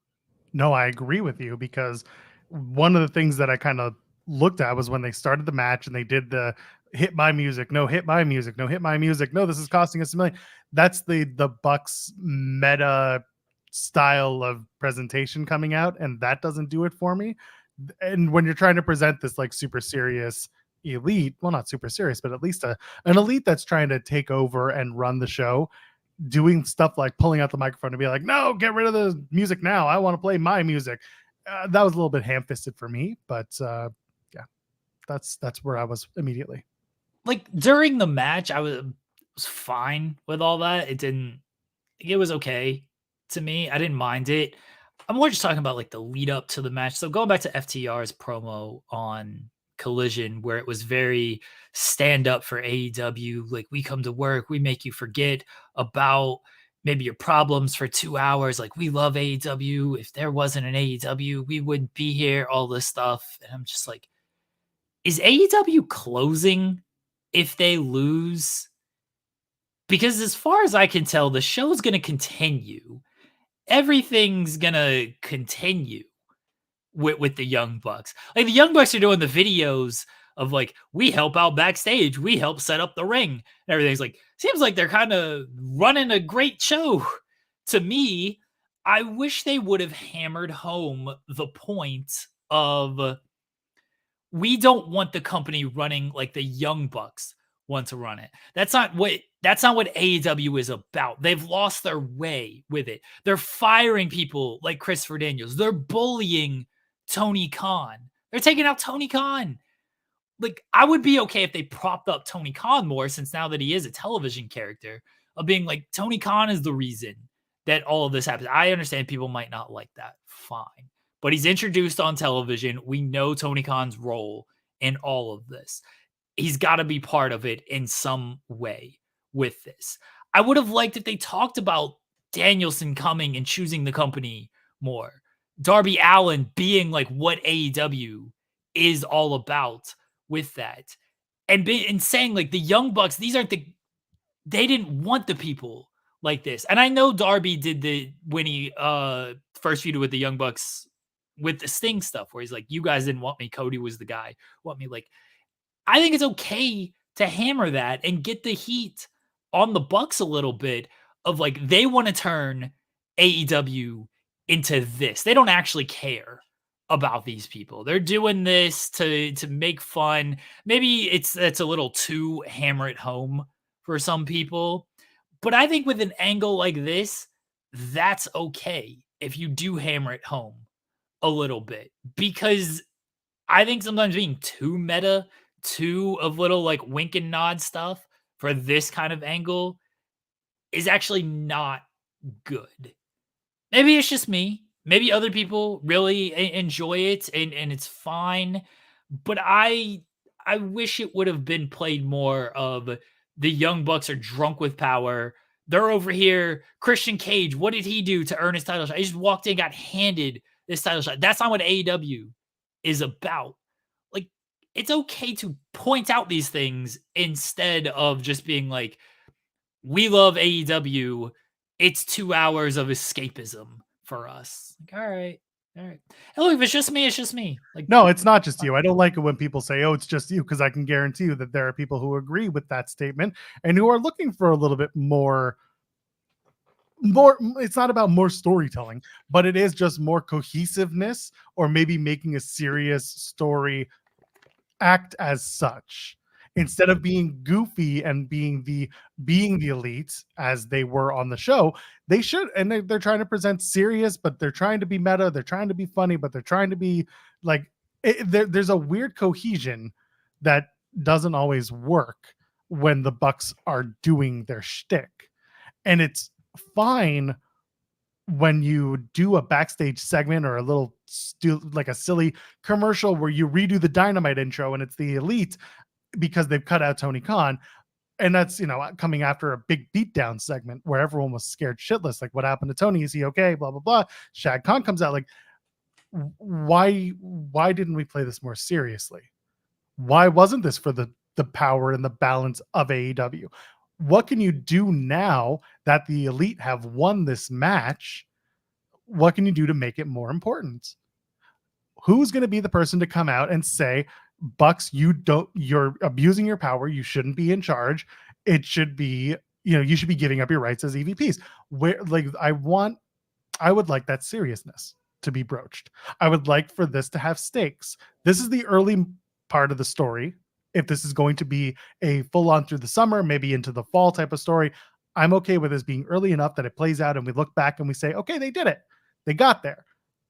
No, I agree with you, because one of the things that I kind of looked at was when they started the match and they did the hit my music, no hit my music, no hit my music, no, this is costing us $1 million. That's the Bucks meta style of presentation coming out, and that doesn't do it for me. And when you're trying to present this like super serious elite, well, not super serious, but at least an elite that's trying to take over and run the show, doing stuff like pulling out the microphone to be like, no, get rid of the music now, I want to play my music. That was a little bit ham-fisted for me, but yeah, that's where I was immediately. Like, during the match, I was fine with all that. It was okay to me. I didn't mind it. I'm more just talking about like the lead up to the match. So going back to FTR's promo on Collision, where it was very stand up for AEW, like, we come to work, we make you forget about maybe your problems for 2 hours. Like, we love AEW. If there wasn't an AEW, we wouldn't be here, all this stuff. And I'm just like, is AEW closing if they lose? Because as far as I can tell, the show's going to continue. Everything's going to continue with the Young Bucks. Like, the Young Bucks are doing the videos of like, we help out backstage, we help set up the ring, and everything's like, seems like they're kind of running a great show to me. I wish they would have hammered home the point of, we don't want the company running like the Young Bucks want to run it. That's not what AEW is about. They've lost their way with it. They're firing people like Christopher Daniels. They're bullying Tony Khan. They're taking out Tony Khan. Like, I would be okay if they propped up Tony Khan more, since now that he is a television character, of being like, Tony Khan is the reason that all of this happens. I understand people might not like that. Fine. But he's introduced on television. We know Tony Khan's role in all of this. He's got to be part of it in some way with this. I would have liked if they talked about Danielson coming and choosing the company more. Darby Allin being like what AEW is all about with that. And saying like, the Young Bucks, they didn't want the people like this. And I know Darby did when he first feuded with the Young Bucks with the Sting stuff, where he's like, you guys didn't want me, Cody was the guy, want me. Like, I think it's okay to hammer that and get the heat on the Bucks a little bit, of like, they want to turn AEW into this. They don't actually care about these people. They're doing this to make fun. Maybe it's a little too hammer it home for some people, but I think with an angle like this, that's okay if you do hammer it home a little bit, because I think sometimes being too meta, too of little like wink and nod stuff for this kind of angle is actually not good. Maybe it's just me. Maybe other people really enjoy it and it's fine. But I wish it would have been played more of, the Young Bucks are drunk with power. They're over here. Christian Cage, what did he do to earn his title shot? He just walked in, got handed this title shot. That's not what AEW is about. Like, it's okay to point out these things instead of just being like, we love AEW. It's 2 hours of escapism for us. Like, all right. All right. And look, if it's just me, it's just me. Like, no, it's not just you. I don't like it when people say, "Oh, it's just you," because I can guarantee you that there are people who agree with that statement and who are looking for a little bit more. It's not about more storytelling, but it is just more cohesiveness, or maybe making a serious story act as such instead of being goofy and being the elite as they were on the show. They should, and they're trying to present serious, but they're trying to be meta, they're trying to be funny, but they're trying to be like there's a weird cohesion that doesn't always work when the Bucks are doing their shtick. And it's fine when you do a backstage segment or a little like a silly commercial where you redo the Dynamite intro and it's the elite because they've cut out Tony Khan. And that's, coming after a big beatdown segment where everyone was scared shitless. Like, what happened to Tony? Is he okay? Blah, blah, blah. Shad Khan comes out. Like, why didn't we play this more seriously? Why wasn't this for the power and the balance of AEW? What can you do now that the elite have won this match? What can you do to make it more important? Who's going to be the person to come out and say, Bucks, you're abusing your power. You shouldn't be in charge. It should be, you should be giving up your rights as EVPs. I would like that seriousness to be broached. I would like for this to have stakes. This is the early part of the story. If this is going to be a full on through the summer, maybe into the fall type of story, I'm okay with this being early enough that it plays out and we look back and we say, okay, they did it. They got there.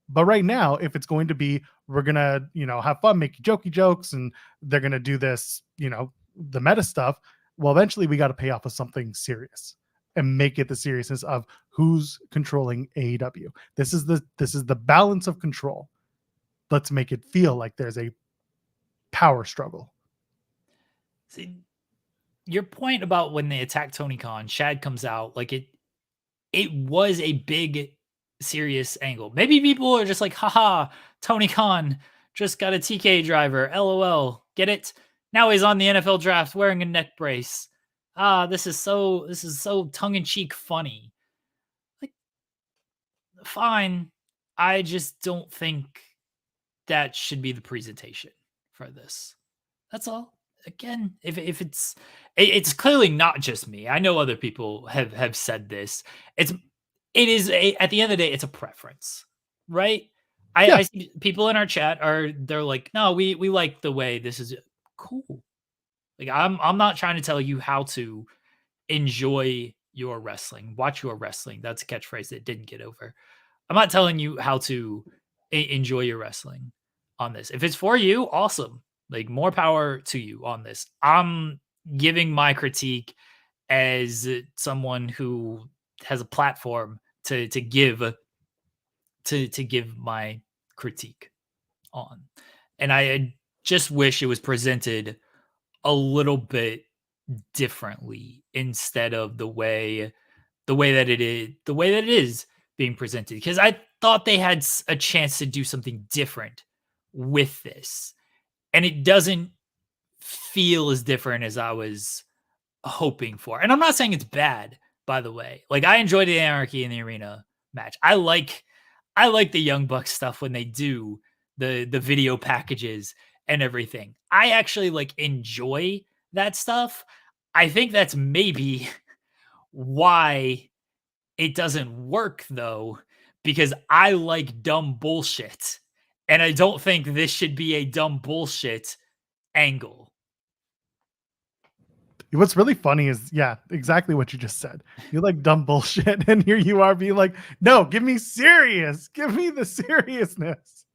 But right now, if it's going to be, we're going to, have fun, make jokey jokes, and they're going to do this, the meta stuff, well, eventually we got to pay off with something serious and make it the seriousness of who's controlling AEW. This is the balance of control. Let's make it feel like there's a power struggle. See, your point about when they attack Tony Khan, Shad comes out, like it was a big serious angle. Maybe people are just like, haha, Tony Khan just got a TK driver. LOL. Get it? Now he's on the NFL draft wearing a neck brace. This is so tongue-in-cheek funny. Like, fine. I just don't think that should be the presentation for this. That's all. Again, if it's clearly not just me. I know other people have said this. It is at the end of the day, it's a preference, right? Yeah. I see people in our chat they're like, no, we like the way this is cool. Like, I'm not trying to tell you how to enjoy your wrestling, watch your wrestling. That's a catchphrase that didn't get over. I'm not telling you how to enjoy your wrestling on this. If it's for you, awesome. Like, more power to you on this. I'm giving my critique as someone who has a platform to give my critique on. And I just wish it was presented a little bit differently instead of the way that it is being presented, because I thought they had a chance to do something different with this. And it doesn't feel as different as I was hoping for. And I'm not saying it's bad, by the way. Like, I enjoyed the Anarchy in the Arena match. I like the Young Bucks stuff when they do the video packages and everything. I actually enjoy that stuff. I think that's maybe why it doesn't work, though, because I like dumb bullshit. And I don't think this should be a dumb bullshit angle. What's really funny is, yeah, exactly what you just said. You like dumb bullshit, and here you are being like, no, give me serious. Give me the seriousness.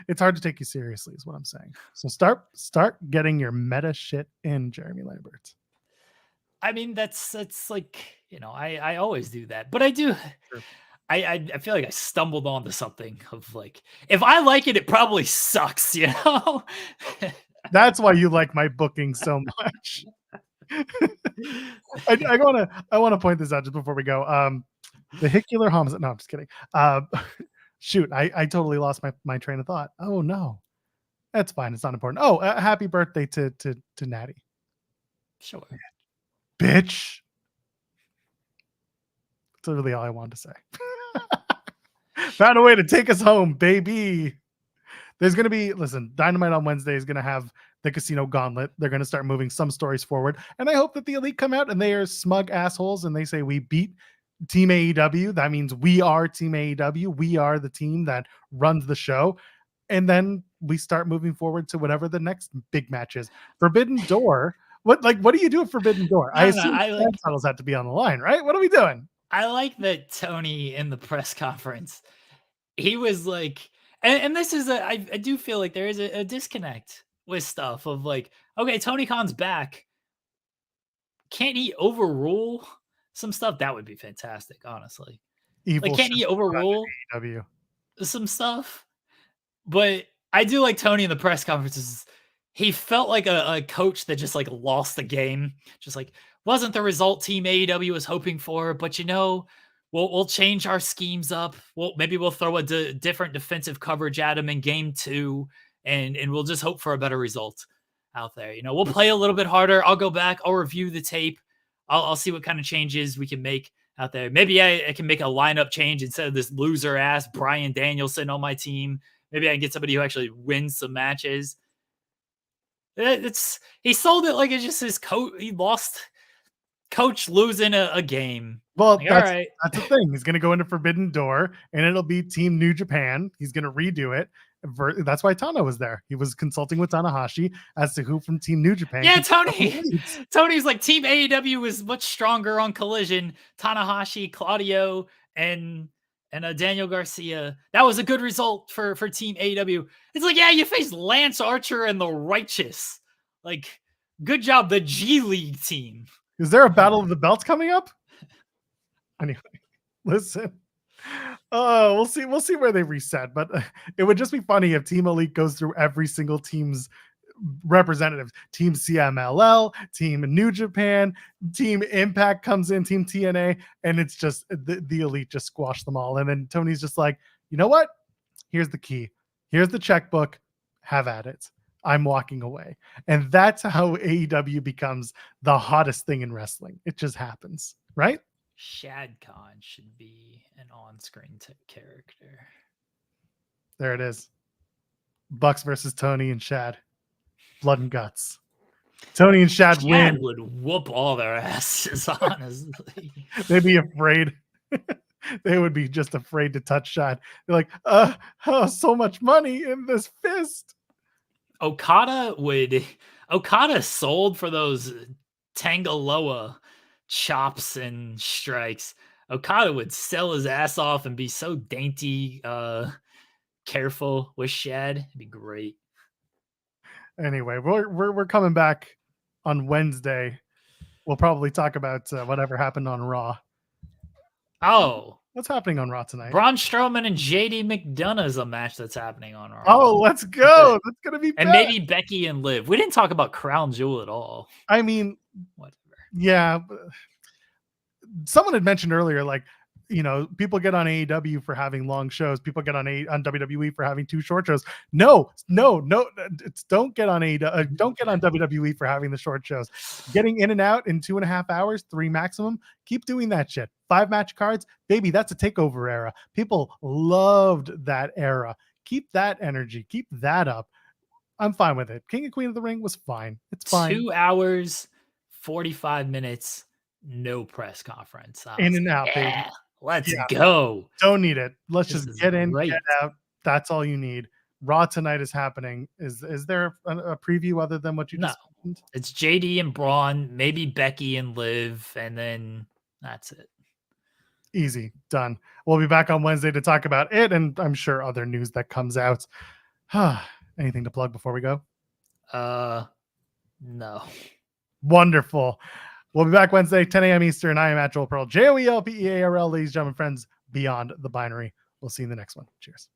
It's hard to take you seriously is what I'm saying. So start getting your meta shit in, Jeremy Lambert. I mean, that's like, I always do that, but I do. Sure. I feel like I stumbled onto something of like, if I like it, it probably sucks, That's why you like my booking so much. I want to point this out just before we go. Vehicular homicide. No, I'm just kidding. Shoot, I totally lost my train of thought. Oh no, that's fine. It's not important. Oh, happy birthday to Natty. Sure, bitch. That's literally all I wanted to say. Found a way to take us home, baby. There's going to be, listen, Dynamite on Wednesday is going to have the Casino Gauntlet. They're going to start moving some stories forward. And I hope that the Elite come out and they are smug assholes and they say, we beat Team AEW. That means we are Team AEW. We are the team that runs the show. And then we start moving forward to whatever the next big match is. Forbidden Door. What do you do at Forbidden Door? I assume titles have to be on the line, right? What are we doing? I like that Tony in the press conference, he was like, and this is I do feel like there is a disconnect with stuff of like, okay, Tony Khan's back. Can't he overrule some stuff? That would be fantastic, honestly. Evil, like, can't he overrule some stuff? But I do like Tony in the press conferences. He felt like a coach that just like lost the game. Just like, wasn't the result Team AEW was hoping for, but we'll change our schemes up. Maybe we'll throw a different defensive coverage at him in game 2, and we'll just hope for a better result out there. We'll play a little bit harder. I'll go back. I'll review the tape. I'll see what kind of changes we can make out there. Maybe I can make a lineup change instead of this loser ass Bryan Danielson on my team. Maybe I can get somebody who actually wins some matches. He sold it like it's just his coach. He lost coach losing a game. Well, like, that's the thing. He's going to go into Forbidden Door, and it'll be Team New Japan. He's going to redo it. That's why Tana was there. He was consulting with Tanahashi as to who from Team New Japan. Yeah, Tony's like, Team AEW was much stronger on Collision. Tanahashi, Claudio, and Daniel Garcia. That was a good result for Team AEW. It's like, yeah, you faced Lance Archer and the Righteous. Like, good job, the G League team. Is there a Battle of the Belts coming up? Anyway, listen. We'll see where they reset, but it would just be funny if Team Elite goes through every single team's representatives. Team CMLL, Team New Japan, Team Impact comes in, Team TNA, and it's just the Elite just squash them all. And then Tony's just like, you know what? Here's the key. Here's the checkbook. Have at it. I'm walking away. And that's how AEW becomes the hottest thing in wrestling. It just happens, right? Shad Khan should be an on-screen character. There it is. Bucks versus Tony and Shad. Blood and guts. Tony and Shad win. Would whoop all their asses, honestly. They'd be afraid. They would be just afraid to touch Shad. They're like, so much money in this fist. Okada sold for those Tangaloa chops and strikes. Okada would sell his ass off and be so dainty, careful with Shad. It'd be great. Anyway, we're coming back on Wednesday. We'll probably talk about whatever happened on Raw. Oh, what's happening on Raw tonight? Braun Strowman and JD McDonough is a match that's happening on Raw. Oh, let's go! That's gonna be and maybe Becky and Liv. We didn't talk about Crown Jewel at all. I mean, whatever. Yeah, someone had mentioned earlier, like, people get on AEW for having long shows. People get on WWE for having 2 short shows. No. Don't get on AEW. Don't get on WWE for having the short shows. Getting in and out in 2.5 hours, 3 maximum. Keep doing that shit. 5-match cards, baby. That's a takeover era. People loved that era. Keep that energy. Keep that up. I'm fine with it. King and Queen of the Ring was fine. It's fine. 2 hours, 45 minutes, no press conference. In and out, baby. Let's go. Don't need it. Let's just get in, get out. That's all you need. Raw tonight is happening. Is there a preview other than what you just mentioned? It's JD and Braun, maybe Becky and Liv, and then that's it. Easy. Done. We'll be back on Wednesday to talk about it, and I'm sure other news that comes out. Anything to plug before we go? No. Wonderful. We'll be back Wednesday, 10 a.m. Eastern. I am at Joel Pearl, JOELPEARL, ladies and gentlemen, friends beyond the binary. We'll see you in the next one. Cheers.